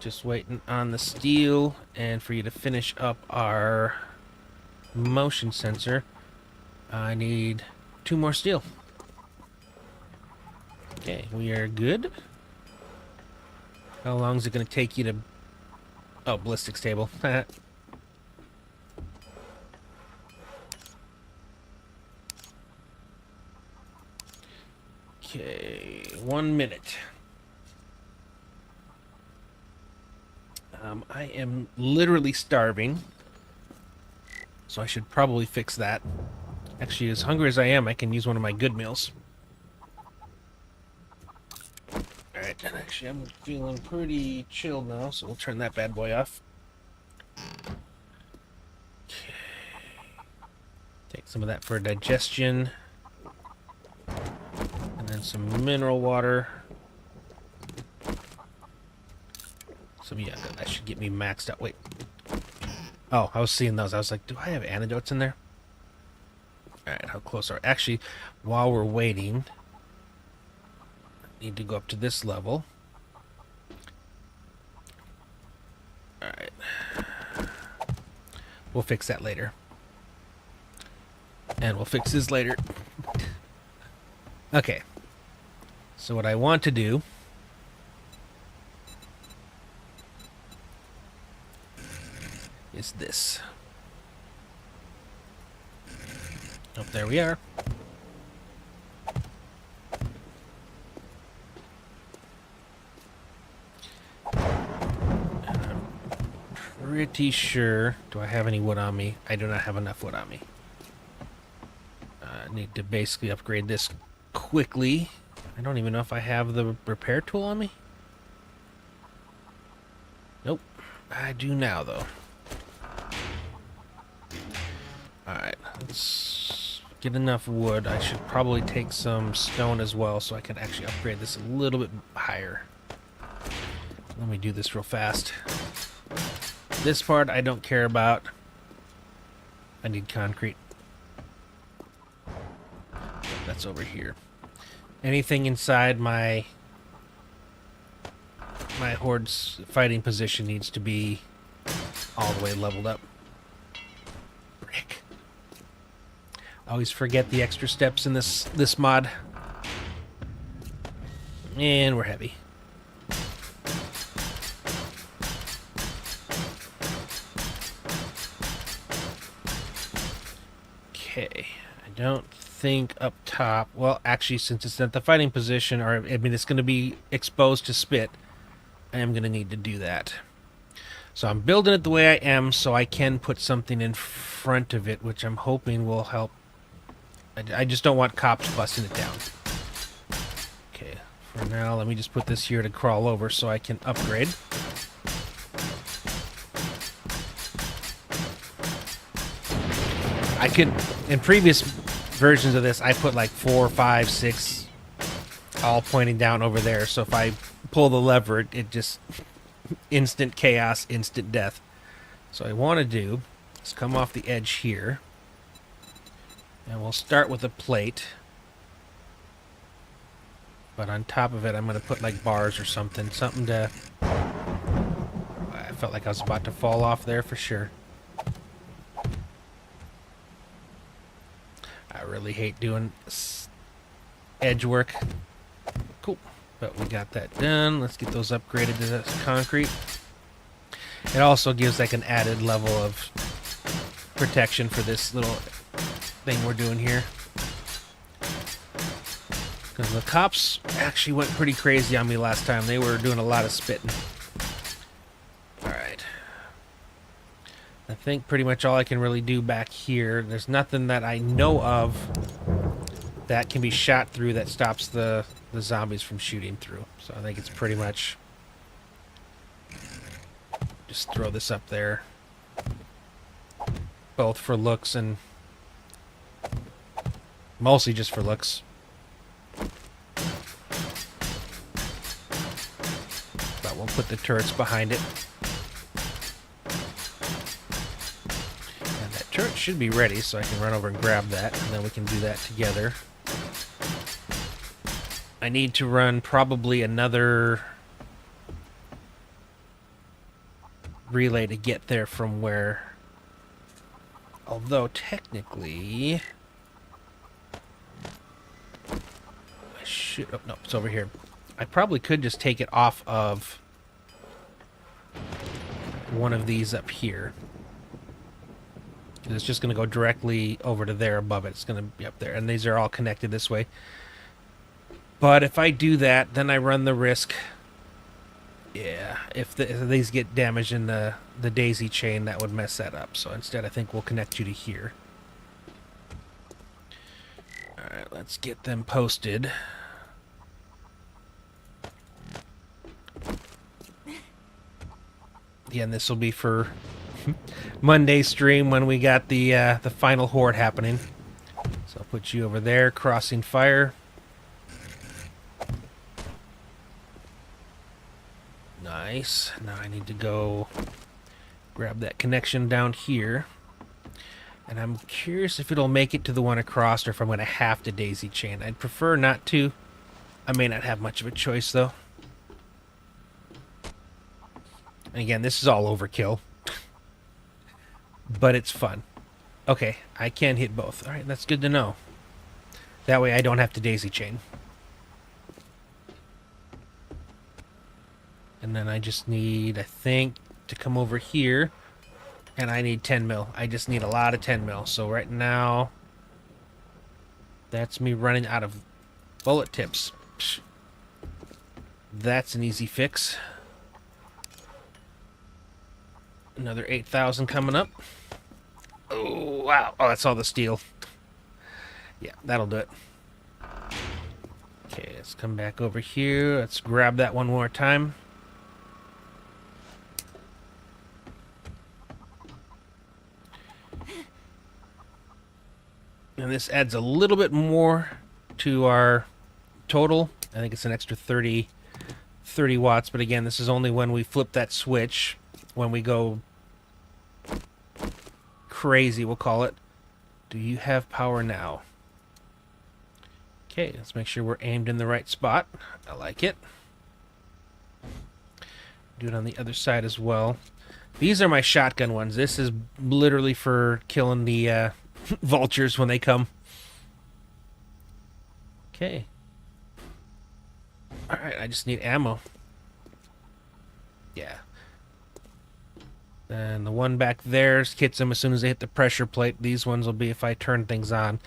Just waiting on the steel and for you to finish up our motion sensor. I need 2 more steel. Okay, we are good. How long is it going to take you to... Oh, ballistics table. Okay, 1 minute. I am literally starving, so I should probably fix that. Actually, as hungry as I am, I can use one of my good meals. Alright, and actually I'm feeling pretty chilled now, so we'll turn that bad boy off. Okay. Take some of that for digestion. And then some mineral water. So yeah, that should get me maxed out. Wait. Oh, I was seeing those. I was like, do I have antidotes in there? Alright, how close are... Actually, while we're waiting, I need to go up to this level. Alright. We'll fix that later. And we'll fix this later. Okay. So what I want to do is this. Oh, there we are. And I'm pretty sure... Do I have any wood on me? I do not have enough wood on me. I need to basically upgrade this quickly. I don't even know if I have the repair tool on me. Nope. I do now, though. Alright, let's get enough wood. I should probably take some stone as well so I can actually upgrade this a little bit higher. Let me do this real fast. This part I don't care about. I need concrete. That's over here. Anything inside my horde's fighting position needs to be all the way leveled up. Brick. I always forget the extra steps in this mod. And we're heavy. Okay. I don't think up top... Well, actually, since it's at the fighting position, or I mean, it's going to be exposed to spit, I am going to need to do that. So I'm building it the way I am so I can put something in front of it, which I'm hoping will help. I just don't want cops busting it down. Okay, for now, let me just put this here to crawl over so I can upgrade. I could, in previous versions of this, I put like 4, 5, 6 all pointing down over there. So if I pull the lever, it just instant chaos, instant death. So what I want to do is come off the edge here. And we'll start with a plate. But on top of it, I'm going to put like bars or something. Something to... I felt like I was about to fall off there for sure. I really hate doing edge work. Cool. But we got that done. Let's get those upgraded to this concrete. It also gives like an added level of protection for this little thing we're doing here. Because the cops actually went pretty crazy on me last time. They were doing a lot of spitting. Alright. I think pretty much all I can really do back here. There's nothing that I know of that can be shot through that stops the zombies from shooting through. So I think it's pretty much just throw this up there. Both for looks and mostly just for looks. But we'll put the turrets behind it. And that turret should be ready, so I can run over and grab that, and then we can do that together. I need to run probably another relay to get there from where... Although, technically... I should... Oh, no, it's over here. I probably could just take it off of one of these up here. It's just going to go directly over to there above it. It's going to be up there. And these are all connected this way. But if I do that, then I run the risk... Yeah, if these get damaged in the daisy chain, that would mess that up. So instead, I think we'll connect you to here. Alright, let's get them posted. Again, this will be for Monday's stream when we got the final horde happening. So I'll put you over there, crossing fire. Nice. Now I need to go grab that connection down here. And I'm curious if it'll make it to the one across or if I'm going to have to daisy chain. I'd prefer not to. I may not have much of a choice, though. And again, this is all overkill. But it's fun. Okay, I can hit both. Alright, that's good to know. That way I don't have to daisy chain. And then I just need, I think, to come over here. And I need 10 mil. I just need a lot of 10 mil. So right now, that's me running out of bullet tips. Psh. That's an easy fix. Another 8,000 coming up. Oh, wow. Oh, that's all the steel. Yeah, that'll do it. Okay, let's come back over here. Let's grab that one more time. And this adds a little bit more to our total. I think it's an extra 30 watts. But again, this is only when we flip that switch. When we go crazy, we'll call it. Do you have power now? Okay, let's make sure we're aimed in the right spot. I like it. Do it on the other side as well. These are my shotgun ones. This is literally for killing the... vultures when they come. Okay. Alright, I just need ammo. Yeah. And the one back there hits them as soon as they hit the pressure plate. These ones will be if I turn things on.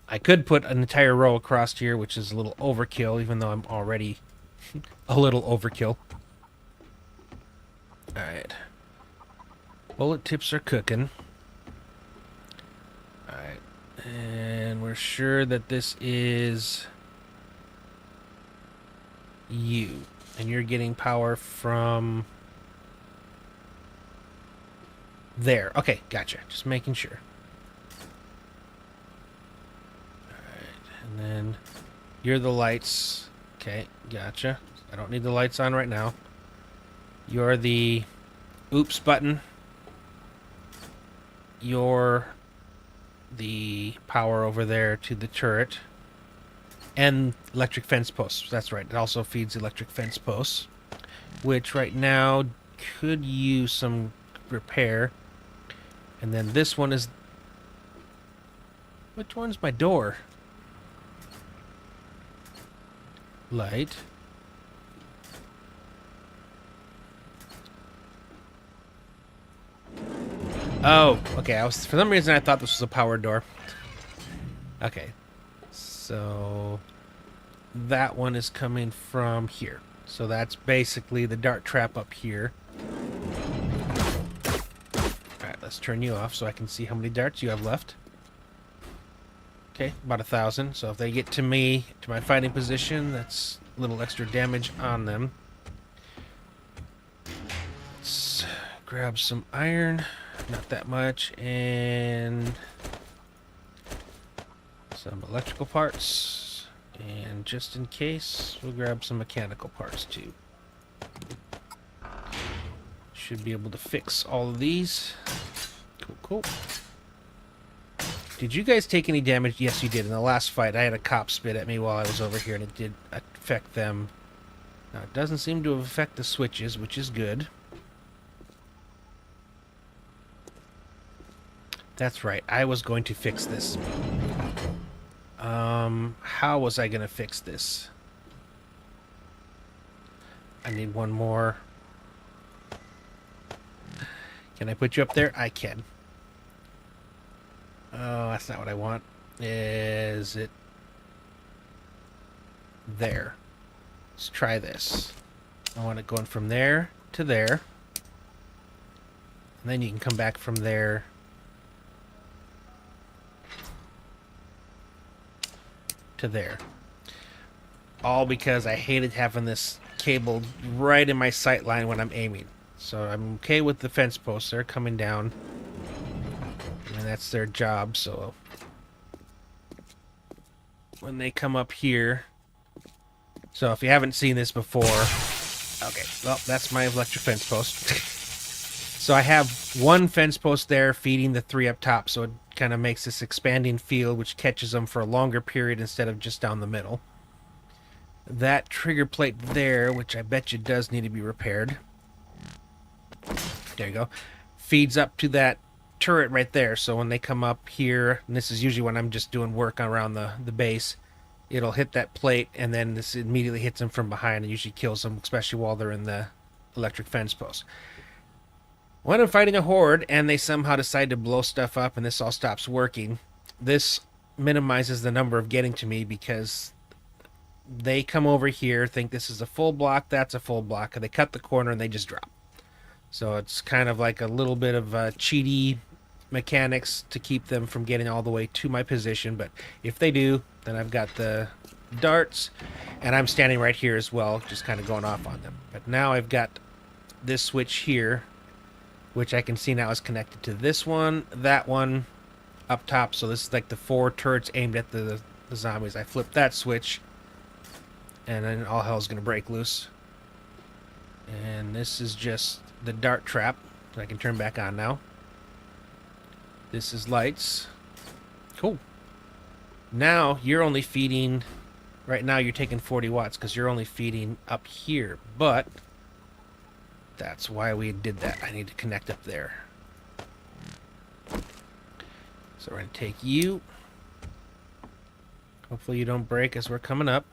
I could put an entire row across here, which is a little overkill, even though I'm already a little overkill. Alright. Bullet tips are cooking. Alright. And we're sure that this is you. And you're getting power from there. Okay, gotcha. Just making sure. Alright. And then you're the lights. Okay, gotcha. I don't need the lights on right now. You're the oops button. You're the power over there to the turret. And electric fence posts. That's right. It also feeds electric fence posts. Which right now could use some repair. And then this one is... Which one's my door? Light. Oh, okay. For some reason I thought this was a power door. Okay. So that one is coming from here. So that's basically the dart trap up here. Alright, let's turn you off so I can see how many darts you have left. Okay, about 1,000. So if they get to me, to my fighting position, that's a little extra damage on them. Let's grab some iron. Not that much. And some electrical parts. And just in case, we'll grab some mechanical parts too. Should be able to fix all of these. Cool, cool. Did you guys take any damage? Yes, you did. In the last fight, I had a cop spit at me while I was over here, and it did affect them. Now, it doesn't seem to have affected the switches, which is good. That's right. I was going to fix this. How was I going to fix this? I need one more. Can I put you up there? I can. Oh, that's not what I want. Is it there? Let's try this. I want it going from there to there. And then you can come back from there to there. All because I hated having this cable right in my sight line when I'm aiming. So I'm okay with the fence posts. They're coming down. And that's their job, so when they come up here... So if you haven't seen this before... Okay, well, that's my electric fence post. So I have one fence post there feeding the 3 up top, so it kind of makes this expanding field, which catches them for a longer period instead of just down the middle. That trigger plate there, which I bet you does need to be repaired. There you go. Feeds up to that turret right there, so when they come up here, and this is usually when I'm just doing work around the base, it'll hit that plate, and then this immediately hits them from behind and usually kills them, especially while they're in the electric fence post. When I'm fighting a horde and they somehow decide to blow stuff up and this all stops working, this minimizes the number of getting to me because they come over here, think this is a full block, that's a full block, and they cut the corner and they just drop. So it's kind of like a little bit of cheaty mechanics to keep them from getting all the way to my position, but if they do, then I've got the darts, and I'm standing right here as well, just kind of going off on them. But now I've got this switch here, which I can see now is connected to this one, that one, up top, so this is like the 4 turrets aimed at the zombies. I flip that switch, and then all hell's gonna break loose. And this is just the dart trap that I can turn back on now. This is lights. Cool. Now you're only feeding... Right now you're taking 40 watts because you're only feeding up here. But that's why we did that. I need to connect up there. So we're going to take you. Hopefully you don't break as we're coming up.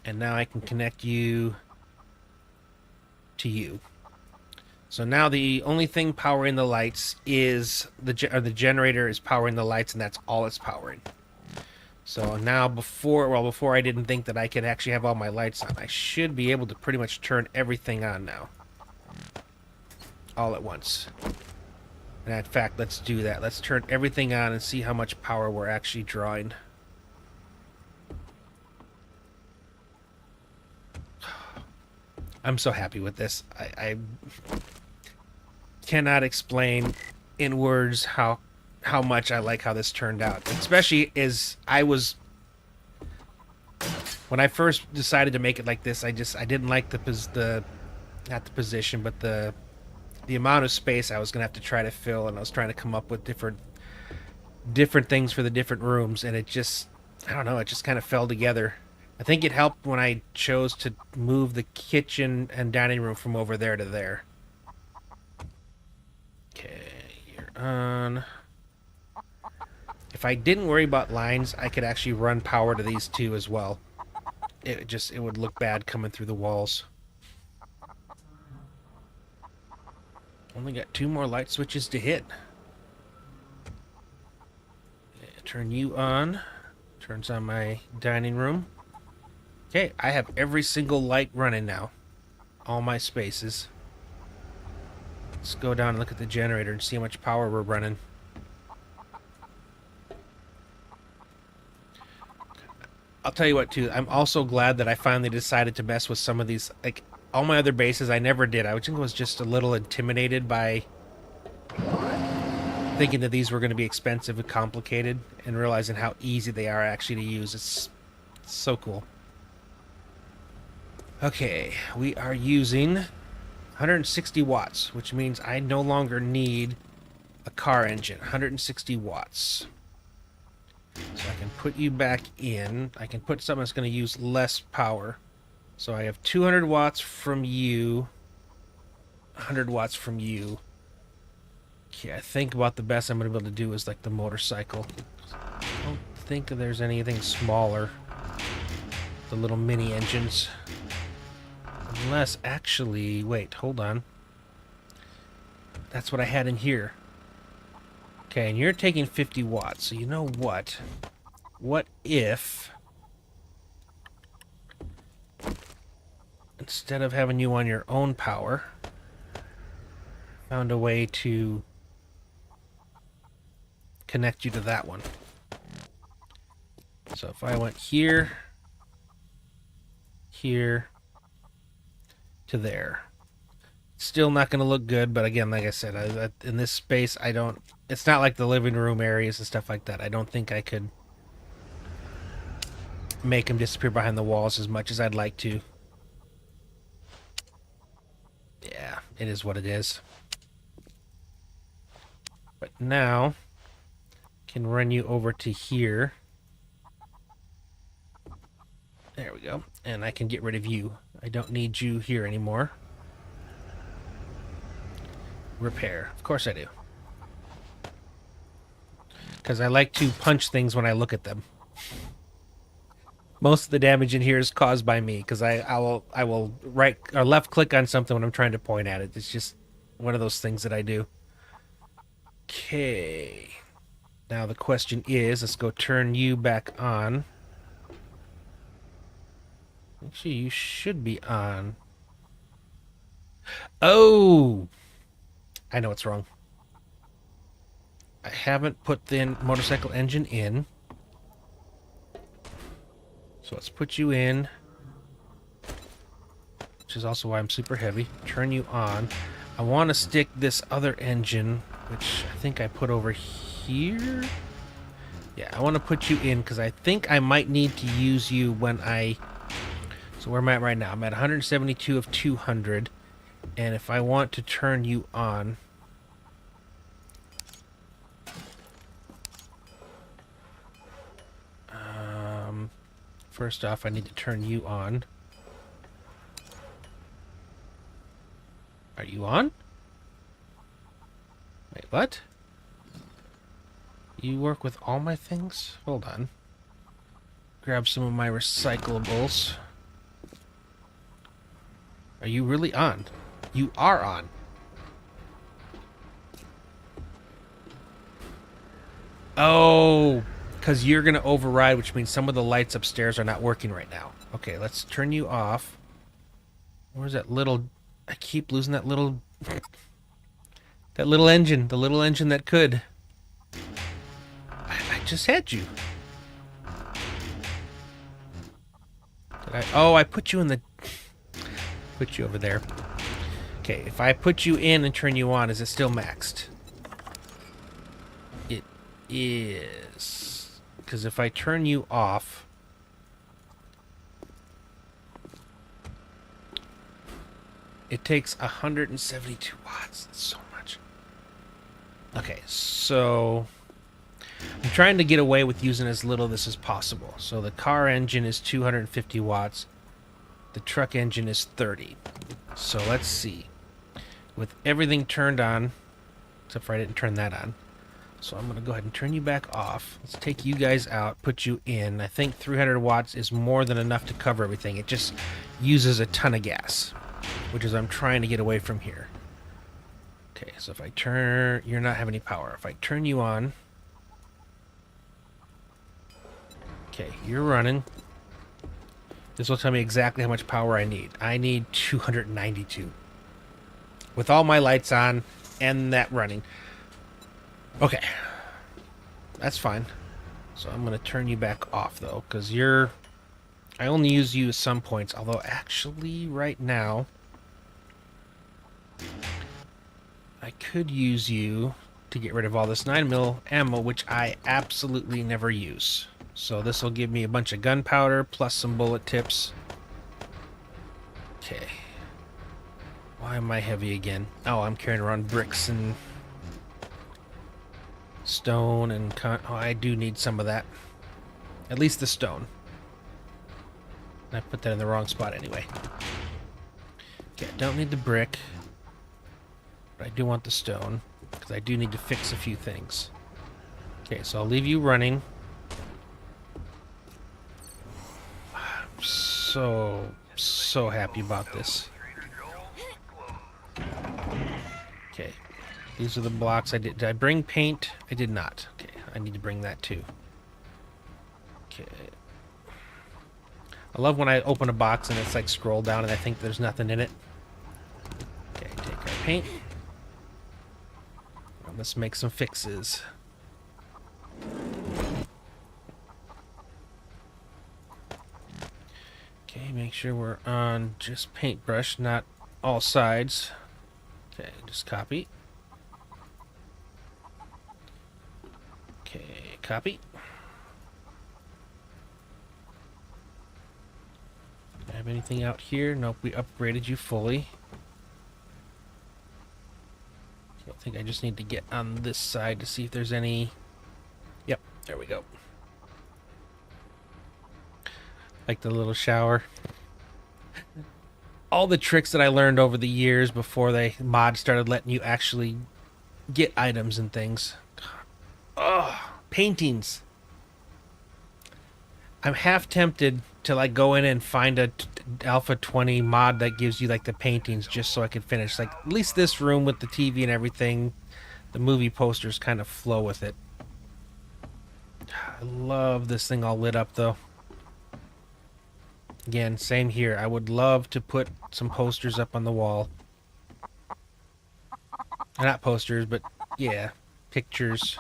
And now I can connect you to you. So now the only thing powering the lights is the generator is powering the lights, and that's all it's powering. So now before I didn't think that I could actually have all my lights on. I should be able to pretty much turn everything on now. All at once. And in fact, let's do that. Let's turn everything on and see how much power we're actually drawing. I'm so happy with this. I cannot explain in words how much I like how this turned out. Especially as when I first decided to make it like this, I didn't like not the position, but the amount of space I was gonna have to try to fill, and I was trying to come up with different things for the different rooms, and it just, I don't know, it just kind of fell together. I think it helped when I chose to move the kitchen and dining room from over there to there. Okay, you're on. If I didn't worry about lines, I could actually run power to these two as well. It would look bad coming through the walls. Only got 2 more light switches to hit. Yeah, turn you on. Turns on my dining room. Okay, I have every single light running now. All my spaces. Let's go down and look at the generator and see how much power we're running. I'll tell you what, too. I'm also glad that I finally decided to mess with some of these. Like, all my other bases, I never did. I was just a little intimidated by thinking that these were going to be expensive and complicated, and realizing how easy they are actually to use. It's so cool. Okay, we are using 160 watts, which means I no longer need a car engine. 160 watts. So I can put you back in. I can put something that's going to use less power. So I have 200 watts from you. 100 watts from you. Okay, I think about the best I'm going to be able to do is like the motorcycle. I don't think there's anything smaller. The little mini engines. Unless, actually, wait, hold on. That's what I had in here. Okay, and you're taking 50 watts, so you know what? What if, instead of having you on your own power, found a way to connect you to that one? So if I went here, here, to there. Still not going to look good, but again, like I said, in this space, it's not like the living room areas and stuff like that. I don't think I could make them disappear behind the walls as much as I'd like to. Yeah, it is what it is. But now, can run you over to here. There we go. And I can get rid of you. I don't need you here anymore. Repair. Of course I do. Because I like to punch things when I look at them. Most of the damage in here is caused by me, because I will right or left click on something when I'm trying to point at it. It's just one of those things that I do. Okay. Now the question is, let's go turn you back on. Actually, you should be on. Oh! I know what's wrong. I haven't put the motorcycle engine in. So let's put you in. Which is also why I'm super heavy. Turn you on. I want to stick this other engine, which I think I put over here. Yeah, I want to put you in because I think I might need to use you when I... So where am I at right now? I'm at 172 of 200. And if I want to turn you on... First off, I need to turn you on. Are you on? Wait, what? You work with all my things? Hold on. Grab some of my recyclables. Are you really on? You are on. Oh, because you're going to override, which means some of the lights upstairs are not working right now. Okay, let's turn you off. Where's that little... I keep losing that little... That little engine. The little engine that could. I just had you. Did I... Oh, I put you in the... Put you over there. Okay, if I put you in and turn you on, is it still maxed? It is. Because if I turn you off... It takes 172 watts. That's so much. Okay, so... I'm trying to get away with using as little of this as possible. So the car engine is 250 watts. The truck engine is 30. So let's see. With everything turned on, except for I didn't turn that on. So I'm going to go ahead and turn you back off. Let's take you guys out, put you in. I think 300 watts is more than enough to cover everything. It just uses a ton of gas, which is I'm trying to get away from here. Okay, so if I turn... You're not having any power. If I turn you on... Okay, you're running. This will tell me exactly how much power I need. I need 292. With all my lights on and that running. Okay. That's fine. So I'm going to turn you back off, though, because you're... I only use you at some points, although actually right now... I could use you to get rid of all this 9mm ammo, which I absolutely never use. So this will give me a bunch of gunpowder plus some bullet tips. Okay. Why am I heavy again? Oh, I'm carrying around bricks and stone and oh, I do need some of that. At least the stone. I put that in the wrong spot anyway. Okay, I don't need the brick. But I do want the stone, because I do need to fix a few things. Okay, so I'll leave you running. I'm so happy about this. Okay, these are the blocks I did. Did I bring paint? I did not. Okay, I need to bring that too. Okay. I love when I open a box and it's like scroll down and I think there's nothing in it. Okay, take our paint. Let's make some fixes. Okay, make sure we're on just paintbrush, not all sides. Okay, just copy. Okay, copy. Do I have anything out here? Nope, we upgraded you fully. I think I just need to get on this side to see if there's any... Yep, there we go. Like the little shower. All the tricks that I learned over the years before they mod started letting you actually get items and things. Oh, paintings. I'm half tempted to like go in and find a Alpha 20 mod that gives you like the paintings just so I could finish. Like at least this room with the TV and everything, the movie posters kind of flow with it. I love this thing all lit up though. Again, same here. I would love to put some posters up on the wall. Not posters, but yeah, pictures.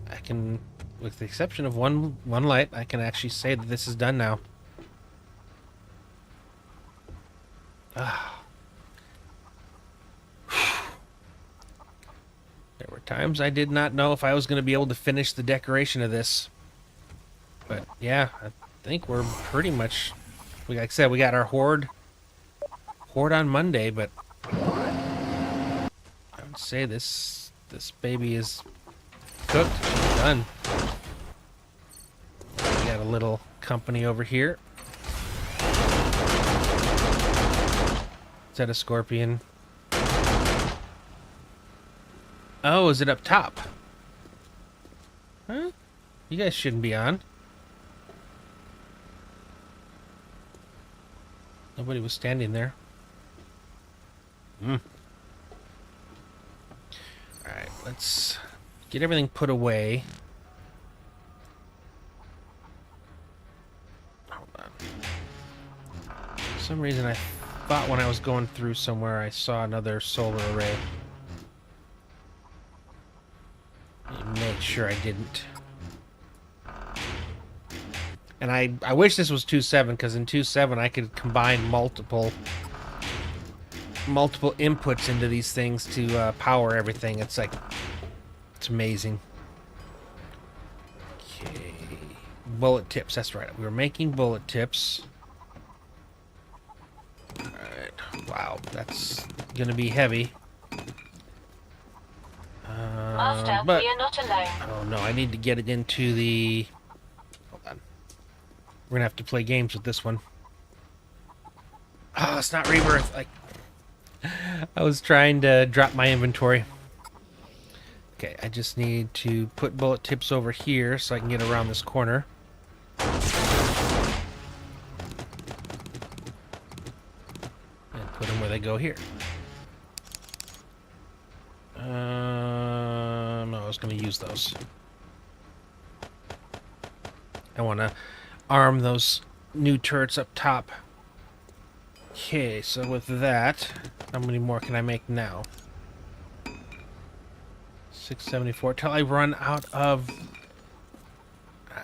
I can, with the exception of one light, I can actually say that this is done now. There were times I did not know if I was going to be able to finish the decoration of this. But yeah, I think we're pretty much, like I said, we got our horde on Monday, but I would say this baby is cooked, done. We got a little company over here. Is that a scorpion? Oh, is it up top? Huh? You guys shouldn't be on. Nobody was standing there. let's get everything put away. Hold on. For some reason I thought when I was going through somewhere I saw another solar array. Make sure I didn't. And I wish this was 2.7, because in 2.7 I could combine multiple inputs into these things to power everything. It's like, it's amazing. Okay, bullet tips. That's right. We were making bullet tips. All right. Wow, that's gonna be heavy. Master, But we are not alone. oh no, I need to get it into the. Hold on. We're gonna have to play games with this one. Oh, it's not rebirth. Like, I was trying to drop my inventory. Okay, I just need to put bullet tips over here so I can get around this corner. And put them where they go here. No, I was going to use those. I want to arm those new turrets up top. Okay, so with that, how many more can I make now? 674 till I run out of...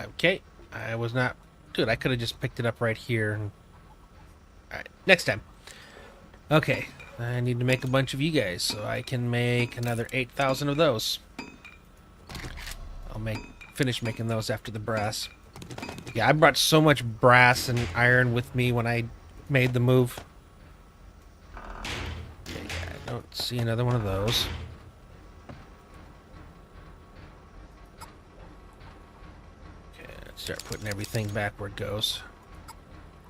Okay, I was not... Dude, I could have just picked it up right here. Alright, next time. Okay, I need to make a bunch of you guys so I can make another 8,000 of those. I'll finish making those after the brass. Yeah, I brought so much brass and iron with me when I made the move. Okay, yeah, I don't see another one of those. Okay, let's start putting everything back where it goes.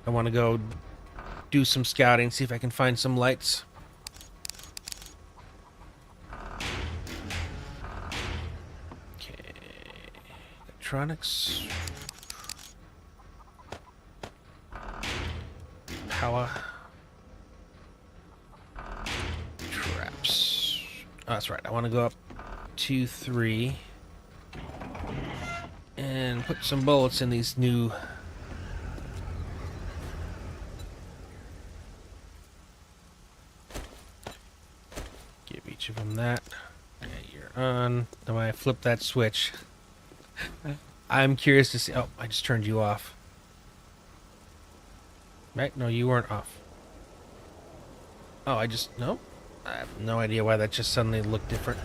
I want to go do some scouting, see if I can find some lights. Okay, electronics. Power. Traps. Oh, that's right. I want to go up 2, 3. And put some bullets in these new... Give each of them that. Yeah, you're on. Now when I flip that switch, I'm curious to see... Oh, I just turned you off. Right? No, you weren't off. Oh, I just... Nope. I have no idea why that just suddenly looked different.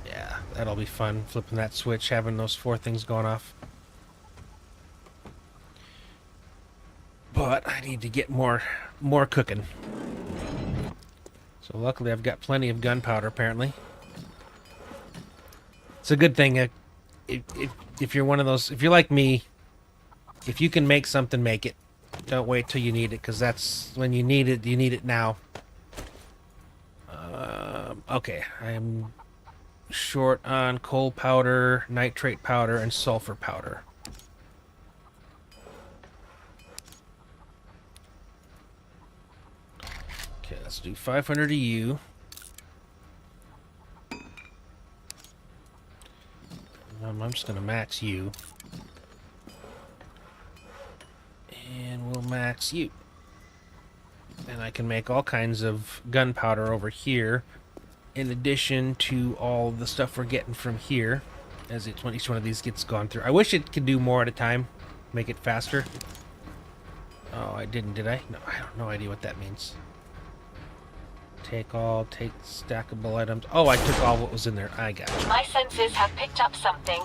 Yeah, that'll be fun. Flipping that switch, having those 4 things going off. But I need to get more cooking. So luckily I've got plenty of gunpowder, apparently. It's a good thing. If you're one of those... If you're like me... If you can make something, make it. Don't wait till you need it, because that's when you need it now. Okay, I'm short on coal powder, nitrate powder, and sulfur powder. Okay, let's do 500 of you. I'm just going to max you. And we'll max you. And I can make all kinds of gunpowder over here, in addition to all the stuff we're getting from here, as each one of these gets gone through. I wish it could do more at a time, make it faster. Oh, I didn't, did I? No, I have no idea what that means. Take stackable items. Oh, I took all what was in there. I got you. My senses have picked up something.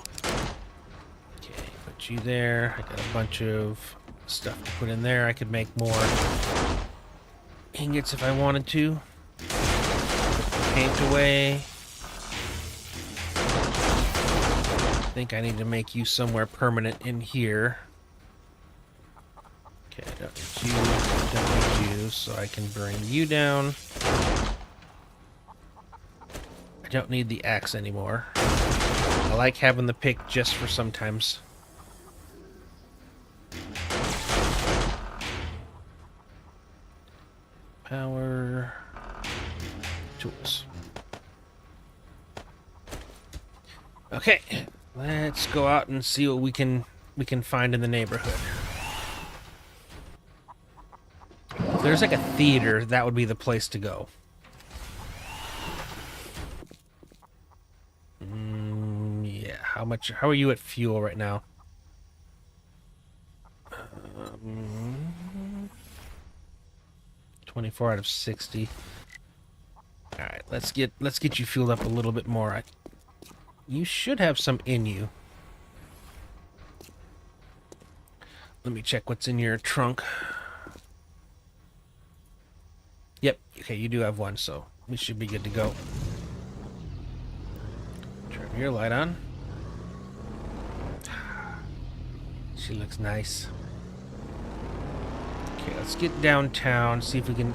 Okay, put you there. I got a bunch of stuff to put in there. I could make more ingots if I wanted to. Put the paint away. I think I need to make you somewhere permanent in here. Okay, I don't need you, so I can bring you down. I don't need the axe anymore. I like having the pick just for sometimes. Power tools. Okay, let's go out and see what we can find in the neighborhood. If there's like a theater, that would be the place to go. Yeah. How are you at fuel right now? 24 out of 60. All right, let's get you fueled up a little bit more. You should have some in you. Let me check what's in your trunk. Yep. Okay, you do have one, so we should be good to go. Turn your light on. She looks nice. Okay, let's get downtown, see if we can...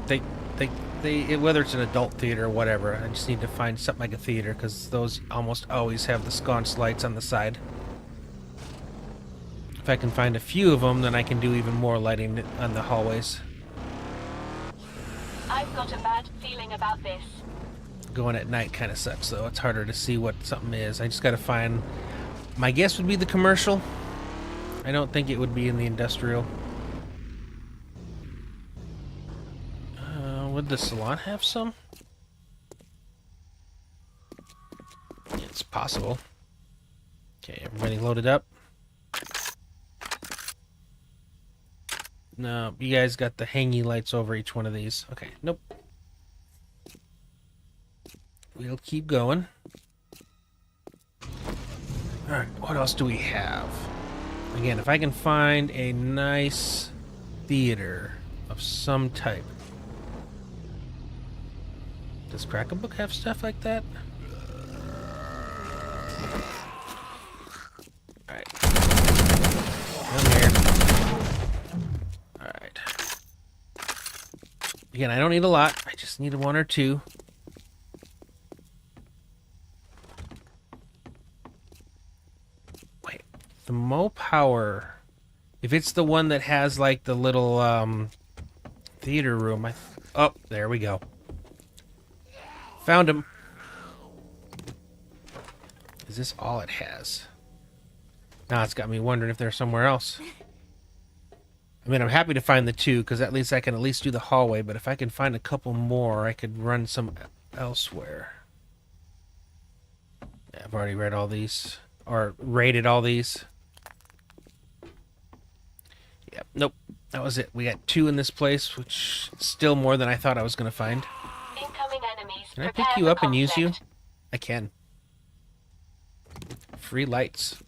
whether it's an adult theater or whatever, I just need to find something like a theater, because those almost always have the sconce lights on the side. If I can find a few of them, then I can do even more lighting on the hallways. I've got a bad feeling about this. Going at night kind of sucks, though. It's harder to see what something is. I just got to find... My guess would be the commercial. I don't think it would be in the industrial. Would the salon have some? It's possible. Okay, everybody loaded up. No, you guys got the hangy lights over each one of these. Okay, nope. We'll keep going. Alright, what else do we have? Again, if I can find a nice theater of some type. Does Crack-A-Book have stuff like that? Alright. Come here. Alright. Again, I don't need a lot. I just need one or two. Wait. The Mo Power. If it's the one that has like the little theater room. Oh, there we go. Found him. Is this all it has? Now it's got me wondering if there's somewhere else. I mean, I'm happy to find the two, because at least I can at least do the hallway, but if I can find a couple more, I could run some elsewhere. Yeah, I've already read all these, or rated all these. Yep, nope, that was it. We got two in this place, which is still more than I thought I was going to find. Incoming enemies. Can I pick you up and use you? I can. Free lights.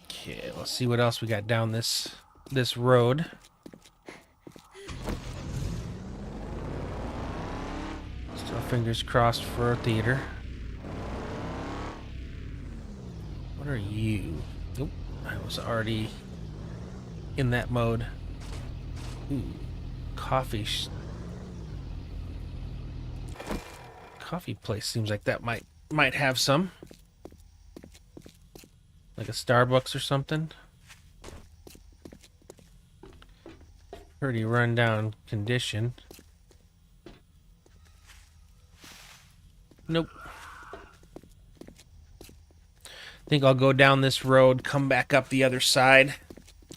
Okay, let's see what else we got down this road. Still fingers crossed for a theater. What are you? Nope, I was already in that mode. Ooh, coffee place seems like that might have some. Like a Starbucks or something. Pretty rundown condition. Nope. Think I'll go down this road, come back up the other side.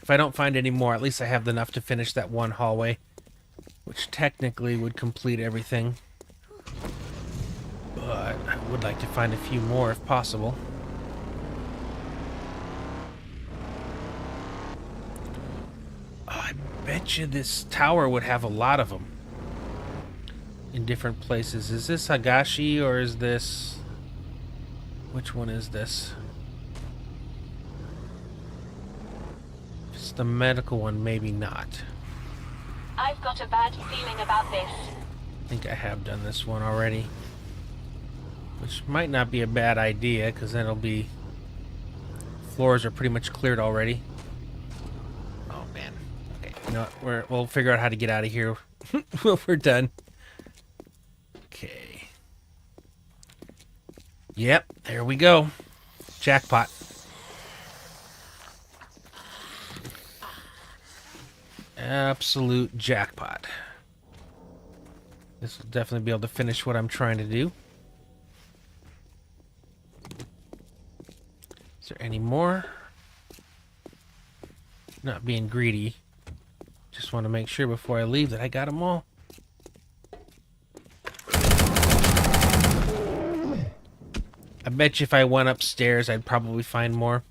If I don't find any more, at least I have enough to finish that one hallway, which technically would complete everything. But I would like to find a few more if possible. Oh, I bet you this tower would have a lot of them in different places. Is this Hagashi or is this... Which one is this? If it's the medical one, maybe not. I've got a bad feeling about this. I think I have done this one already. Which might not be a bad idea, because then it'll be... Floors are pretty much cleared already. Oh, man. Okay, you know what? We'll figure out how to get out of here when we're done. Okay. Yep, there we go. Jackpot. Absolute jackpot. This will definitely be able to finish what I'm trying to do. Is there any more? Not being greedy. Just want to make sure before I leave that I got them all. I bet you if I went upstairs, I'd probably find more.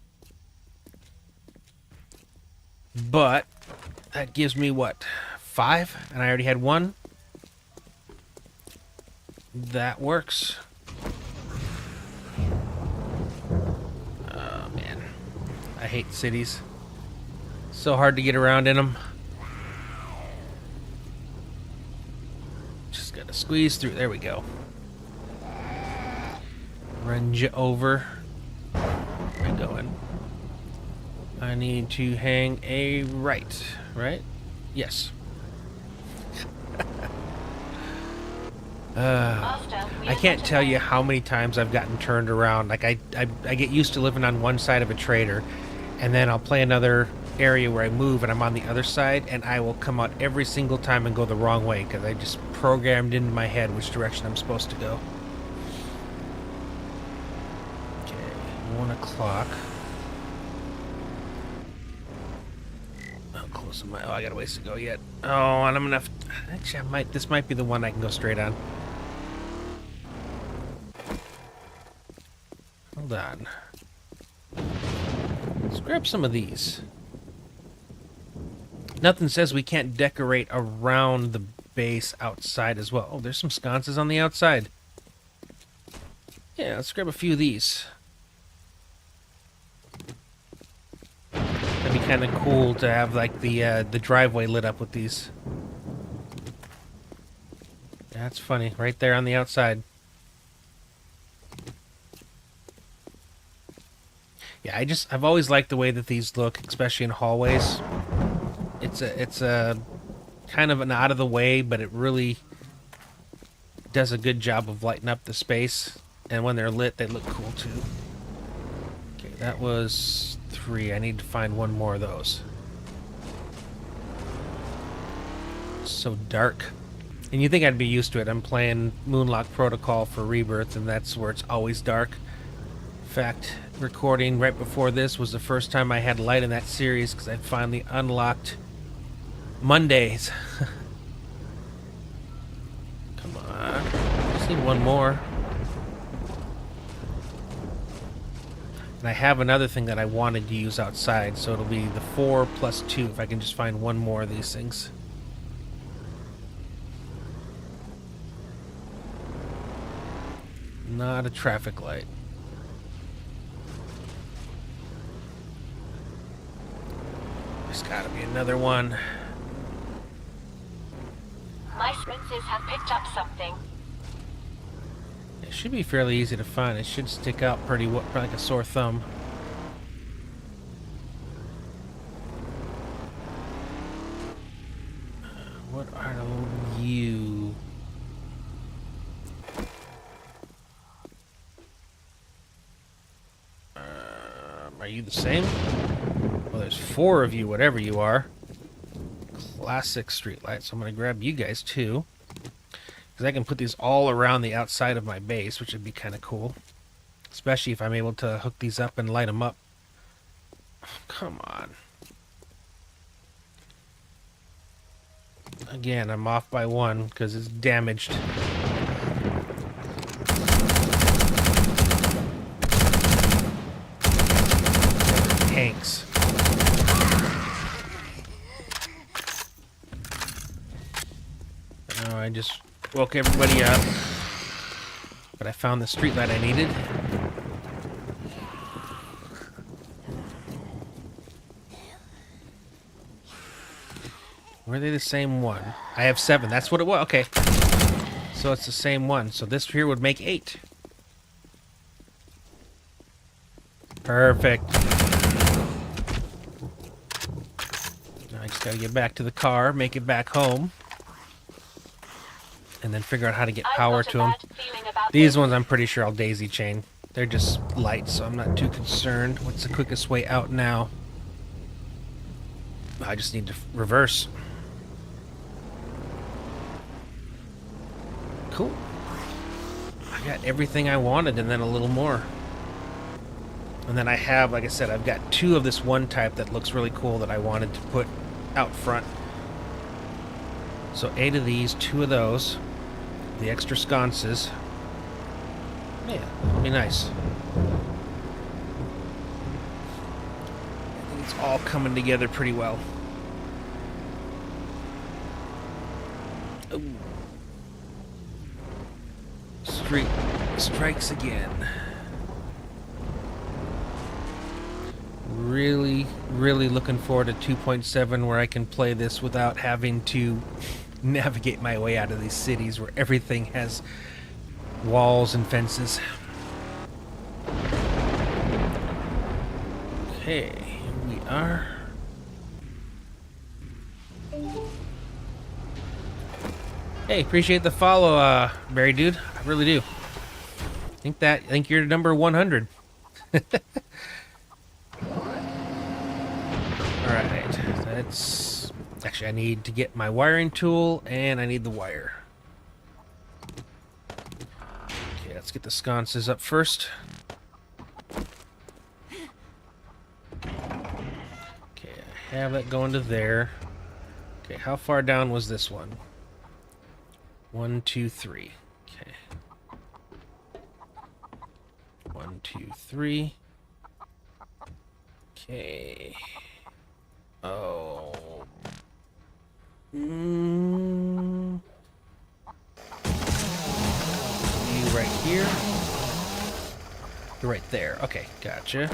But that gives me what? 5? And I already had 1. That works. Oh man, I hate cities. So hard to get around in them. Just gotta squeeze through. There we go. Run you over. Where am I going? I need to hang a right, right? Yes. Master, we I are can't not tell you alone. how many times I've gotten turned around. Like I get used to living on one side of a trader, and then I'll play another area where I move and I'm on the other side, and I will come out every single time and go the wrong way because I just programmed into my head which direction I'm supposed to go. Okay, 1 o'clock. How close am I? Oh, I got a ways to go yet. Oh, and I'm gonna. Actually, this might be the one I can go straight on. Hold on. Let's grab some of these. Nothing says we can't decorate around the base outside as well. Oh, there's some sconces on the outside. Yeah, let's grab a few of these. That'd be kind of cool to have like the driveway lit up with these. That's funny, right there on the outside. Yeah, I've always liked the way that these look, especially in hallways. It's a kind of an out of the way, but it really does a good job of lighting up the space. And when they're lit, they look cool too. Okay, that was 3. I need to find 1 more of those. It's so dark. And you think I'd be used to it. I'm playing Moonlock Protocol for Rebirth, and that's where it's always dark. In fact, recording right before this was the first time I had light in that series because I finally unlocked Mondays. Come on. Just need 1 more. And I have another thing that I wanted to use outside, so it'll be the 4 plus 2 if I can just find 1 more of these things. Not a traffic light. There's gotta be another one. My senses have picked up something. It should be fairly easy to find. It should stick out pretty well, like a sore thumb. What are you? Are you the same? Well, there's 4 of you, whatever you are. Classic streetlight. So I'm going to grab you guys too. Because I can put these all around the outside of my base, which would be kind of cool. Especially if I'm able to hook these up and light them up. Come on. Again, I'm off by 1 because it's damaged. Tanks. Oh, I just woke everybody up. But I found the streetlight I needed. Were they the same one? I have 7. That's what it was. Okay. So it's the same one. So this here would make 8. Perfect. I just gotta get back to the car, make it back home, and then figure out how to get power to them. These ones I'm pretty sure I'll daisy chain. They're just light, so I'm not too concerned. What's the quickest way out now? I just need to reverse. Cool. I got everything I wanted and then a little more. And then I have, like I said, I've got 2 of this one type that looks really cool that I wanted to put out front. So 8 of these, 2 of those, the extra sconces. Yeah, that'll be nice. I think it's all coming together pretty well. Ooh. Street strikes again. Really, really looking forward to 2.7 where I can play this without having to navigate my way out of these cities where everything has walls and fences. Okay, here we are. Hey, appreciate the follow, Barry dude. I really do. I think you're number 100. Alright, that's... Actually, I need to get my wiring tool, and I need the wire. Okay, let's get the sconces up first. Okay, I have that going to there. Okay, how far down was this one? 1, 2, 3. Okay. 1, 2, 3. Okay. Oh. You right here. You're right there. Okay, gotcha.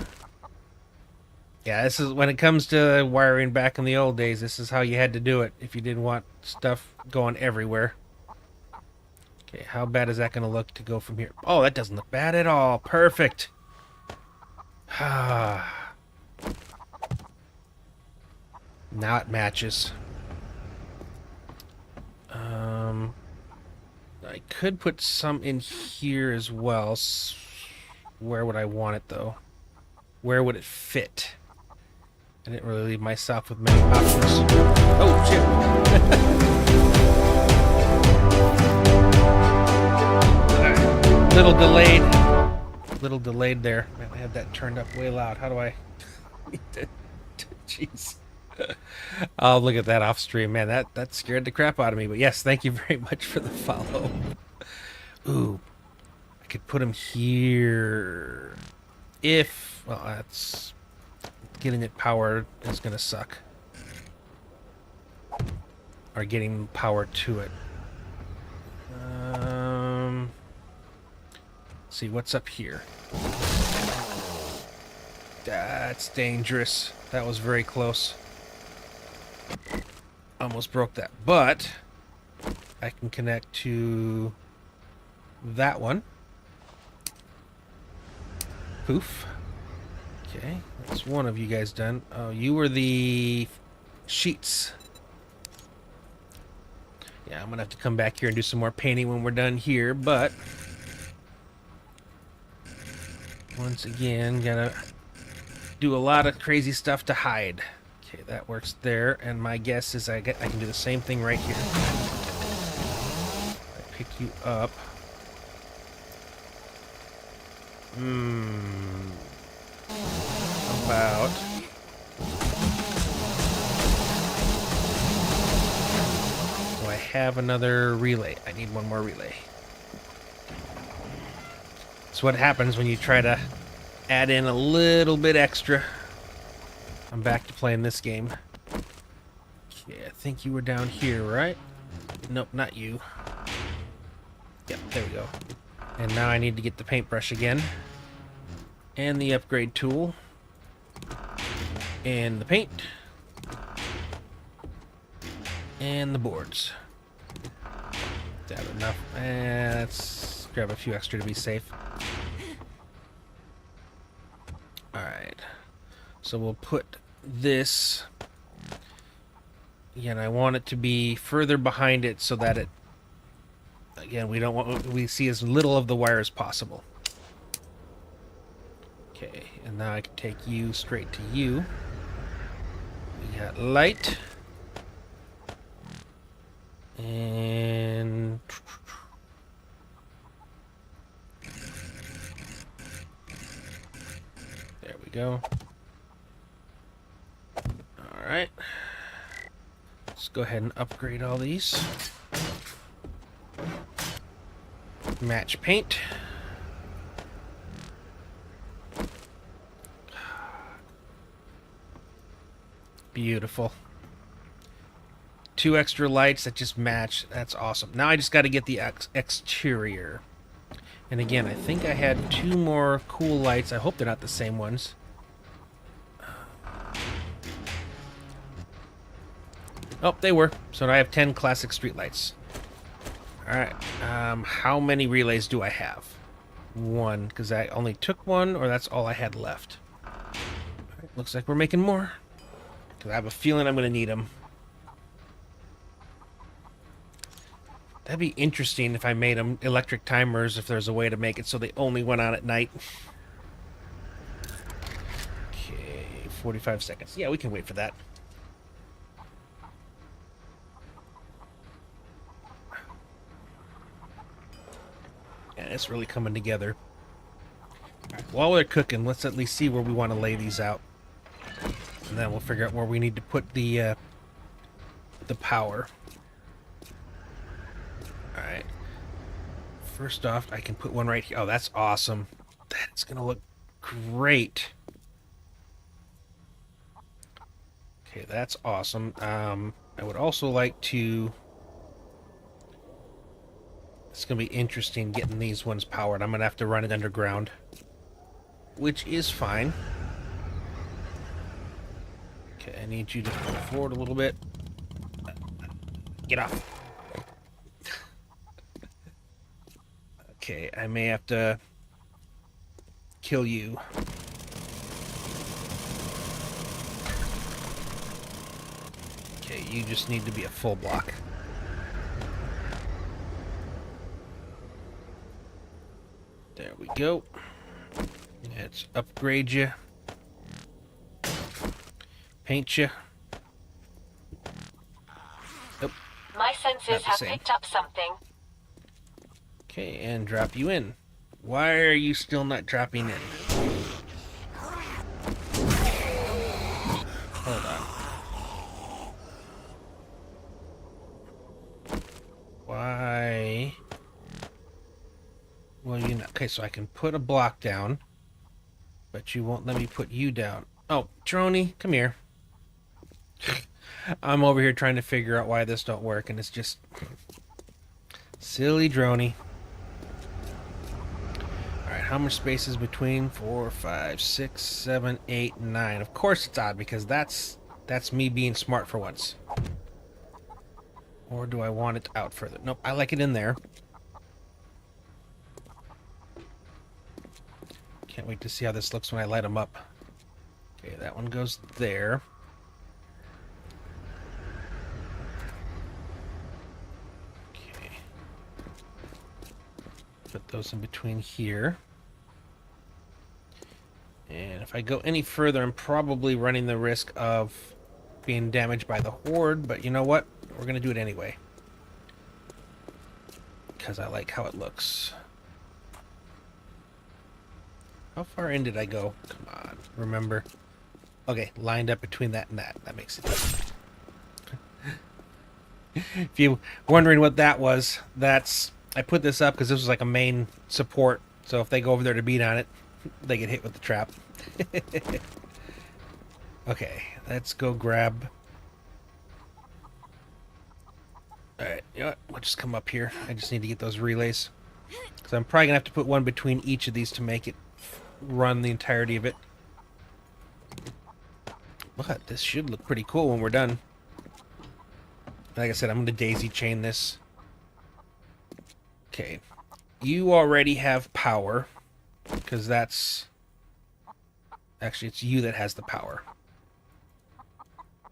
Yeah, this is when it comes to wiring back in the old days, this is how you had to do it if you didn't want stuff going everywhere. Okay, how bad is that going to look to go from here? Oh, that doesn't look bad at all. Perfect. Now it matches. I could put some in here as well. Where would I want it, though? Where would it fit? I didn't really leave myself with many options. Oh, shit. Alright. Little delayed there. Man, I had that turned up way loud. How do I... Jeez. I'll look at that off stream. Man, that scared the crap out of me. But yes, thank you very much for the follow. Ooh. I could put him here. If... Well, that's... Getting it powered is going to suck. Or getting power to it. Let's see, what's up here? That's dangerous. That was very close. Almost broke that. But I can connect to that one. Poof. Okay, that's one of you guys done. Oh, you were the sheets. Yeah, I'm gonna have to come back here and do some more painting when we're done here, but once again, gotta do a lot of crazy stuff to hide. Okay, that works there, and my guess is I can do the same thing right here. I pick you up. About do I have another relay? I need one more relay. That's what happens when you try to add in a little bit extra. I'm back to playing this game. Okay, I think you were down here, right? Nope, not you. Yep, there we go. And now I need to get the paintbrush again. And the upgrade tool. And the paint. And the boards. Is that enough? Let's grab a few extra to be safe. Alright. So we'll put this... Again, I want it to be further behind it so that it... Again, we see as little of the wire as possible. Okay, and now I can take you straight to you. We got light. And... we go. Alright. Let's go ahead and upgrade all these. Match paint. Beautiful. 2 extra lights that just match. That's awesome. Now I just got to get the exterior. And again, I think I had 2 more cool lights. I hope they're not the same ones. Oh, they were. So now I have 10 classic streetlights. Alright. How many relays do I have? 1, because I only took 1, or that's all I had left. Right, looks like we're making more. Because I have a feeling I'm going to need them. That'd be interesting if I made them electric timers, if there's a way to make it so they only went on at night. Okay, 45 seconds. Yeah, we can wait for that. Yeah, it's really coming together. Right, while we're cooking, let's at least see where we want to lay these out. And then we'll figure out where we need to put the power. Alright. First off, I can put one right here. Oh, that's awesome. That's going to look great. Okay, that's awesome. I would also like to... It's going to be interesting getting these ones powered. I'm going to have to run it underground. Which is fine. Okay, I need you to go forward a little bit. Get off. Okay, I may have to kill you. Okay, you just need to be a full block. There we go. Let's upgrade you. Paint you. Oh, My senses have same. picked up something. okay, and drop you in. Why are you still not dropping in? Hold on. Why? Well, you know. Okay, so I can put a block down, but you won't let me put you down. Oh, Droney, come here. I'm over here trying to figure out why this don't work, and it's just silly Droney. Alright, how much space is between 4, 5, 6, 7, 8, 9? Of course it's odd, because that's me being smart for once. Or do I want it out further? Nope, I like it in there. Can't wait to see how this looks when I light them up. Okay, that one goes there. Okay. Put those in between here. And if I go any further, I'm probably running the risk of being damaged by the horde, but you know what? We're going to do it anyway. Because I like how it looks. How far in did I go? Come on, remember. Okay, lined up between that and that. That makes it easy. If you're wondering what that was, that's... I put this up because this was like a main support. So if they go over there to beat on it, they get hit with the trap. Okay, let's go grab... Alright, you know what? We'll just come up here. I just need to get those relays. Because I'm probably going to have to put one between each of these to make it run the entirety of it. But this should look pretty cool when we're done. Like I said, I'm going to daisy chain this. Okay. You already have power. Because that's... Actually, it's you that has the power.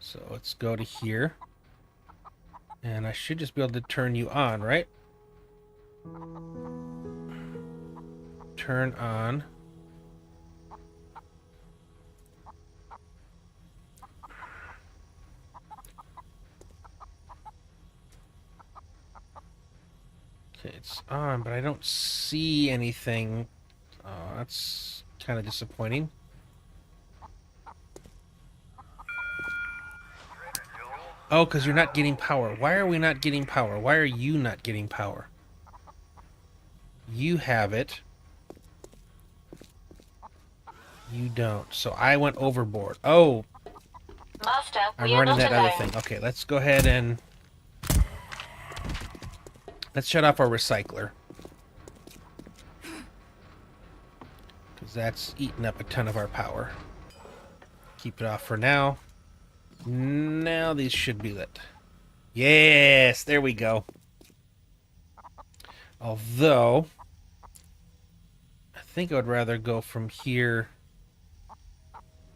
So let's go to here. And I should just be able to turn you on, right? Turn on. Okay, it's on, but I don't see anything. Oh, that's kind of disappointing. Oh, because you're not getting power. Why are we not getting power? Why are you not getting power? You have it. You don't. So I went overboard. Oh, Master, I'm we are running not that other alone. thing. Okay, let's go ahead and... Let's shut off our recycler. Because that's eating up a ton of our power. Keep it off for now. Now these should be lit. Yes, there we go. Although, I think I would rather go from here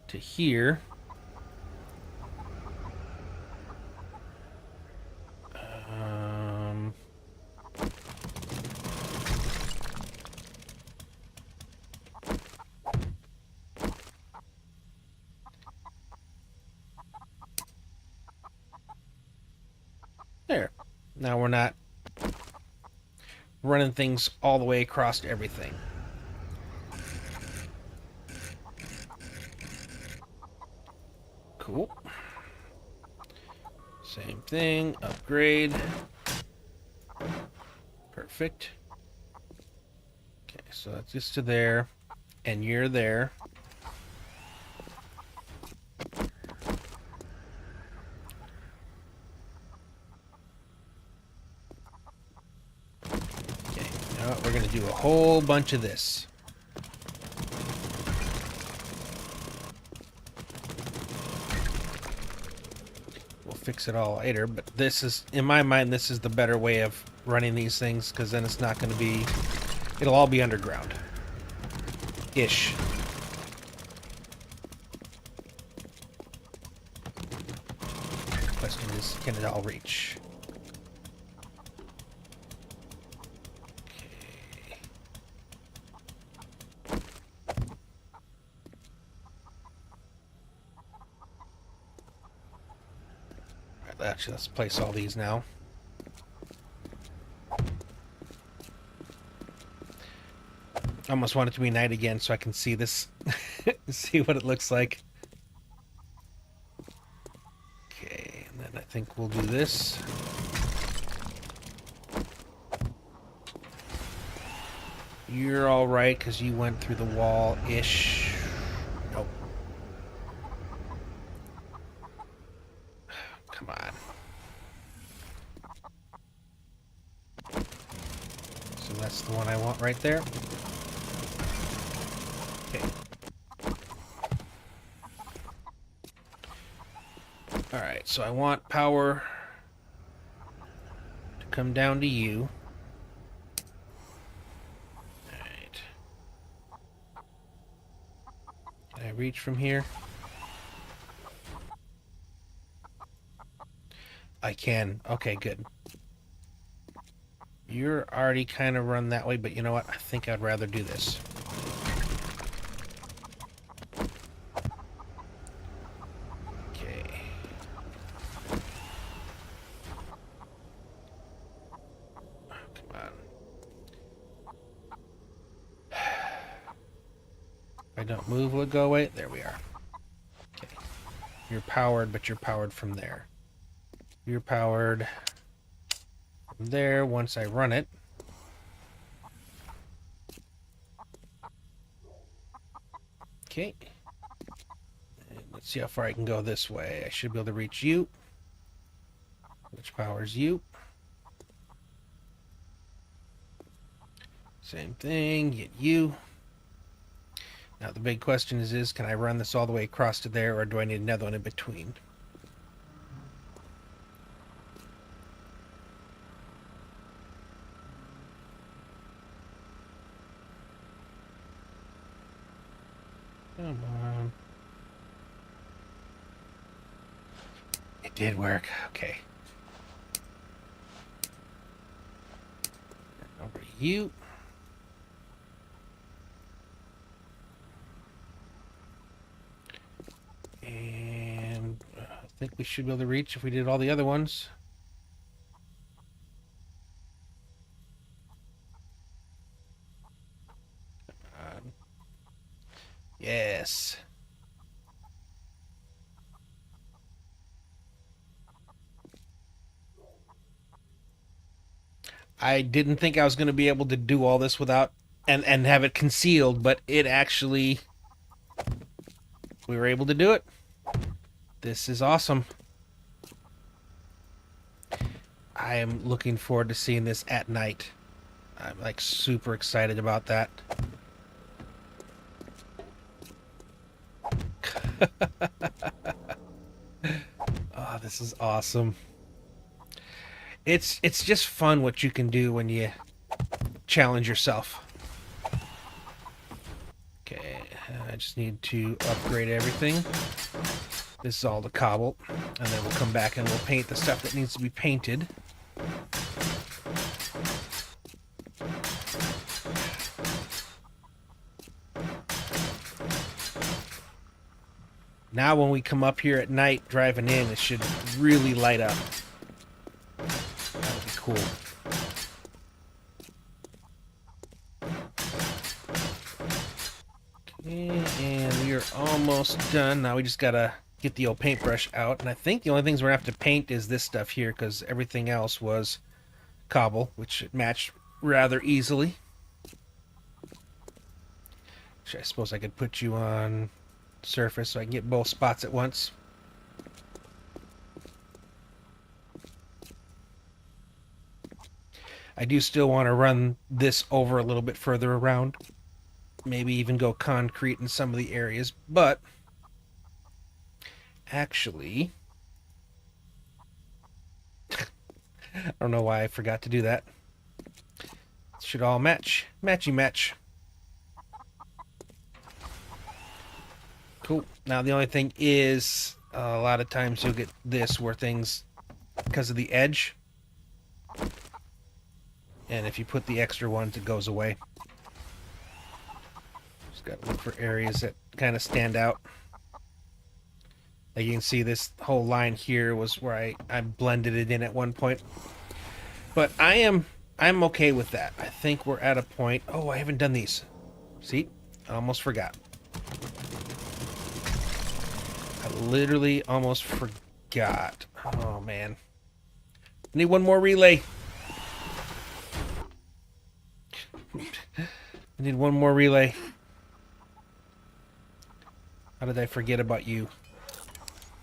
to here. Um, there. Now we're not running things all the way across to everything. Cool. Same thing. Upgrade. Perfect. Okay, so that's just to there. And you're there. Okay, now we're going to do a whole bunch of this. We'll fix it all later, but this is, in my mind, this is the better way of running these things, because then it's not going to be, it'll all be underground. Ish. Question is, can it all reach? Okay. Right, actually, let's place all these now. I almost want it to be night again so I can see this, see what it looks like. Okay, and then I think we'll do this. You're all right because you went through the wall-ish. Nope. Come on. So that's the one I want right there. Okay. Alright, so I want power to come down to you. Alright. Can I reach from here? I can. Okay, good. You're already kind of run that way, but you know what? I think I'd rather do this. Okay. Come on. If I don't move, will it go away? There we are. Okay. You're powered, but you're powered from there. You're powered from there once I run it. Okay. And let's see how far I can go this way. I should be able to reach you, which powers you. Same thing, get you. Now the big question is can I run this all the way across to there, or do I need another one in between? Come on. It did work. Okay. Over to you. And I think we should be able to reach if we did all the other ones. Yes. I didn't think I was going to be able to do all this without and have it concealed, but it actually we were able to do it. This is awesome. I am looking forward to seeing this at night. I'm like super excited about that. Oh, this is awesome. It's just fun what you can do when you challenge yourself. Okay, I just need to upgrade everything. This is all the cobble, and then we'll come back and we'll paint the stuff that needs to be painted. Now when we come up here at night driving in, it should really light up. That'll be cool. Okay, and we are almost done. Now we just gotta get the old paintbrush out. And I think the only things we're gonna have to paint is this stuff here, because everything else was cobble, which matched rather easily. Which I suppose I could put you on surface so I can get both spots at once. I do still want to run this over a little bit further around. Maybe even go concrete in some of the areas, but actually I don't know why I forgot to do that. It should all match. Matchy match. Cool. Now the only thing is, a lot of times you'll get this where things, because of the edge, and if you put the extra ones, it goes away. Just got to look for areas that kind of stand out. Like you can see, this whole line here was where I blended it in at one point. But I'm okay with that. I think we're at a point. Oh, I haven't done these. See? I almost forgot. I literally almost forgot. Oh, man. I need one more relay. I need one more relay. How did I forget about you?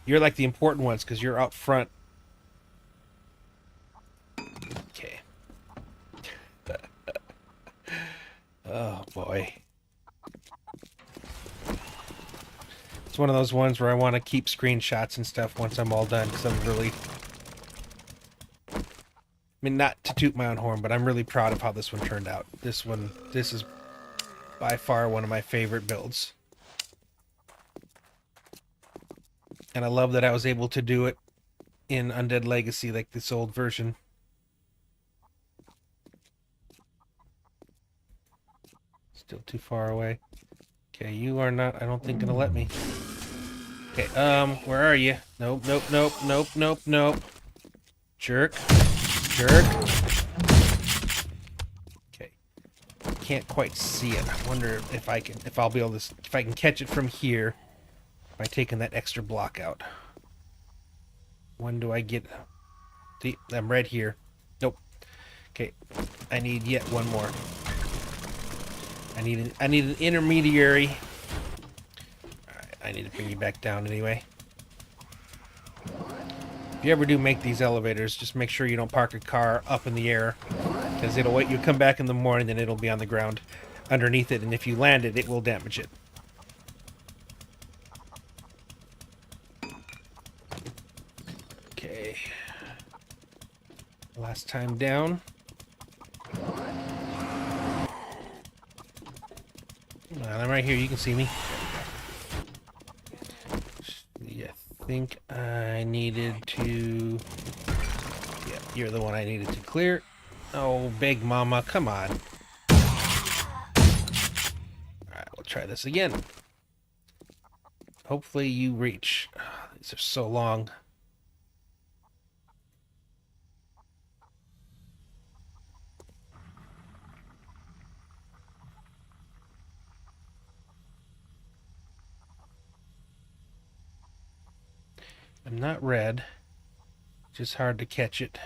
You're like the important ones because you're out front. Okay. Oh, boy. It's one of those ones where I want to keep screenshots and stuff once I'm all done, because I'm really... I mean, not to toot my own horn, but I'm really proud of how this one turned out. This is by far one of my favorite builds. And I love that I was able to do it in Undead Legacy, like this old version. Still too far away. Okay, you are not, I don't think, gonna let me. Okay, where are you? Nope, nope, nope, nope, nope, nope. Jerk. Jerk. Okay. Can't quite see it. I wonder if I'll be able to, if I can catch it from here by taking that extra block out. When do I get, see, I'm right here. Nope. Okay, I need yet one more. I need an intermediary. Alright, I need to bring you back down anyway. If you ever do make these elevators, just make sure you don't park a car up in the air, because it'll wait. You'll come back in the morning and it'll be on the ground underneath it, and if you land it, it will damage it. Okay. Last time down. I'm right here. You can see me. I think I needed to... Yeah, you're the one I needed to clear. Oh, Big Mama, come on. Alright, we'll try this again. Hopefully you reach. Oh, these are so long. I'm not red. Just hard to catch it.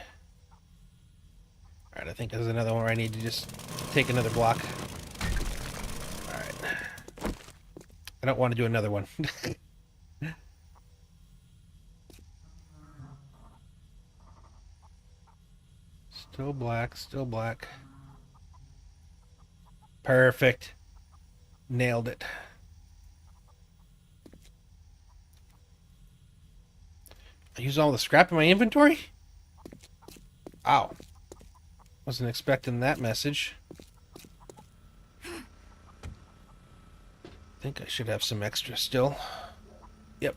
Alright, I think there's another one where I need to just take another block. Alright. I don't want to do another one. Still black, still black. Perfect. Nailed it. I used all the scrap in my inventory? Ow. Wasn't expecting that message. I think I should have some extra still. Yep.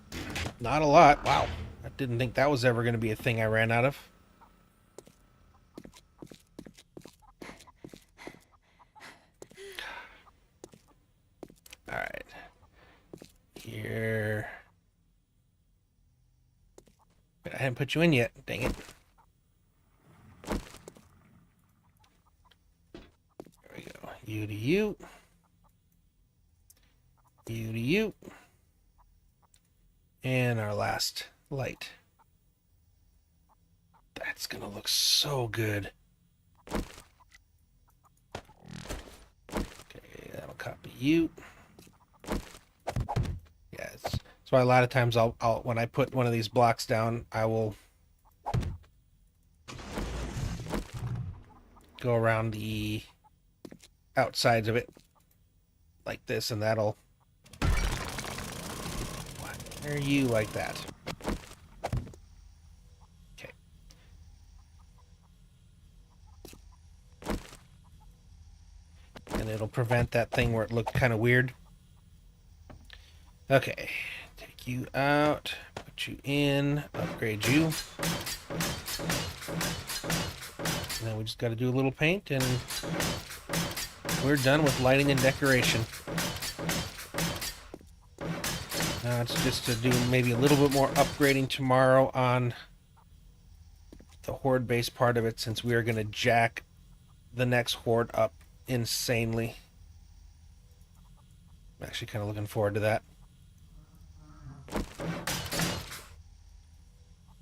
Not a lot. Wow. I didn't think that was ever going to be a thing I ran out of. Alright. Here. But I haven't put you in yet. Dang it. There we go. You to you. You to you. And our last light. That's gonna look so good. Okay, that'll copy you. Yeah, that's why a lot of times I'll when I put one of these blocks down, I will go around the outsides of it like this, and that'll why are you like that? Okay. And it'll prevent that thing where it looked kind of weird. Okay. Take you out, put you in, upgrade you. And then we just got to do a little paint, and we're done with lighting and decoration. Now it's just to do maybe a little bit more upgrading tomorrow on the horde base part of it, since we are going to jack the next horde up insanely. I'm actually kind of looking forward to that.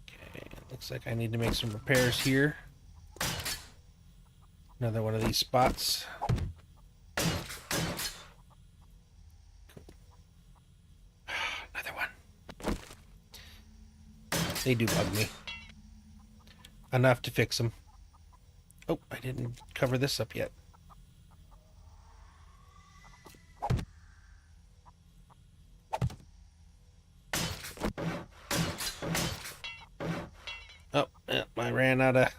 Okay, looks like I need to make some repairs here. Another one of these spots. Another one. They do bug me. Enough to fix them. Oh, I didn't cover this up yet. Oh, yeah, I ran out of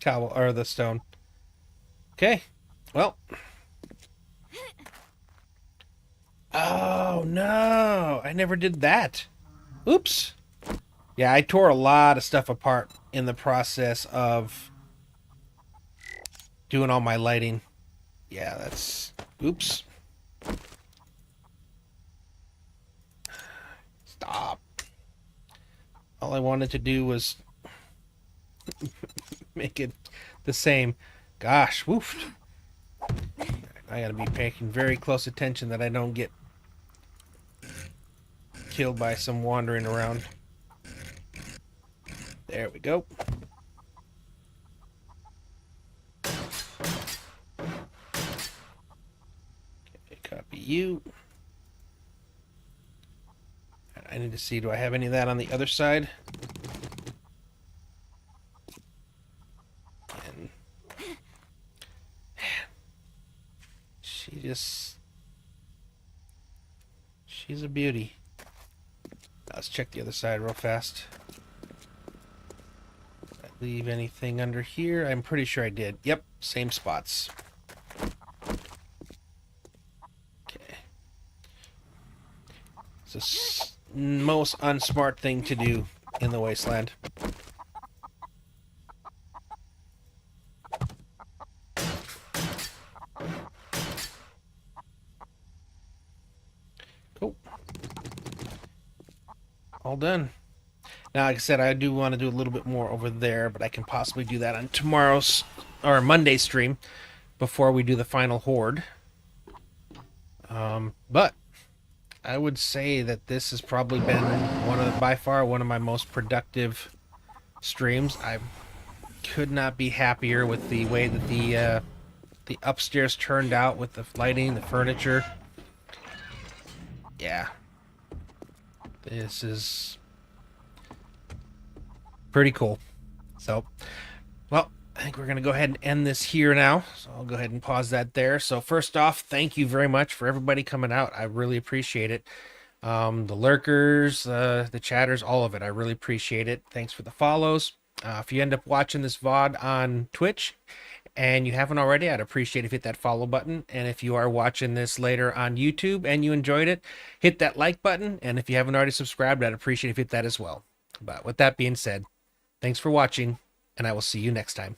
cobble or the stone. Okay, well. Oh no, I never did that. Oops. Yeah, I tore a lot of stuff apart in the process of doing all my lighting. Yeah, that's... Oops. Stop. All I wanted to do was make it the same. Gosh, woofed. I gotta be paying very close attention that I don't get killed by some wandering around. There we go. Okay, copy you. I need to see, do I have any of that on the other side? And man, she's a beauty. Let's check the other side real fast. Did I leave anything under here? I'm pretty sure I did. Yep, same spots. Okay. It's the most unsmart thing to do in the wasteland. Cool. All done. Now, like I said, I do want to do a little bit more over there, but I can possibly do that on tomorrow's or Monday's stream before we do the final horde. But I would say that this has probably been by far one of my most productive streams. I've could not be happier with the way that the upstairs turned out with the lighting, the furniture. Yeah. This is pretty cool. So, well, I think we're going to go ahead and end this here now. So I'll go ahead and pause that there. So first off, thank you very much for everybody coming out. I really appreciate it. The lurkers, the chatters, all of it. I really appreciate it. Thanks for the follows. If you end up watching this VOD on Twitch and you haven't already, I'd appreciate if you hit that follow button. And if you are watching this later on YouTube and you enjoyed it, hit that like button. And if you haven't already subscribed, I'd appreciate if you hit that as well. But with that being said, thanks for watching, and I will see you next time.